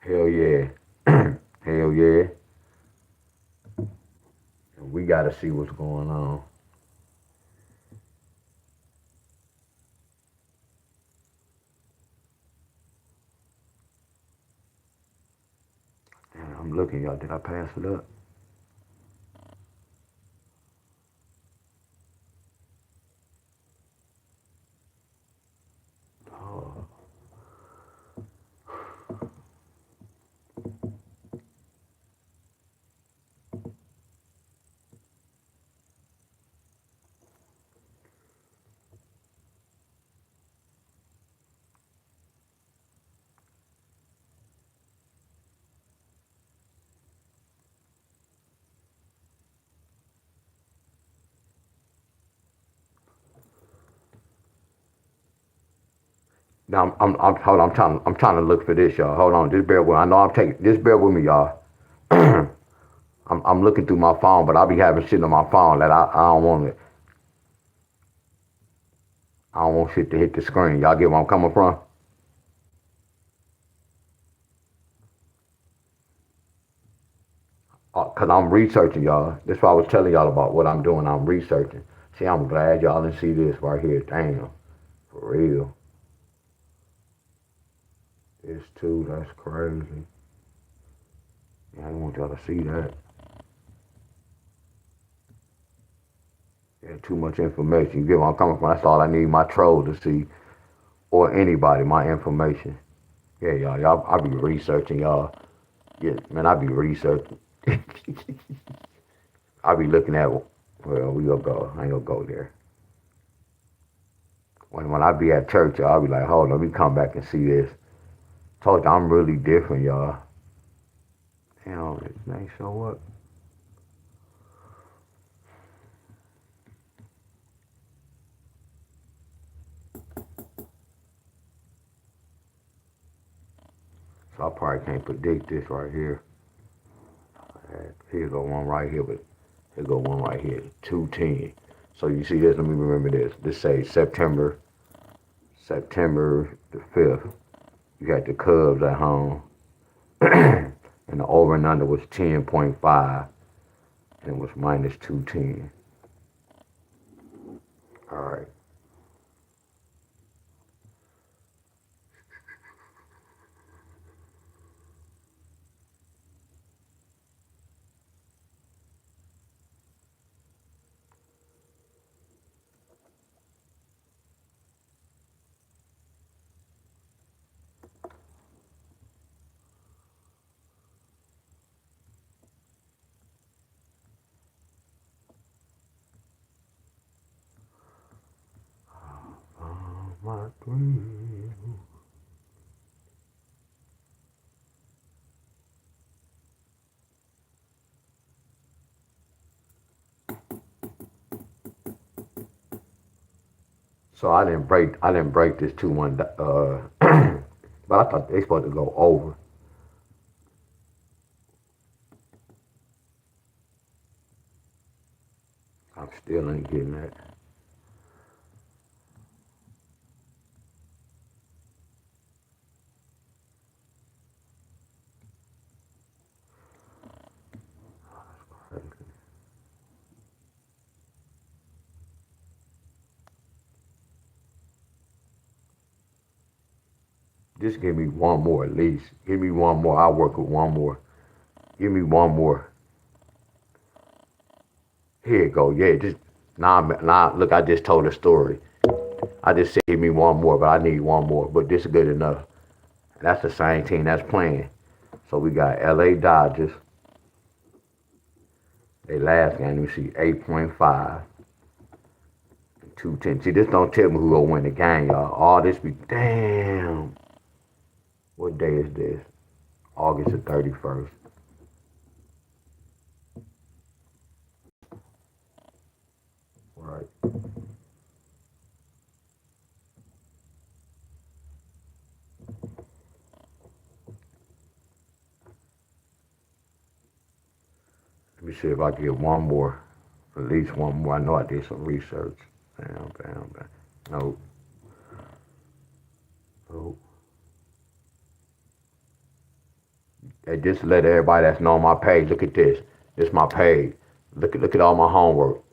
Hell yeah. Hell yeah. We got to see what's going on. Damn, I'm looking, y'all. Did I pass it up? Oh. Now hold on. I'm trying to look for this, y'all. Hold on. Just bear with me. I know I'm taking. Just bear with me, y'all. I'm looking through my phone, but I'll be having shit on my phone that I don't want it. I don't want shit to hit the screen. Y'all get where I'm coming from? Cause I'm researching, y'all. That's why I was telling y'all about what I'm doing. I'm researching. See, I'm glad y'all didn't see this right here. Damn, for real. This too. That's crazy. Yeah, I want y'all to see that. Yeah, too much information. You get where I'm coming from? That's all I need my troll to see, or anybody, my information. Yeah, y'all, I be researching, y'all. Yeah, man, I be researching. I be looking at, well, we gonna go. I ain't gonna go there. When I be at church, y'all, I'll be like, hold on, let me come back and see this. Told you I'm really different, y'all. Damn, this ain't show up. So I probably can't predict this right here. Here go one right here, but here go one right here, 210. So you see this, let me remember this. This say September the 5th. You got the Cubs at home. And the over and under was 10.5 and it was minus 210. All right. my dream. So I didn't break this 2-1, but I thought they supposed to go over. I'm still ain't getting that. Just give me one more at least. Give me one more. I'll work with one more. Give me one more. Here you go. Yeah, just now. Look, I just told a story. I just said give me one more, but I need one more. But this is good enough. That's the same team that's playing. So we got LA Dodgers. They last game, you see 8.5, 210. See, this don't tell me who gonna win the game, y'all. All this be damn. What day is this? August the 31st. Right. Let me see if I can get one more. At least one more. I know I did some research. Bam, bam, bam. Nope. Nope. Hey, just let everybody that's know on my page. Look at this. This is my page. Look at all my homework.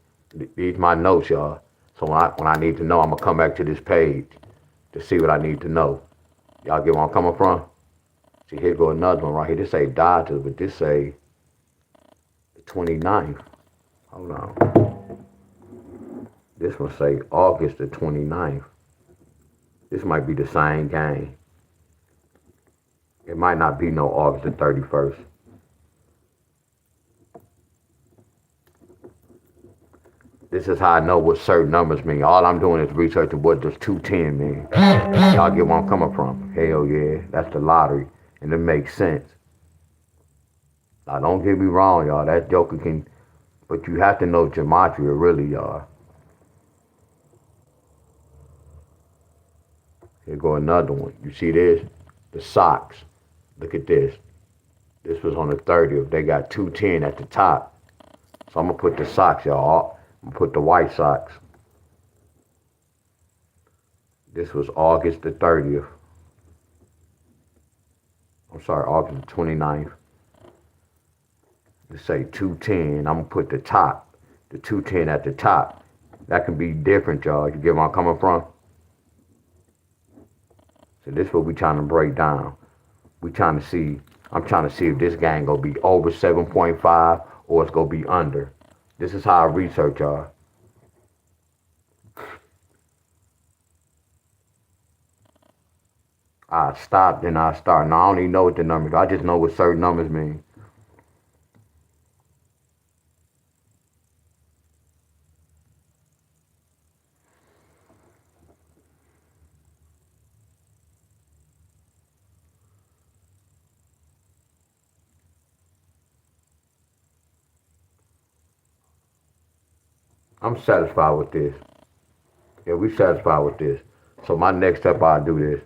These my notes, y'all. So when I need to know, I'm gonna come back to this page to see what I need to know. Y'all get where I'm coming from? See, here go another one right here. This say Dodgers, but this say the 29th. Hold on. This one say August the 29th. This might be the same game. It might not be no August the 31st. This is how I know what certain numbers mean. All I'm doing is researching what does 210 mean. Y'all get where I'm coming from. Hell yeah, that's the lottery. And it makes sense. Now don't get me wrong, y'all. That joker can, but you have to know gematria really, y'all. Here go another one. You see this? The Sox. Look at this. This was on the 30th. They got 210 at the top. So I'm going to put the Sox, y'all. I'm going to put the White Sox. This was August the 30th. I'm sorry, August the 29th. Let's say 210. I'm going to put the top. The 210 at the top. That can be different, y'all. You get where I'm coming from? So this is what we trying to break down. We trying to see, I'm trying to see if this game gonna be over 7.5 or it's gonna be under. This is how I research, y'all. I stop, then I start. Now I don't even know what the numbers are. I just know what certain numbers mean. I'm satisfied with this. Yeah, we satisfied with this. So my next step, I'll do this.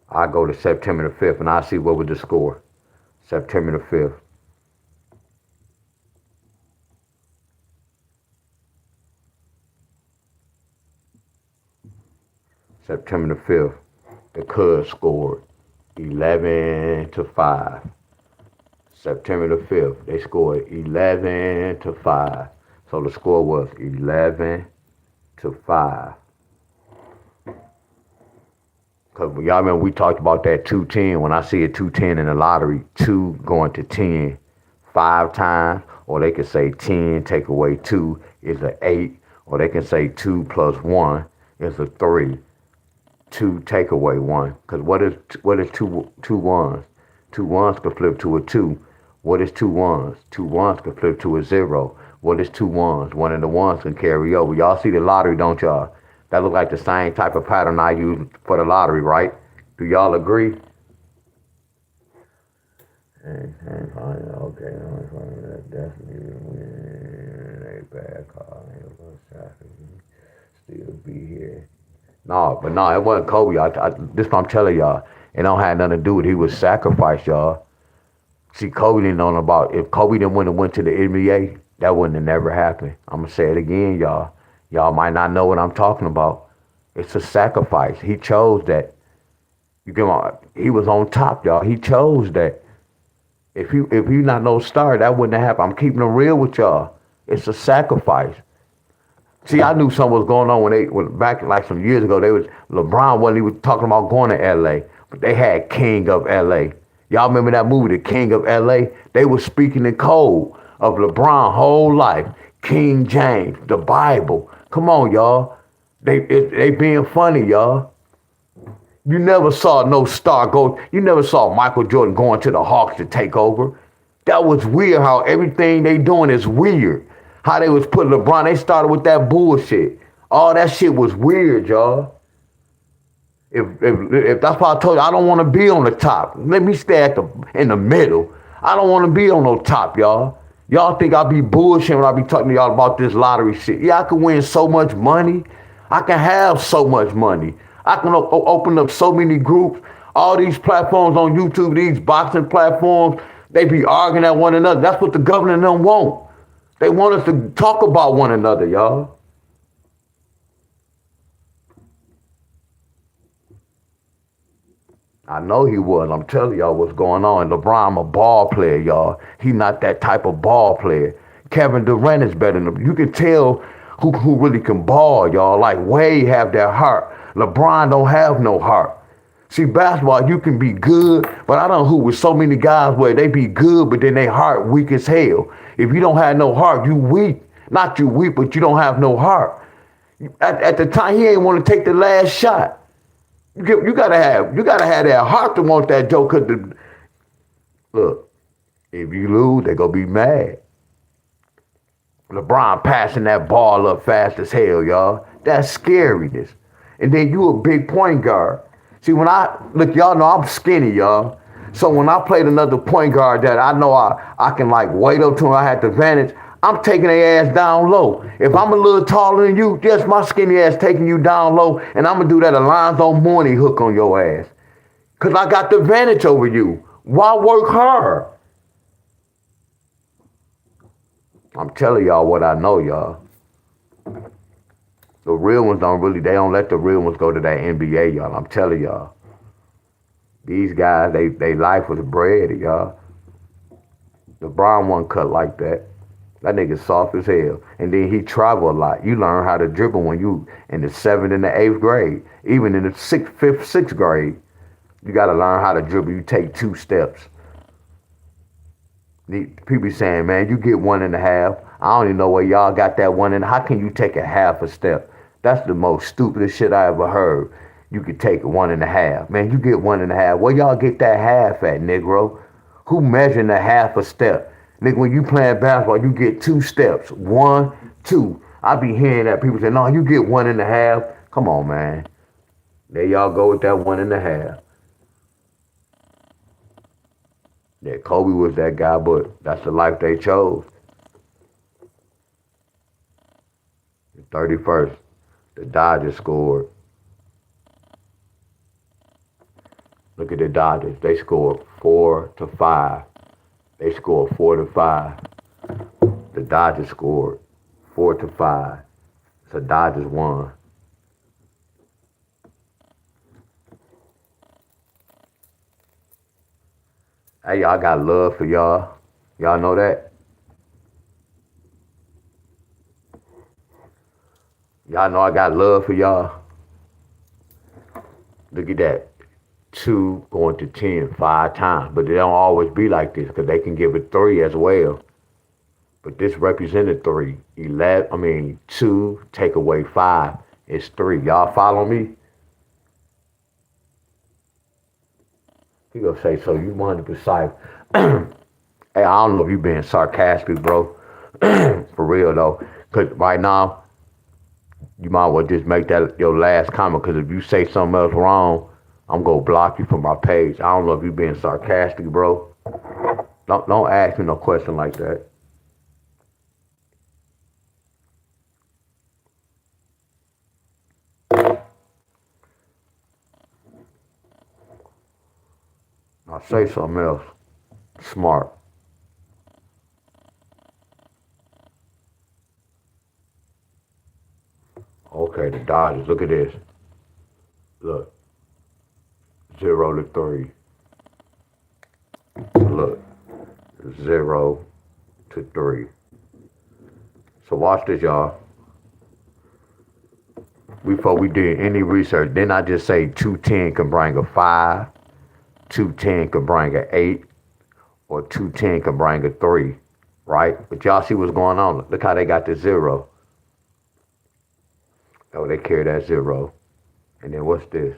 I go to September the 5th and I see what was the score. September the 5th. September the 5th. The Cubs scored 11-5. September the 5th, they scored 11-5. So the score was 11-5. Because y'all remember we talked about that 210. When I see a 210 in the lottery, 2 going to 10 5 times, or they can say 10 take away 2 is an 8, or they can say 2 plus 1 is a 3. 2 take away 1. Because what is two ones? 2 ones could flip to a 2. What is 2 ones? 2 ones could flip to a 0. Well, it's two ones. One of the ones can carry over. Y'all see the lottery, don't y'all? That look like the same type of pattern I use for the lottery, right? Do y'all agree? Okay, definitely a bad call. Still be here. No, but no, it wasn't Kobe. This what I'm telling y'all. It don't have nothing to do with he was sacrificed, y'all. See, Kobe didn't know about, if Kobe didn't went to the NBA, that wouldn't have never happened. I'm gonna say it again, y'all. Y'all might not know what I'm talking about. It's a sacrifice. He chose that. He was on top, y'all. He chose that. If you not no star, that wouldn't have happened. I'm keeping it real with y'all. It's a sacrifice. See, I knew something was going on when back like some years ago. LeBron wasn't even talking about going to L.A., but they had King of L.A. Y'all remember that movie, The King of L.A.? They were speaking in code of LeBron whole life, King James, the Bible. Come on, y'all. They being funny, y'all. You never saw no star go. You never saw Michael Jordan going to the Hawks to take over. That was weird. How everything they doing is weird. How they was putting LeBron. They started with that bullshit. All that shit was weird, y'all. If that's why I told you, I don't want to be on the top. Let me stay in the middle. I don't want to be on no top, y'all. Y'all think I be bullshitting when I be talking to y'all about this lottery shit. Yeah, I can win so much money. I can have so much money. I can open up so many groups. All these platforms on YouTube, these boxing platforms, they be arguing at one another. That's what the government don't want. They want us to talk about one another, y'all. I know he was. I'm telling y'all what's going on. LeBron a ball player, y'all. He not that type of ball player. Kevin Durant is better than him. You can tell who really can ball, y'all. Like Wade have that heart. LeBron don't have no heart. See, basketball, you can be good, but I don't know who with so many guys where they be good, but then they heart weak as hell. If you don't have no heart, you weak. Not you weak, but you don't have no heart. At the time, he ain't want to take the last shot. You gotta have that heart to want that joke. Cause look, if you lose, they gonna be mad. LeBron passing that ball up fast as hell, y'all. That's scariness. And then you a big point guard. See, look, y'all know I'm skinny, y'all. So when I played another point guard that I know I can like wait up to him, I had the advantage, I'm taking their ass down low. If I'm a little taller than you, just my skinny ass taking you down low, and I'm gonna do that Alonzo Mourning hook on your ass. Cause I got the advantage over you. Why work hard? I'm telling y'all what I know, y'all. The real ones they don't let the real ones go to that NBA, y'all. I'm telling y'all. These guys, they life was bred, y'all. LeBron wasn't cut like that. That nigga soft as hell. And then he travel a lot. You learn how to dribble when you in the 7th and the 8th grade. Even in the 6th, 5th, 6th grade. You gotta learn how to dribble. You take 2 steps. People saying, man, you get 1.5. I don't even know where y'all got that one. And how can you take a half a step? That's the most stupidest shit I ever heard. You could take 1.5. Man, you get 1.5. Where y'all get that half at, Negro? Who measuring a half a step? Nigga, when you playing basketball, you get 2 steps. 1, 2. I be hearing that people say, no, you get 1.5. Come on, man. There y'all go with that 1.5. Yeah, Kobe was that guy, but that's the life they chose. The 31st, the Dodgers scored. Look at the Dodgers. They scored 4-5. They scored 4-5. The Dodgers scored 4-5. So Dodgers won. Hey, y'all got love for y'all. Y'all know that? Y'all know I got love for y'all. Look at that. 2 going to 10 5 times. But it don't always be like this because they can give it 3 as well. But this represented 3. 2 take away 5 is 3. Y'all follow me? He gonna say, so you 100%. Hey, I don't know if you being sarcastic, bro. for real though. Cause right now, you might well just make that your last comment. Cause if you say something else wrong, I'm gonna block you from my page. I don't know if you being sarcastic, bro. Don't ask me no question like that. Now say something else smart. Okay, the Dodgers. Look at this. Look, 0-3. Look, 0-3. So watch this, y'all. Before we did any research, didn't I just say 210 can bring a 5, 210 can bring a 8, or 210 can bring a 3, right? But y'all see what's going on. Look how they got the 0. Oh, they carry that 0. And then what's this?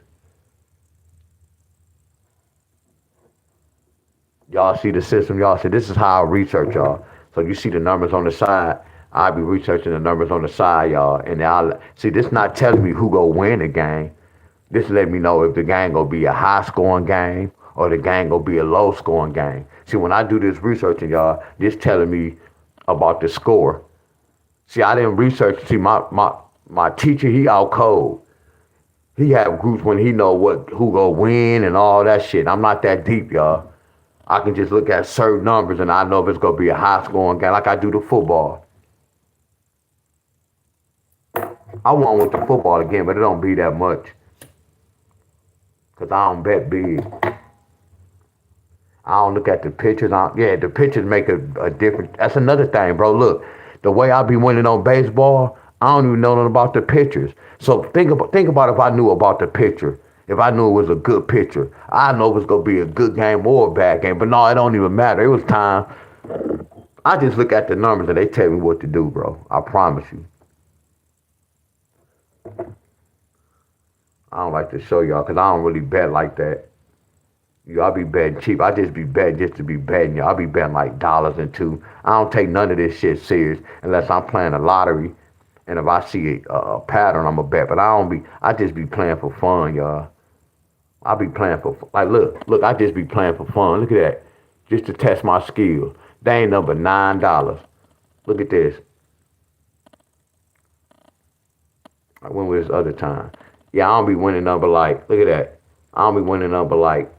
Y'all see the system? Y'all see, this is how I research, y'all. So you see the numbers on the side. I'll be researching the numbers on the side, y'all. And I'll see, this not telling me who go win the game. This let me know if the game gonna be a high scoring game or the game gonna be a low scoring game. See, when I do this researching, y'all, this telling me about the score. See, I didn't research. See, my teacher, he out cold. He have groups when he know who gonna win and all that shit. I'm not that deep, y'all. I can just look at certain numbers and I know if it's gonna be a high scoring game, like I do the football. I won with the football again, but it don't be that much. Cause I don't bet big. I don't look at the pictures. The pictures make a difference. That's another thing, bro. Look, the way I be winning on baseball, I don't even know nothing about the pictures. So think about if I knew about the picture. If I knew it was a good picture, I know it was gonna be a good game or a bad game. But no, it don't even matter. It was time. I just look at the numbers and they tell me what to do, bro. I promise you. I don't like to show y'all because I don't really bet like that. I be betting cheap. I just be betting just to be betting. Y'all, I be betting like dollars and two. I don't take none of this shit serious unless I'm playing a lottery. And if I see a pattern, I'm a bet. But I just be playing for fun, y'all. I be playing for, like, look, I just be playing for fun. Look at that. Just to test my skills. They ain't number $9. Look at this. I went with this other time. Yeah, I don't be winning number like, look at that. I don't be winning number like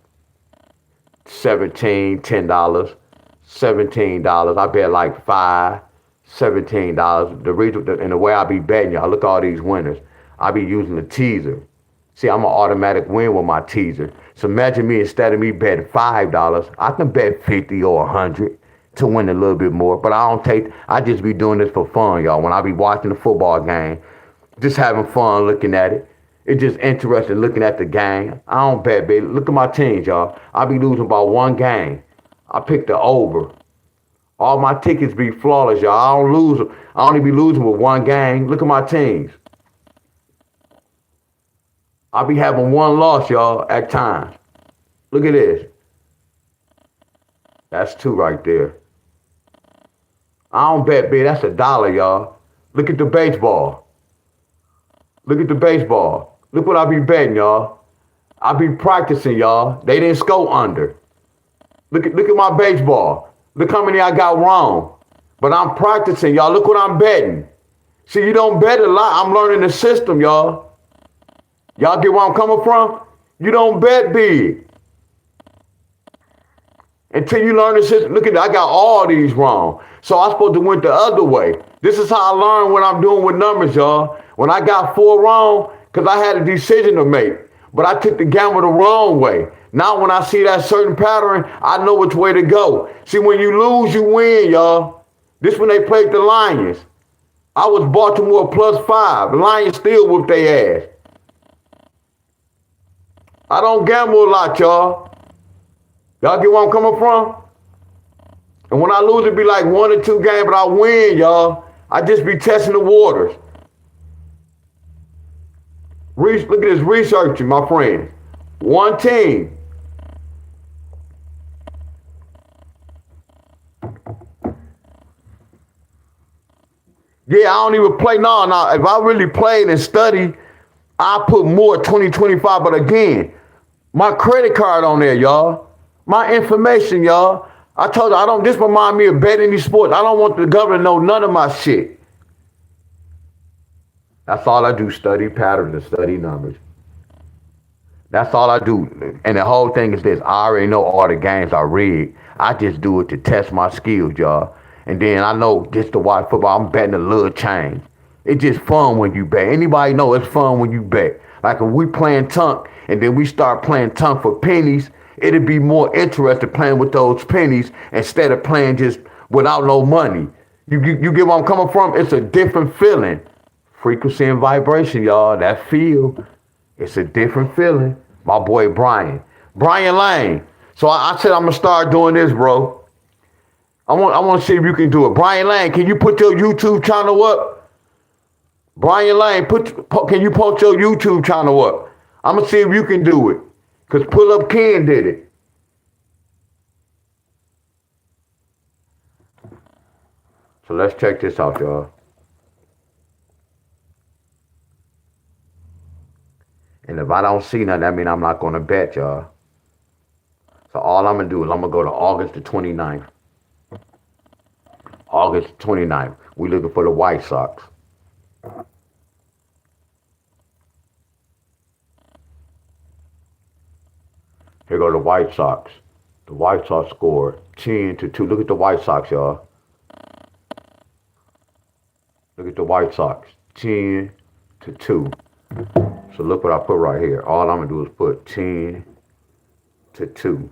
$10, $17. I bet like $17. The reason and the way I be betting, y'all, look at all these winners. I be using the teaser. See, I'm an automatic win with my teaser. So imagine me, instead of me betting $5, I can bet 50 or 100 to win a little bit more. But I just be doing this for fun, y'all. When I be watching the football game, just having fun looking at it. It's just interesting looking at the game. I don't bet, baby. Look at my teams, y'all. I be losing by one game. I picked the over. All my tickets be flawless, y'all. I don't lose them. I only be losing with one game. Look at my teams. I be having one loss, y'all, at times. Look at this. That's two right there. I don't bet, baby. That's $1, y'all. Look at the baseball. Look at the baseball. Look what I be betting, y'all. I be practicing, y'all. They didn't score under. Look at my baseball. Look how many I got wrong. But I'm practicing, y'all. Look what I'm betting. See, you don't bet a lot. I'm learning the system, y'all. Y'all get where I'm coming from? You don't bet big. Until you learn the system. Look at that. I got all these wrong. So I'm supposed to went the other way. This is how I learn what I'm doing with numbers, y'all. When I got 4 wrong, because I had a decision to make. But I took the gamble the wrong way. Now when I see that certain pattern, I know which way to go. See, when you lose, you win, y'all. This when they played the Lions. I was Baltimore +5. The Lions still whooped their ass. I don't gamble a lot, y'all. Y'all get where I'm coming from? And when I lose, it be like 1 or 2 games, but I win, y'all. I just be testing the waters. Look at this researching, my friends. One team. Yeah, I don't even play. No. If I really played and studied, I put more 2025. But again, my credit card on there, y'all. My information, y'all. I told you, I don't, this remind me of betting these sports. I don't want the government to know none of my shit. That's all I do, study patterns and study numbers. That's all I do. And the whole thing is this. I already know all the games are rigged. I just do it to test my skills, y'all. And then I know just to watch football, I'm betting a little change. It's just fun when you bet. Anybody know it's fun when you bet. Like if we playing tunk and then we start playing tunk for pennies, it'd be more interesting playing with those pennies instead of playing just without no money. You get where I'm coming from? It's a different feeling. Frequency and vibration, y'all. That feel. It's a different feeling. My boy Brian Lane. So I said I'm gonna start doing this, bro. I want to see if you can do it. Brian Lane, can you put your YouTube channel up? Brian Lane, can you post your YouTube channel up? I'm gonna see if you can do it. Cause Pull Up Ken did it. So let's check this out, y'all. And if I don't see nothing, that means I'm not gonna bet, y'all. So all I'm gonna do is I'm gonna go to August the 29th. August 29th. We looking for the White Sox. Here go the White Sox. The White Sox scored 10-2. Look at the White Sox, y'all. Look at the White Sox. 10-2. So look what I put right here. All I'm gonna do is put 10-2.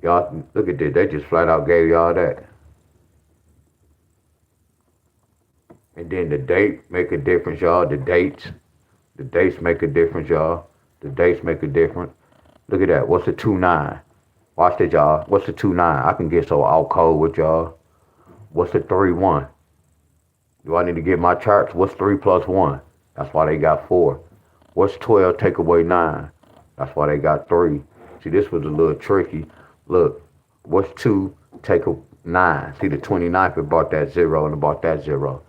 Y'all, look at this. They just flat out gave y'all that. And then the date make a difference, y'all. The dates make a difference, y'all. The dates make a difference. Look at that. What's the 2-9? Watch this, y'all. What's the 2-9? I can get so out cold with y'all. What's the 3-1? Do I need to get my charts? What's 3 plus 1? That's why they got 4. What's 12 take away 9? That's why they got 3. See, this was a little tricky. Look, what's 2 take a 9? See, the 29th, it brought that 0 and it brought that 0.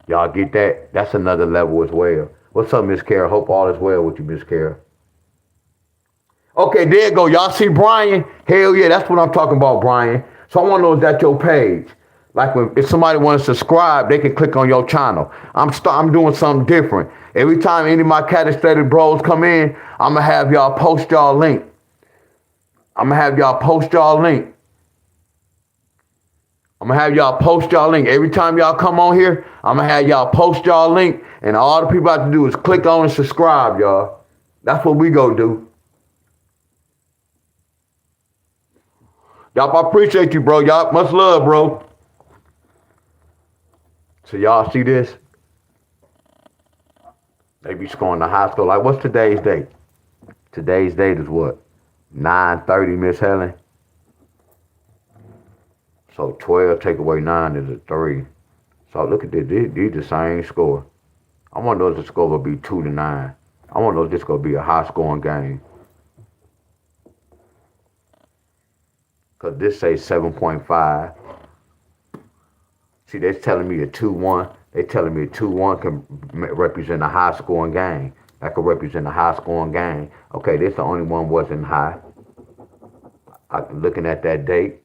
Y'all get that? That's another level as well. What's up, Miss Kara? Hope all is well with you, Miss Kara. Okay, there you go. Y'all see Brian? Hell yeah, that's what I'm talking about, Brian. So I want to know if that's your page. Like if somebody wants to subscribe, they can click on your channel. I'm doing something different. Every time any of my catastatic bros come in, I'm going to have y'all post y'all link. Every time y'all come on here, I'm going to have y'all post y'all link. And all the people have to do is click on and subscribe, y'all. That's what we go do. Y'all, I appreciate you, bro. Y'all, much love, bro. So y'all see this? They be scoring the high score. Like, what's today's date? Today's date is what? 9:30, Miss Helen. So 12 take away 9 is a 3. So look at this. These the same score. I wonder if the score will be 2-9. I wonder if this going to be a high scoring game. Because this says 7.5. See, they're telling me a 2-1. They're telling me a 2-1 can represent a high scoring game. That could represent a high scoring game. Okay, this the only one wasn't high. I'm looking at that date.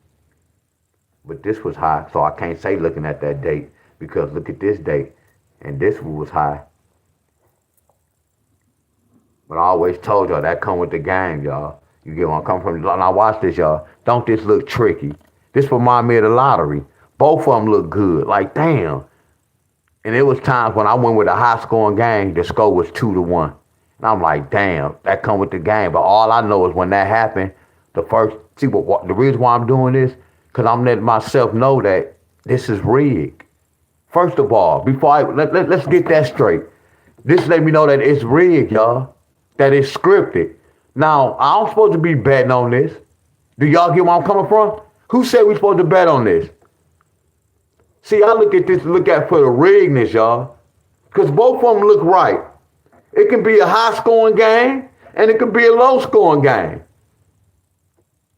But this was high, so I can't say looking at that date. Because look at this date. And this one was high. But I always told y'all that come with the game, y'all. You get where I'm coming from? Now watch this, y'all. Don't this look tricky? This remind me of the lottery. Both of them look good. Like, damn. And it was times when I went with a high scoring game, the score was 2-1. And I'm like, damn, that come with the game. But all I know is when that happened, the reason why I'm doing this, because I'm letting myself know that this is rigged. First of all, let's get that straight. This let me know that it's rigged, y'all. That it's scripted. Now, I'm supposed to be betting on this. Do y'all get where I'm coming from? Who said we're supposed to bet on this? See, I look at for the riggedness, y'all. Because both of them look right. It can be a high-scoring game, and it can be a low-scoring game.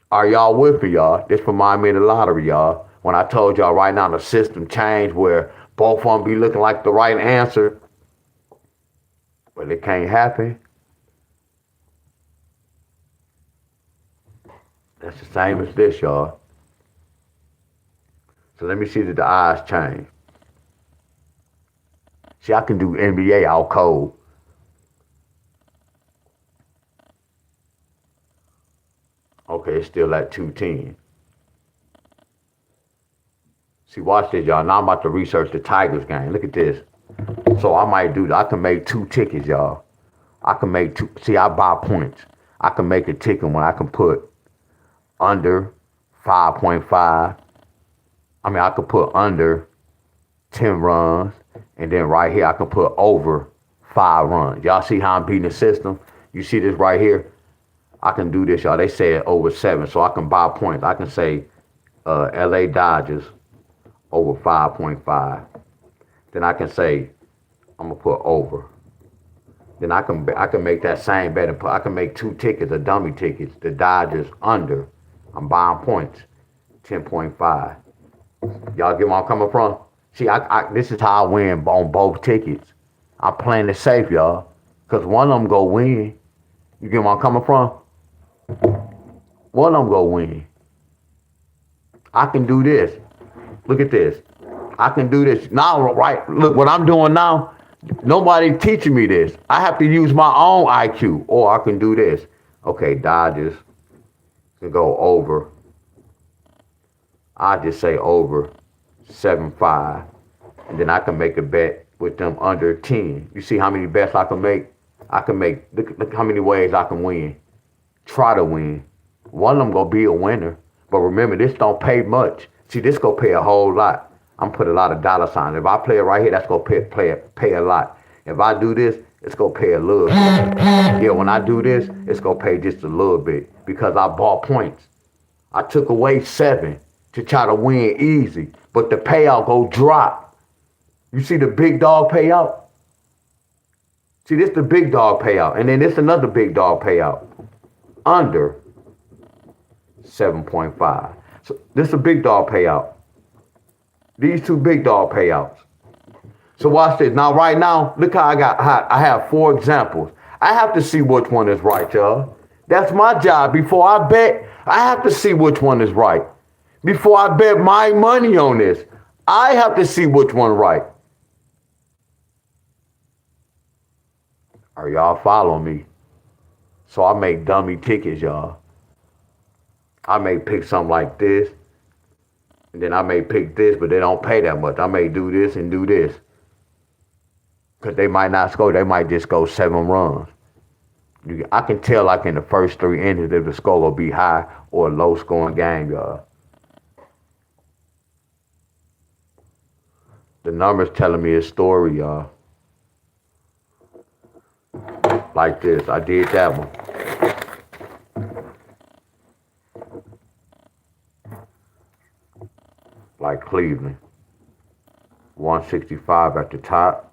Are y'all with me, y'all? This remind me of the lottery, y'all. When I told y'all right now the system changed where Both of them be looking like the right answer, but it can't happen. That's the same as this, y'all. So let me see that the eyes change. See, I can do NBA out cold. Okay, it's still at 210. See, watch this, y'all. Now I'm about to research the Tigers game. Look at this. So I might do that. I can make 2 tickets, y'all. I can make 2. See, I buy points. I can make a ticket when I can put under 5.5. I could put under 10 runs. And then right here, I can put over 5 runs. Y'all see how I'm beating the system? You see this right here? I can do this, y'all. They said over 7, so I can buy points. I can say LA Dodgers over 5.5. Then I can say I'm gonna put over. Then I can make that same bet and I can make 2 tickets, the dummy tickets. The Dodgers under. I'm buying points, 10.5. Y'all get where I'm coming from? See, this is how I win on both tickets. I'm playing it safe, y'all, cause one of them go win. You get where I'm coming from? One of them go win. I can do this. Look at this. I can do this now, right? Look what I'm doing now. Nobody teaching me this. I have to use my own IQ, or I can do this. Okay, Dodgers can go over. I just say over 7.5, and then I can make a bet with them under 10. You see how many bets I can make? I can make. Look how many ways I can win. Try to win. One of them gonna be a winner, but remember this don't pay much. See, this gonna pay a whole lot. I'm put a lot of dollar signs. If I play it right here, that's gonna pay a lot. If I do this, it's gonna pay a little bit. Yeah, when I do this, it's gonna pay just a little bit because I bought points. I took away 7 to try to win easy, but the payout go drop. You see the big dog payout? See, this the big dog payout, and then this another big dog payout. Under 7.5. So this is a big dog payout. These 2 big dog payouts. So watch this. Now, right now, look how I have 4 examples. I have to see which one is right, y'all. That's my job. Before I bet, I have to see which one is right. Before I bet my money on this, I have to see which one right. Are y'all following me? So I make dummy tickets, y'all. I may pick something like this, and then I may pick this, but they don't pay that much. I may do this and do this. Because they might not score. They might just go 7 runs. I can tell like in the first 3 innings if the score will be high or a low scoring game, y'all. The numbers telling me a story, y'all. Like this. I did that one. Like Cleveland. 165 at the top.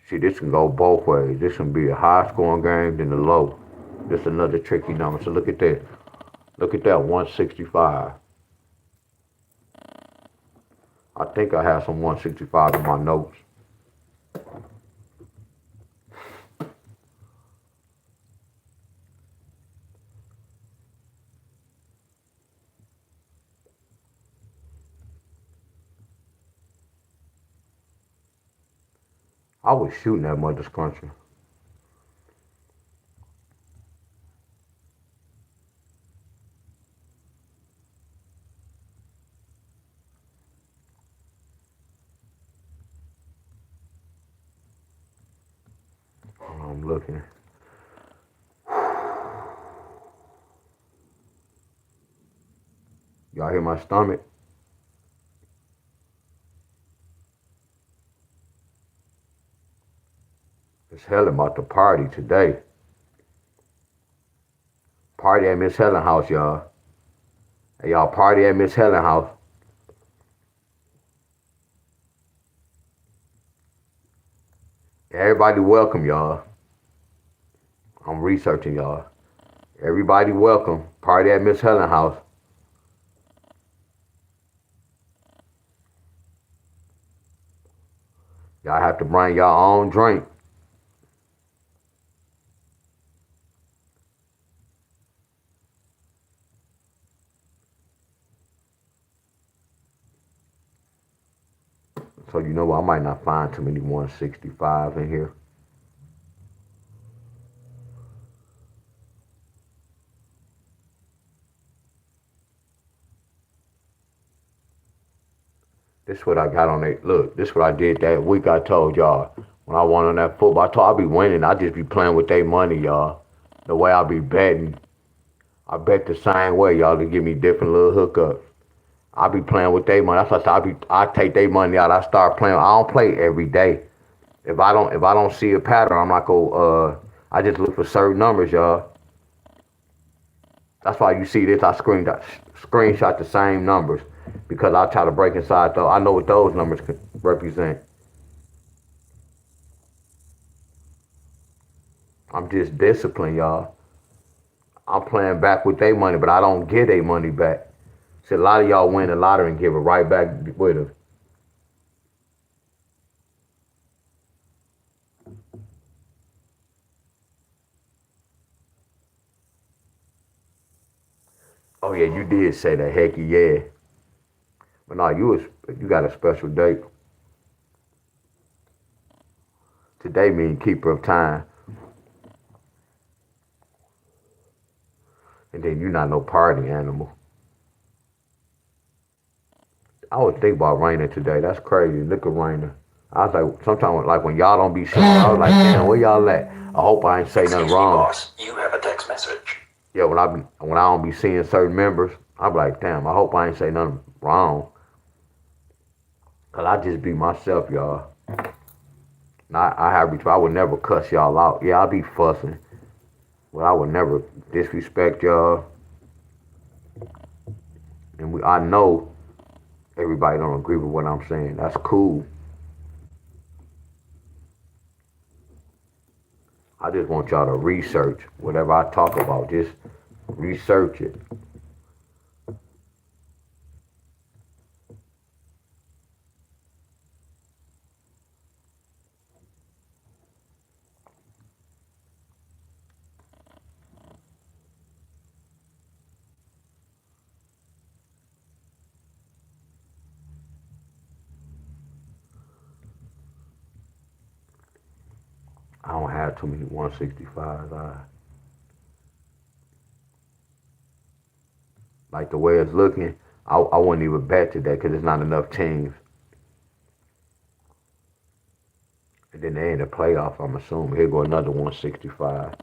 See, this can go both ways. This can be a high scoring game, then a low. This is another tricky number. So look at that. Look at that, 165. I think I have some 165 in my notes. I was shooting that mother scruncher. I'm looking. Y'all hear my stomach? It's Helen about to party today. Party at Miss Helen house, y'all. Hey, y'all, party at Miss Helen house. Everybody welcome, y'all. I'm researching, y'all. Everybody welcome. Party at Miss Helen house. Y'all have to bring your own drink. So you know what? I might not find too many 165 in here. This what I got on it. Look, this what I did that week. I told y'all when I won on that football. I told I be winning. I just be playing with their money, y'all. The way I be betting, I bet the same way, y'all. To give me different little hookups. I be playing with their money. That's why I take their money out. I start playing. I don't play every day. If I don't see a pattern, I'm not go. I just look for certain numbers, y'all. That's why you see this. I screenshot the same numbers because I try to break inside though. I know what those numbers can represent. I'm just disciplined, y'all. I'm playing back with their money, but I don't get their money back. See, a lot of y'all win the lottery and give it right back with them. Oh yeah, you did say that, hecky yeah. But no, you got a special date. Today mean keeper of time, and then you not no party animal. I would think about raining today. That's crazy. Look at raining. I was like, sometimes like when y'all don't be seeing, I was like, damn, where y'all at? I hope I ain't say nothing Excuse me, wrong. boss. You have a text message. Yeah, when I don't be seeing certain members, I'm like, damn, I hope I ain't say nothing wrong. Cause I just be myself, y'all. I would never cuss y'all out. Yeah, I be fussing, but I would never disrespect y'all. And I know everybody don't agree with what I'm saying. That's cool. I just want y'all to research whatever I talk about. Just research it. I don't have too many 165s. Like the way it's looking, I wouldn't even bet today because there's not enough teams. And then they in the playoff, I'm assuming. Here go another 165.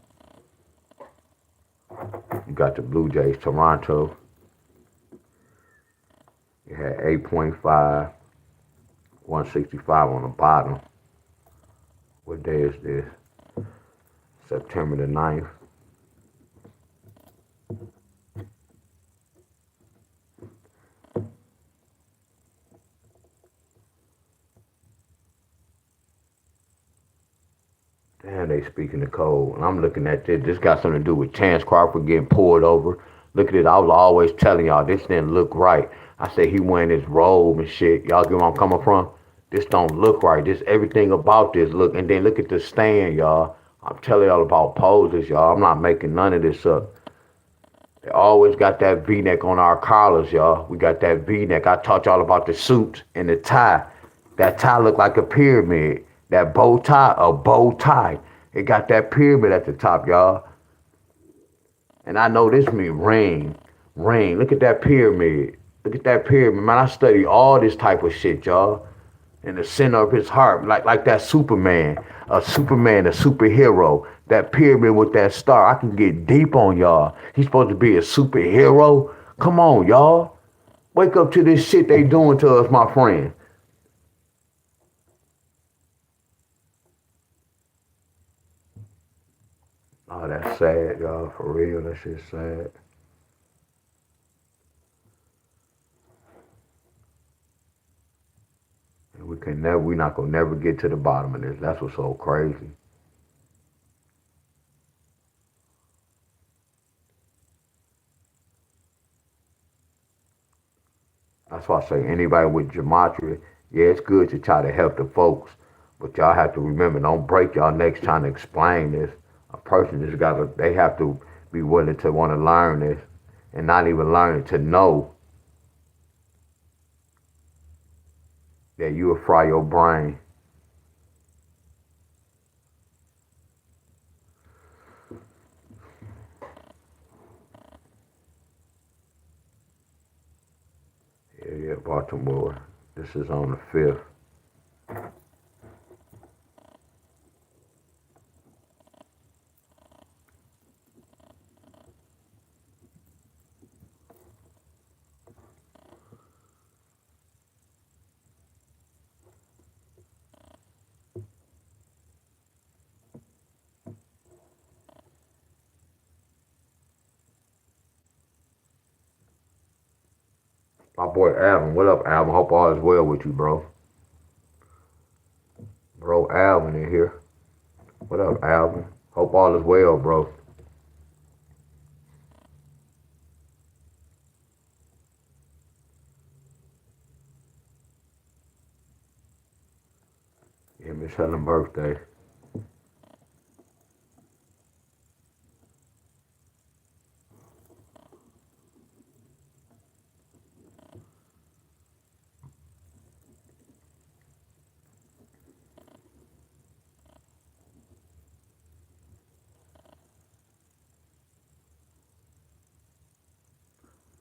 You got the Blue Jays, Toronto. You had 8.5, 165 on the bottom. What day is this? September the 9th. Damn, they speaking the code. And I'm looking at this. This got something to do with Chance Crawford getting pulled over. Look at it. I was always telling y'all this didn't look right. I said he wearing his robe and shit. Y'all get where I'm coming from? This don't look right. This everything about this look. And then look at the stand, y'all. I'm telling y'all about poses, y'all. I'm not making none of this up. They always got that V-neck on our collars, y'all. We got that V-neck. I taught y'all about the suits and the tie. That tie looked like a pyramid. That bow tie, a bow tie. It got that pyramid at the top, y'all. And I know this mean ring. Ring. Look at that pyramid. Look at that pyramid. Man, I study all this type of shit, y'all. In the center of his heart, like that Superman, a superhero. That pyramid with that star, I can get deep on y'all. He's supposed to be a superhero. Come on, y'all, wake up to this shit they doing to us, my friend. Oh, that's sad, y'all. For real, that shit's sad. And we not gonna never get to the bottom of this. That's what's so crazy. That's why I say anybody with gematria, yeah, it's good to try to help the folks. But y'all have to remember, don't break y'all necks trying to explain this. A person just gotta, they have to be willing to want to learn this and not even learn it, to know that you will fry your brain. Yeah, Baltimore. This is on the 5th. My boy Alvin, what up, Alvin? Hope all is well with you, bro. Bro, Alvin in here. What up, Alvin? Hope all is well, bro. Yeah, Miss Helen's birthday.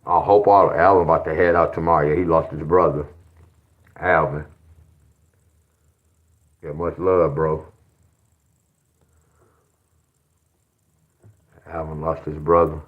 I hope all Alvin about to head out tomorrow. Yeah, he lost his brother, Alvin. Yeah, much love, bro. Alvin lost his brother.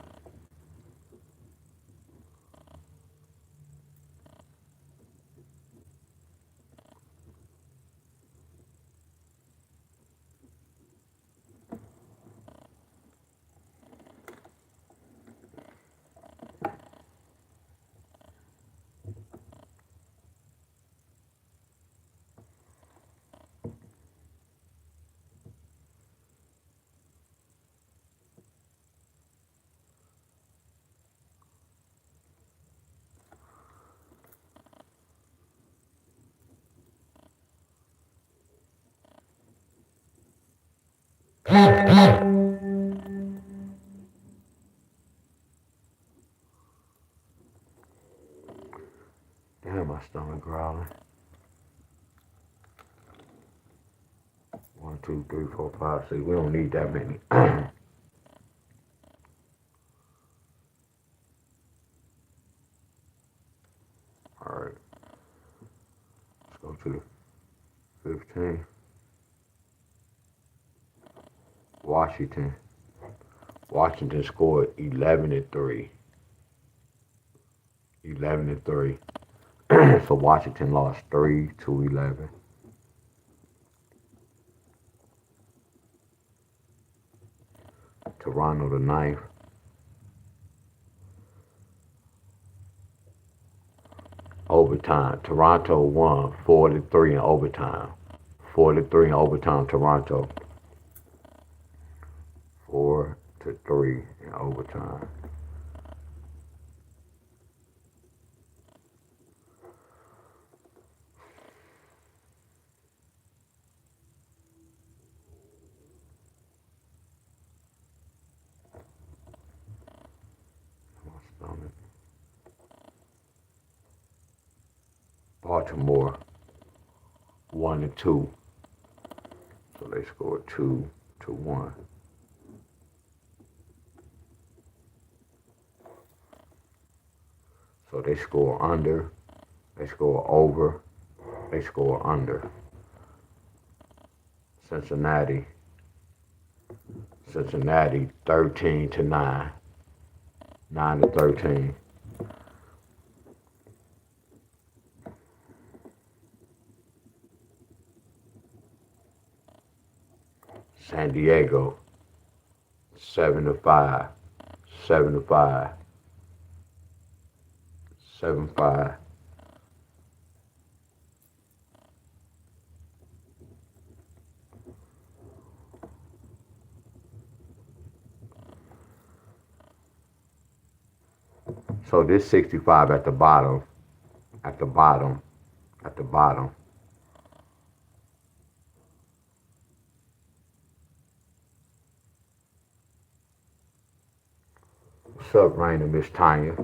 Damn, my stomach growling. 1, 2, 3, 4, 5, 6. We don't need that many. All right, let's go to the 15. Washington. Washington scored 11-3. 11-3. So Washington lost 3-11. Toronto the ninth. Overtime. Toronto won 4-3 in overtime. 4-3 in overtime. Toronto. 4-3 in overtime. Baltimore 1-2. So they scored 2-1. So they score under, they score over, they score under. Cincinnati 13-9. 9-13. San Diego 7-5. 7-5. 7-5. So this 65 at the bottom, at the bottom, at the bottom. What's up, Raina, Miss Tanya?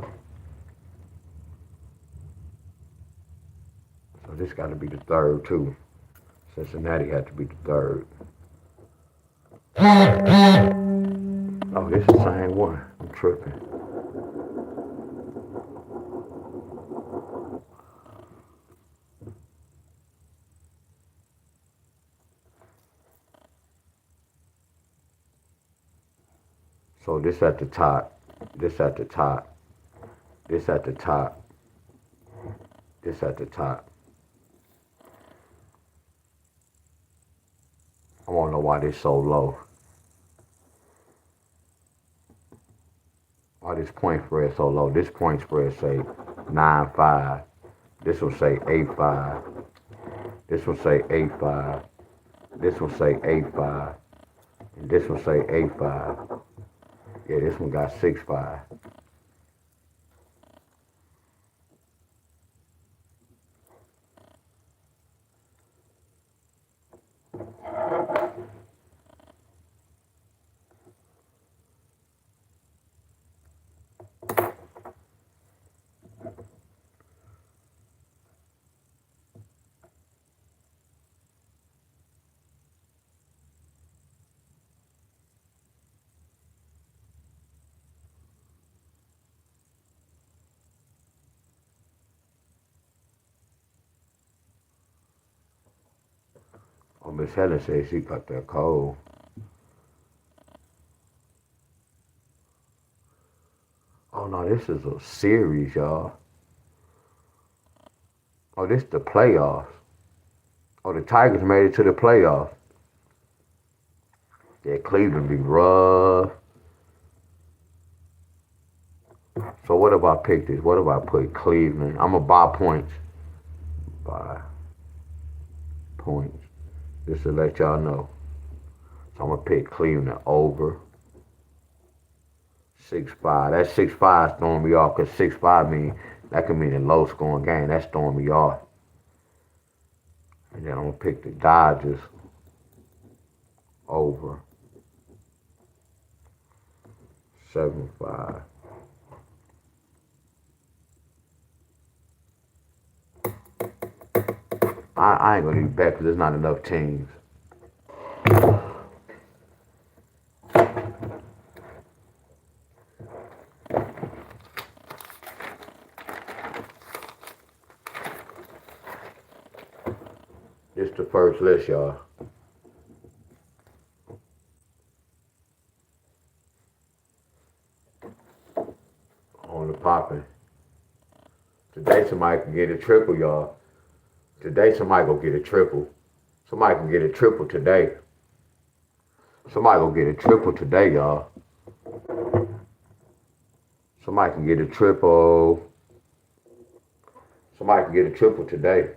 So this got to be the third, too. Cincinnati had to be the third. Oh, this is the same one. I'm tripping. So this at the top, this at the top, this at the top, this at the top. I want to know why this so low. Why this point spread so low? This point spread say 9.5. This will say 8.5. This will say 8.5. This will say 8.5. And this will say 8.5. Yeah, this one got 6.5. Oh, Miss Helen says she got that cold. Oh no, this is a series, y'all. Oh, this the playoffs. Oh, the Tigers made it to the playoffs. Yeah, Cleveland be rough. So what if I pick this? What if I put Cleveland? I'm gonna buy points. Buy points. Just to let y'all know. So I'm gonna pick Cleveland over 6.5. That 6.5 is throwing me off because 6.5 that could mean a low scoring game. That's throwing me off. And then I'm gonna pick the Dodgers over 7.5. I ain't gonna need bet because there's not enough teams. This the first list, y'all. On the popping. Today somebody can get a triple, y'all. Today somebody go get a triple. Somebody can get a triple today. Somebody go get a triple today, y'all. Somebody can get a triple. Somebody can get a triple today.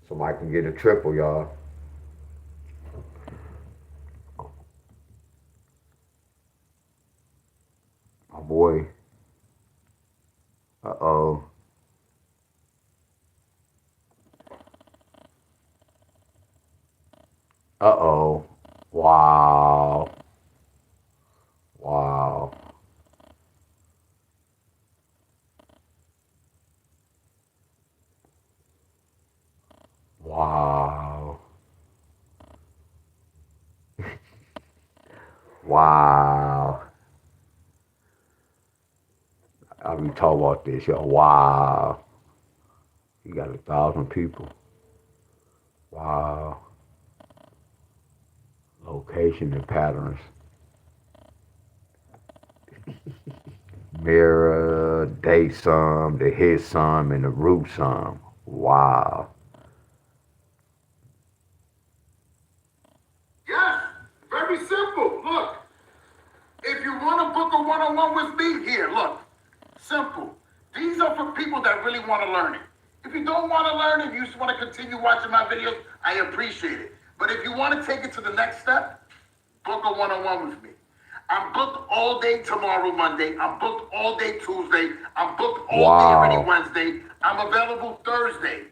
Somebody can get a triple, y'all. My boy. Uh-oh. Uh-oh. Wow. Wow. Wow. Wow. I'll be talking about this, y'all. Wow. You got 1,000 people. Wow. Location and patterns. Mirror, date sum, the hit sum, and the root sum. Wow. Yes, very simple. Look, if you want to book a one-on-one with me, here, look, simple. These are for people that really want to learn it. If you don't want to learn it, you just want to continue watching my videos, I appreciate it. But if you want to take it to the next step, book a one-on-one with me. I'm booked all day tomorrow, Monday. I'm booked all day Tuesday. I'm booked all day already Wednesday. I'm available Thursday.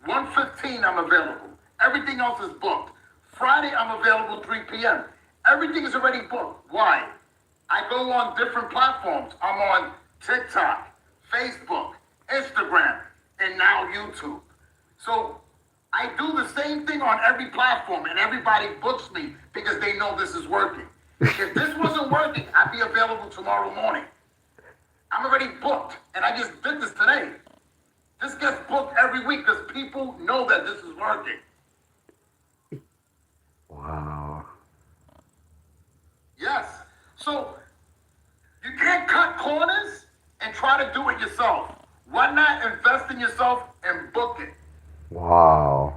1:15 I'm available. Everything else is booked. Friday I'm available 3 p.m. Everything is already booked. Why? I go on different platforms. I'm on TikTok, Facebook, Instagram, and now YouTube. So I do the same thing on every platform, and everybody books me because they know this is working. If this wasn't working, I'd be available tomorrow morning. I'm already booked, and I just did this today. This gets booked every week because people know that this is working. Wow. Yes. So you can't cut corners and try to do it yourself. Why not invest in yourself and book it? Wow.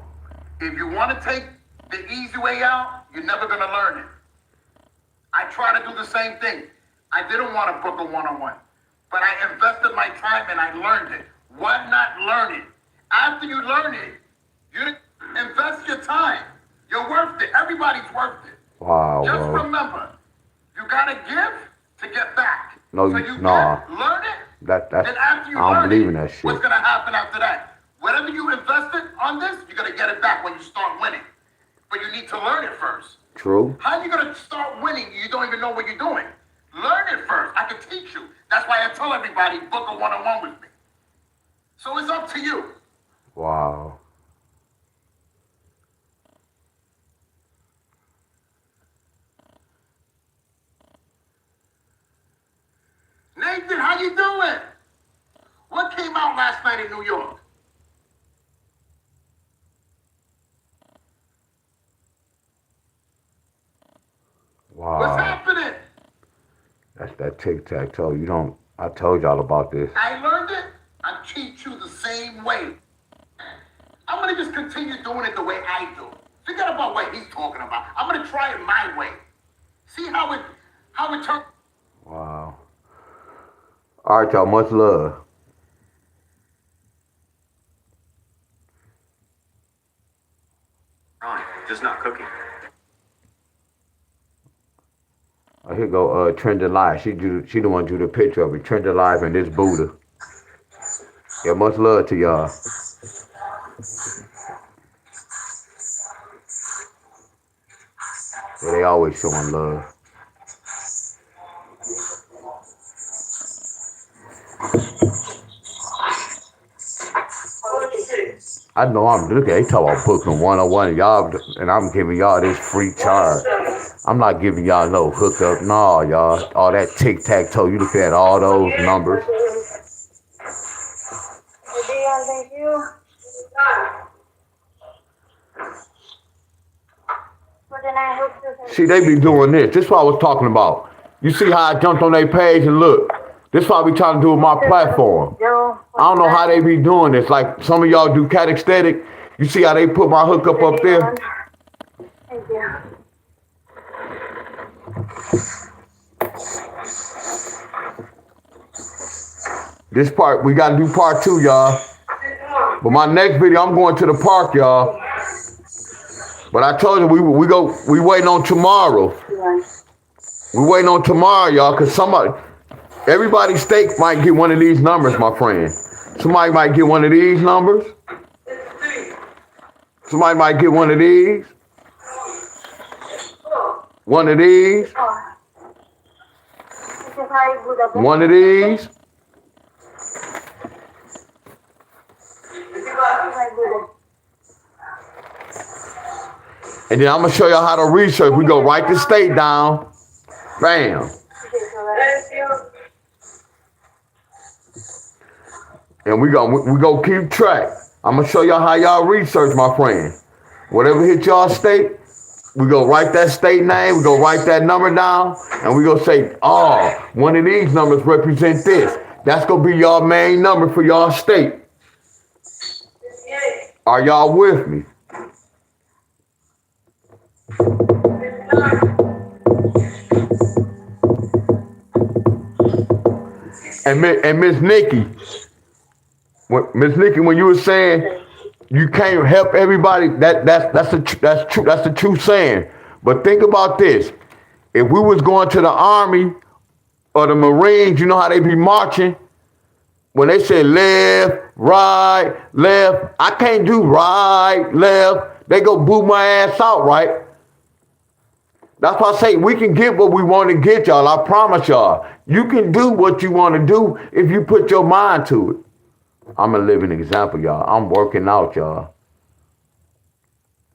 If you want to take the easy way out, you're never going to learn it. I try to do the same thing. I didn't want to book a one-on-one, but I invested my time and I learned it. Why not learn it? After you learn it, you invest your time. You're worth it. Everybody's worth it. Wow. Just Bro. remember, you gotta give to get back. No, so you you nah. give, learn it. That's Then after you I don't learn believe it, in that shit. what's gonna happen after that? Whatever you invested on this, you're gonna get it back when you start winning. But you need to learn it first. True. How are you gonna start winning? You don't even know what you're doing. Learn it first. I can teach you. That's why I tell everybody book a one-on-one with me. So it's up to you. Wow. Nathan, how you doing? What came out last night in New York? Wow. What's happening? That's that tic-tac-toe. You don't. I told y'all about this. I learned it. I teach you the same way. I'm gonna just continue doing it the way I do. Forget about what he's talking about. I'm gonna try it my way. See how it turns. Wow. All right, y'all. Much love. Ron, just not cooking. Here go Trending Live. She the one drew the picture of it. Trending Live and this Buddha. Yeah, much love to y'all. Yeah, they always showing love. I know they talk about booking 101 y'all, and I'm giving y'all this free charge. I'm not giving y'all no hookup. No, y'all. All that tic-tac-toe. You look at all those numbers. Deon, thank you. But then I hope to. See, they be doing this. This is what I was talking about. You see how I jumped on their page and look. This is what I be trying to do with my platform. I don't know how they be doing this. Like some of y'all do cat aesthetic. You see how they put my hookup up there? Thank you. This part, we gotta do part 2, y'all. But my next video, I'm going to the park, y'all. But I told you we waiting on tomorrow. We waiting on tomorrow, y'all, cause everybody's stake might get one of these numbers, my friend. Somebody might get one of these numbers. Somebody might get one of these. One of these. One of these. And then I'm gonna show y'all how to research. We go write the state down. Bam. And we go keep track. I'm gonna show y'all how y'all research, my friend. Whatever hit y'all state, we go write that state name, we go write that number down, and we go say, oh, one of these numbers represent this. That's gonna be y'all main number for y'all state. Are y'all with me? And Miss Nikki, when you were saying you can't help everybody, that's the true saying. But think about this: if we was going to the Army or the Marines, you know how they be marching, When they say left, right, left, I can't do right, left. They go boo my ass out, right? That's why I say we can get what we want to get, y'all. I promise y'all. You can do what you want to do if you put your mind to it. I'm a living example, y'all. I'm working out, y'all.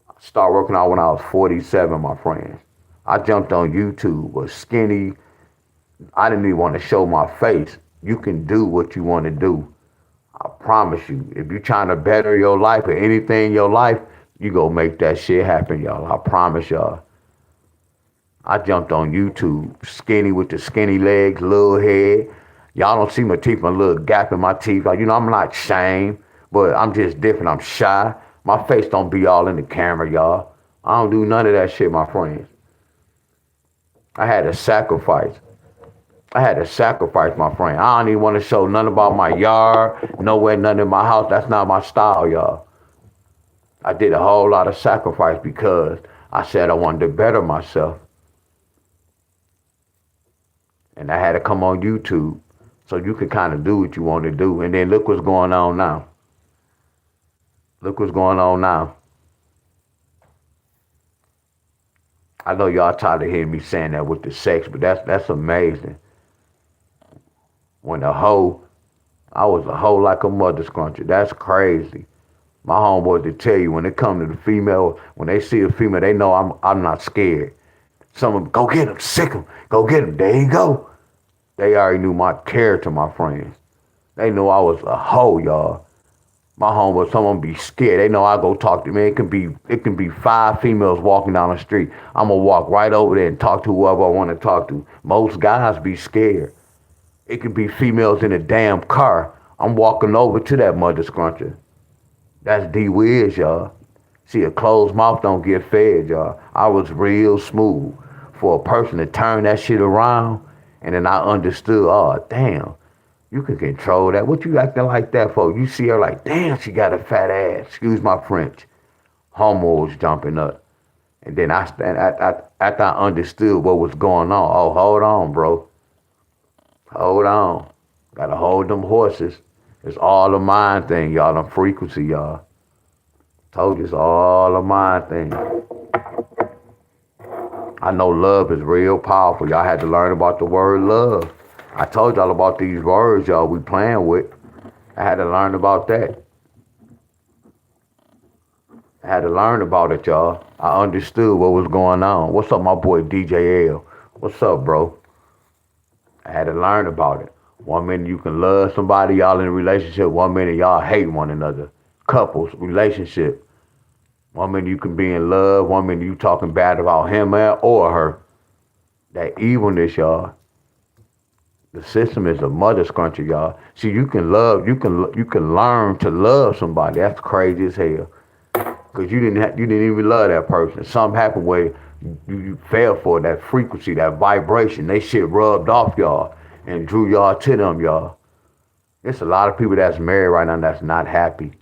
I started working out when I was 47, my friends. I jumped on YouTube, was skinny. I didn't even want to show my face. You can do what you want to do. I promise you. If you're trying to better your life or anything in your life, you go make that shit happen, y'all. I promise y'all. I jumped on YouTube, skinny with the skinny legs, little head. Y'all don't see my teeth, my little gap in my teeth. Like, I'm not ashamed, but I'm just different. I'm shy. My face don't be all in the camera, y'all. I don't do none of that shit, my friends. I had to sacrifice. My friend. I don't even want to show nothing about my yard, nowhere, nothing in my house. That's not my style, y'all. I did a whole lot of sacrifice because I said I wanted to better myself. And I had to come on YouTube so you could kind of do what you want to do. And then look what's going on now. Look what's going on now. I know y'all tired of hearing me saying that with the sex, but that's amazing. When I was a hoe like a mother scruncher. That's crazy. My homeboys to tell you when it comes to the female, when they see a female, they know I'm not scared. Some of them, go get him, sick him, go get him. There you go. They already knew my character, my friends. They knew I was a hoe, y'all. My homeboys, some of them be scared. They know I go talk to me. It can be 5 females walking down the street. I'm gonna walk right over there and talk to whoever I want to talk to. Most guys be scared. It could be females in a damn car. I'm walking over to that mother scruncher. That's D-Wiz, y'all. See, a closed mouth don't get fed, y'all. I was real smooth. For a person to turn that shit around, and then I understood, oh, damn, you can control that. What you acting like that for? You see her like, damn, she got a fat ass. Excuse my French. Homos jumping up. And then after I understood what was going on, oh, hold on, bro. Hold on. Gotta hold them horses. It's all a mind thing, y'all. Them frequency, y'all. Told you it's all a mind thing. I know love is real powerful. Y'all had to learn about the word love. I told y'all about these words, y'all, we playing with. I had to learn about that. I had to learn about it, y'all. I understood what was going on. What's up, my boy DJ L? What's up, bro? I had to learn about it. One minute you can love somebody, y'all in a relationship. One minute y'all hate one another. Couples, relationship. One minute you can be in love. One minute you talking bad about him or her. That evilness, y'all. The system is a mother scruncher, y'all. See, you can learn to love somebody. That's crazy as hell. Cause you didn't even love that person. Something happened where you fell for that frequency, that vibration. They shit rubbed off y'all and drew y'all to them, y'all. There's a lot of people that's married right now that's not happy.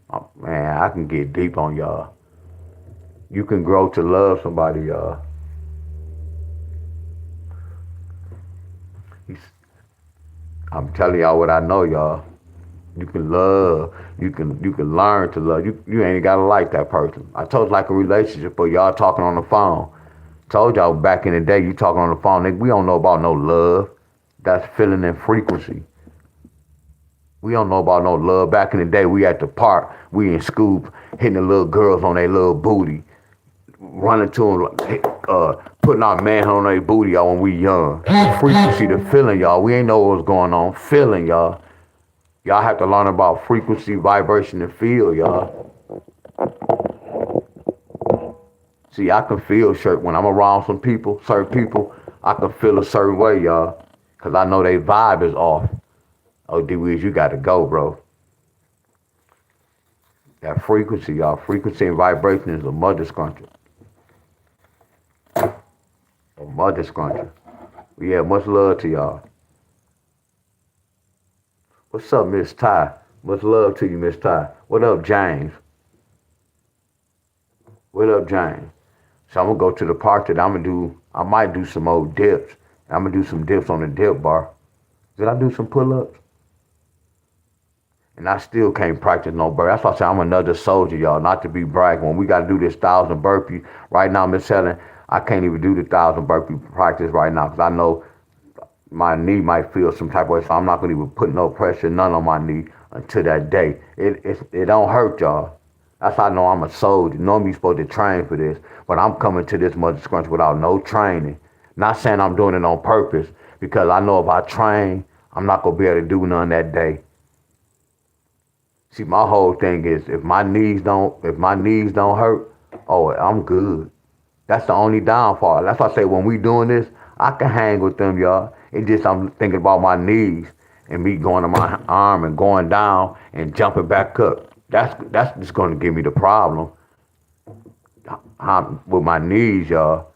Oh, man, I can get deep on y'all. You can grow to love somebody, y'all. I'm telling y'all what I know, y'all. You can love. You can learn to love. You ain't gotta like that person. I told you like a relationship, but y'all talking on the phone. Told y'all back in the day, you talking on the phone. We don't know about no love. That's feeling and frequency. We don't know about no love. Back in the day, we at the park. We in school, hitting the little girls on their little booty, running to them, putting our manhood on their booty, y'all, when we young. Frequency, the feeling, y'all. We ain't know what was going on. Feeling, y'all. Y'all have to learn about frequency, vibration, and feel, y'all. See, I can feel certain when I'm around certain people, I can feel a certain way, y'all. Because I know their vibe is off. Oh, D-Wiz, you got to go, bro. That frequency, y'all. Frequency and vibration is a mother scruncher. A mother scruncher. Yeah, much love to y'all. What's up, Miss Ty? Much love to you, Miss Ty. What up, James? What up, James? So I'm gonna go to the park that I might do some old dips. I'm gonna do some dips on the dip bar. Did I do some pull-ups? And I still can't practice no burpee. That's why I say I'm another soldier, y'all, not to be bragging. When we got to do this 1,000 burpee, right now, Miss Helen, I can't even do the 1,000 burpee practice right now because I know my knee might feel some type of way, so I'm not going to even put no pressure, none on my knee until that day. It don't hurt, y'all. That's how I know I'm a soldier. Normally you're supposed to train for this, but I'm coming to this mother scrunch without no training. Not saying I'm doing it on purpose, because I know if I train, I'm not going to be able to do none that day. See, my whole thing is if my knees don't hurt, oh, I'm good. That's the only downfall. That's why I say when we doing this, I can hang with them, y'all. It just I'm thinking about my knees and me going to my arm and going down and jumping back up. That's just going to give me the problem with my knees, y'all.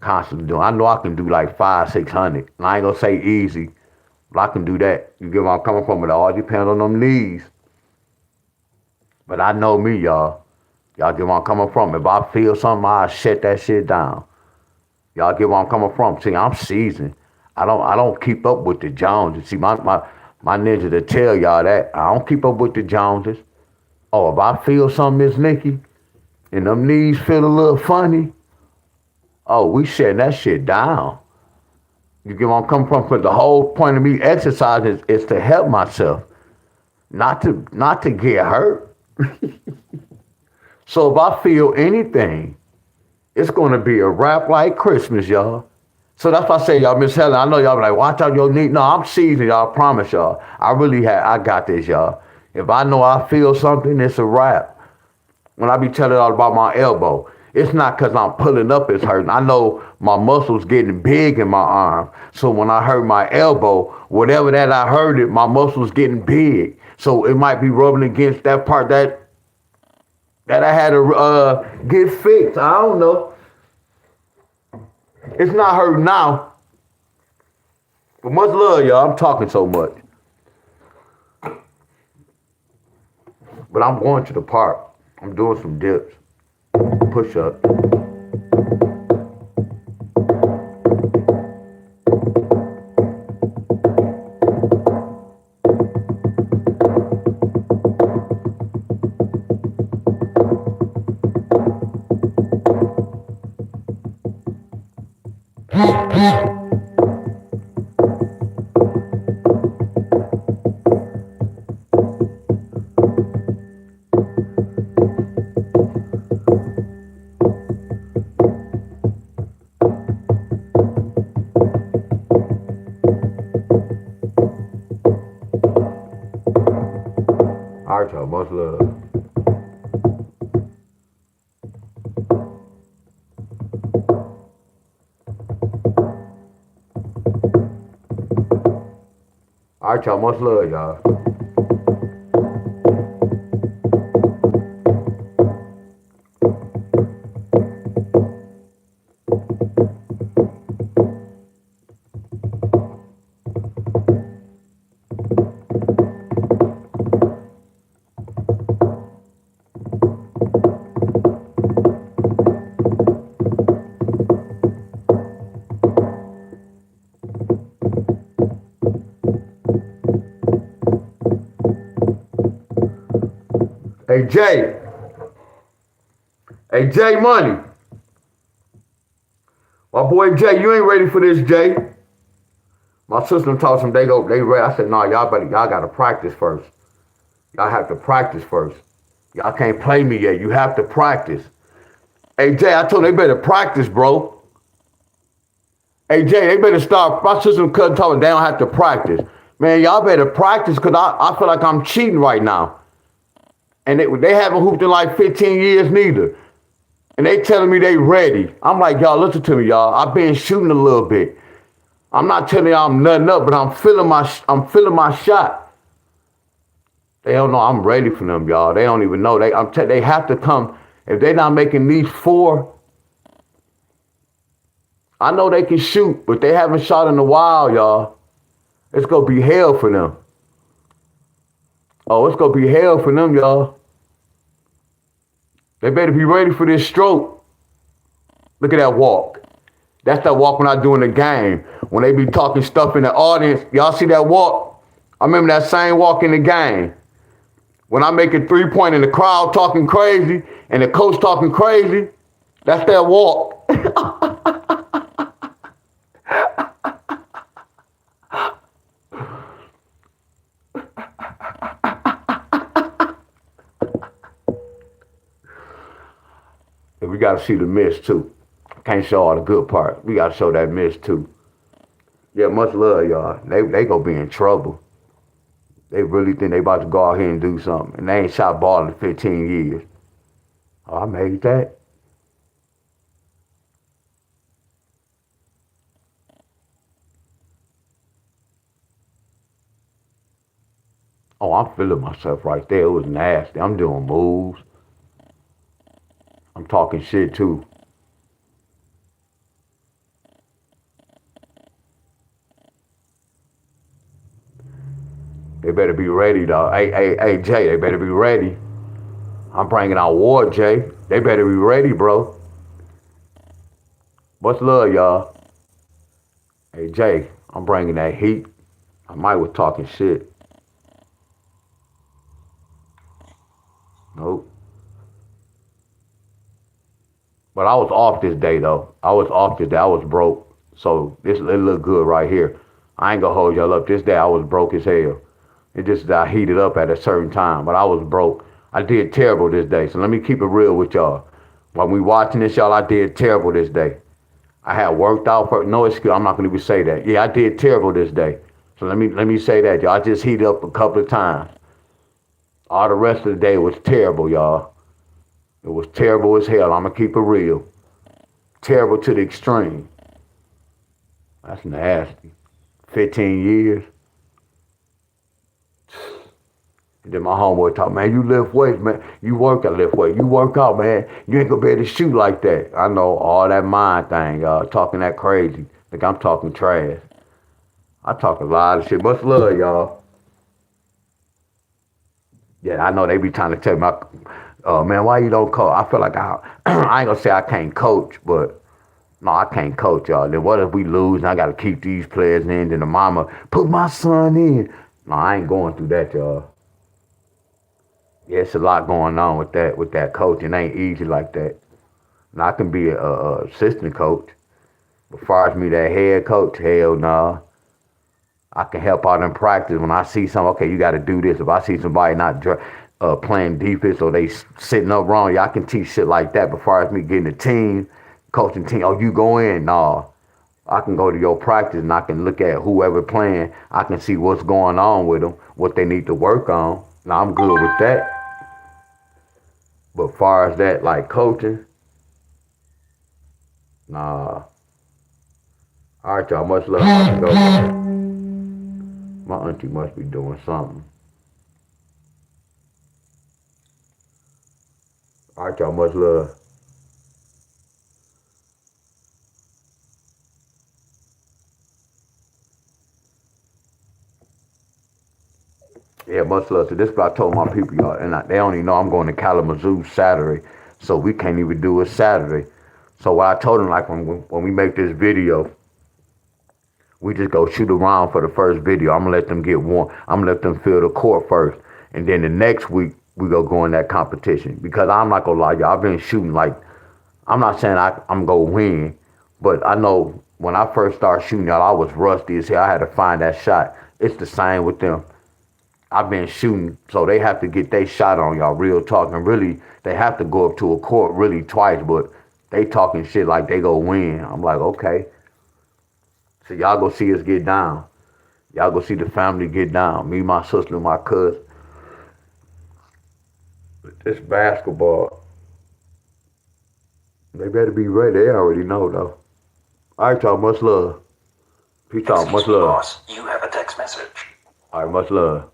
Constantly doing. I know I can do like 500, 600. And I ain't gonna say easy, but I can do that. You get where I'm coming from? It all depends on them knees. But I know me, y'all. Y'all get where I'm coming from. If I feel something, I shut that shit down. Y'all get where I'm coming from. See, I'm seasoned. I don't keep up with the Joneses. See, my ninja to tell y'all that. I don't keep up with the Joneses. Oh, if I feel something, Miss Nikki, and them knees feel a little funny, oh, we shutting that shit down. You get where I'm coming from? But the whole point of me exercising is to help myself, not to get hurt. So if I feel anything, it's gonna be a wrap like Christmas, y'all. So that's why I say, y'all, Miss Helen, I know y'all be like, watch out your knee. No, I'm seasoned, y'all. I promise y'all. I got this, y'all. If I know I feel something, it's a wrap. When I be telling y'all about my elbow, it's not because I'm pulling up, it's hurting. I know my muscles getting big in my arm. So when I hurt my elbow, whatever that I hurt it, my muscles getting big. So it might be rubbing against that part that I had to get fixed. I don't know. It's not hurting now. But much love, y'all. I'm talking so much. But I'm going to the park. I'm doing some dips. Push up. All right, y'all. Much love. All right, y'all. Much love, y'all. Hey, Jay. Hey, Jay Money. My boy Jay, you ain't ready for this, Jay. My sister told them they ready. I said, no, y'all gotta practice first. Y'all have to practice first. Y'all can't play me yet. You have to practice. Hey, Jay, I told them they better practice, bro. Hey, Jay, they better start. My sister couldn't tell them they don't have to practice. Man, y'all better practice because I feel like I'm cheating right now. And they haven't hooped in like 15 years neither. And they telling me they ready. I'm like, y'all, listen to me, y'all. I've been shooting a little bit. I'm not telling y'all I'm nutting up, but I'm feeling my shot. They don't know I'm ready for them, y'all. They don't even know. They have to come. If they're not making these 4, I know they can shoot, but they haven't shot in a while, y'all. It's gonna be hell for them. Oh, it's gonna be hell for them, y'all. They better be ready for this stroke. Look at that walk. That's that walk when I do in the game. When they be talking stuff in the audience, y'all see that walk? I remember that same walk in the game. When I make a 3-point and the crowd talking crazy and the coach talking crazy, that's that walk. And we got to see the miss too. Can't show all the good part. We got to show that miss too. Yeah, much love, y'all. They gonna be in trouble. They really think they about to go out here and do something. And they ain't shot ball in 15 years. Oh, I made that. Oh, I'm feeling myself right there. It was nasty. I'm doing moves. I'm talking shit too. They better be ready, though. Hey, Jay, they better be ready. I'm bringing out war, Jay. They better be ready, bro. Much love, y'all. Hey, Jay, I'm bringing that heat. I might was talking shit. Nope. But I was off this day, though. I was off this day. I was broke. So it look good right here. I ain't gonna hold y'all up. This day I was broke as hell. It just I heated up at a certain time, but I was broke. I did terrible this day. So let me keep it real with y'all. When we watching this, y'all, I did terrible this day. I had worked out for no excuse. I'm not gonna even say that. Yeah, I did terrible this day. So let me say that, y'all. I just heated up a couple of times. All the rest of the day was terrible, y'all. It was terrible as hell. I'm gonna keep it real. Terrible to the extreme. That's nasty. 15 years. And then my homeboy talk, man, you lift weights, man. You work out, lift weight. You work out, man. You ain't gonna be able to shoot like that. I know all that mind thing, y'all. Talking that crazy. Like I'm talking trash. I talk a lot of shit. Much love, y'all. Yeah, I know they be trying to tell me, man, why you don't coach? I feel like I ain't gonna say I can't coach, but no, I can't coach, y'all. Then what if we lose and I gotta keep these players in? Then the mama put my son in. No, I ain't going through that, y'all. Yeah, it's a lot going on with that coaching. It ain't easy like that. Now I can be a assistant coach, but as far as me that head coach, hell no. I can help out in practice when I see something. Okay, you got to do this. If I see somebody not playing defense or they sitting up wrong, yeah, I can teach shit like that. But as far as me getting a team, coaching team, oh, you go in, nah. I can go to your practice and I can look at whoever playing. I can see what's going on with them, what they need to work on. Now I'm good with that. But as far as that, like coaching, nah. All right, y'all. Much love. I can go. My auntie must be doing something. All right, y'all. Much love. Yeah, much love. So this is what I told my people, y'all, and they only know I'm going to Kalamazoo Saturday, so we can't even do it Saturday. So what I told them, like when we make this video, we just go shoot around for the first video. I'm gonna let them get one. I'm gonna let them feel the court first, and then the next week we go in that competition. Because I'm not gonna lie, y'all, I've been shooting like, I'm not saying I'm gonna win, but I know when I first started shooting, y'all, I was rusty as hell. I had to find that shot. It's the same with them. I've been shooting, so they have to get their shot on, y'all, real talk. And really, they have to go up to a court really twice, but they talking shit like they go win. I'm like, okay. So y'all go see us get down. Y'all go see the family get down. Me, my sister, and my cousin. It's basketball. They better be ready. They already know, though. All right, y'all. Much love. Peace out. Much Excuse me, love. boss. You have a text message. All right, much love.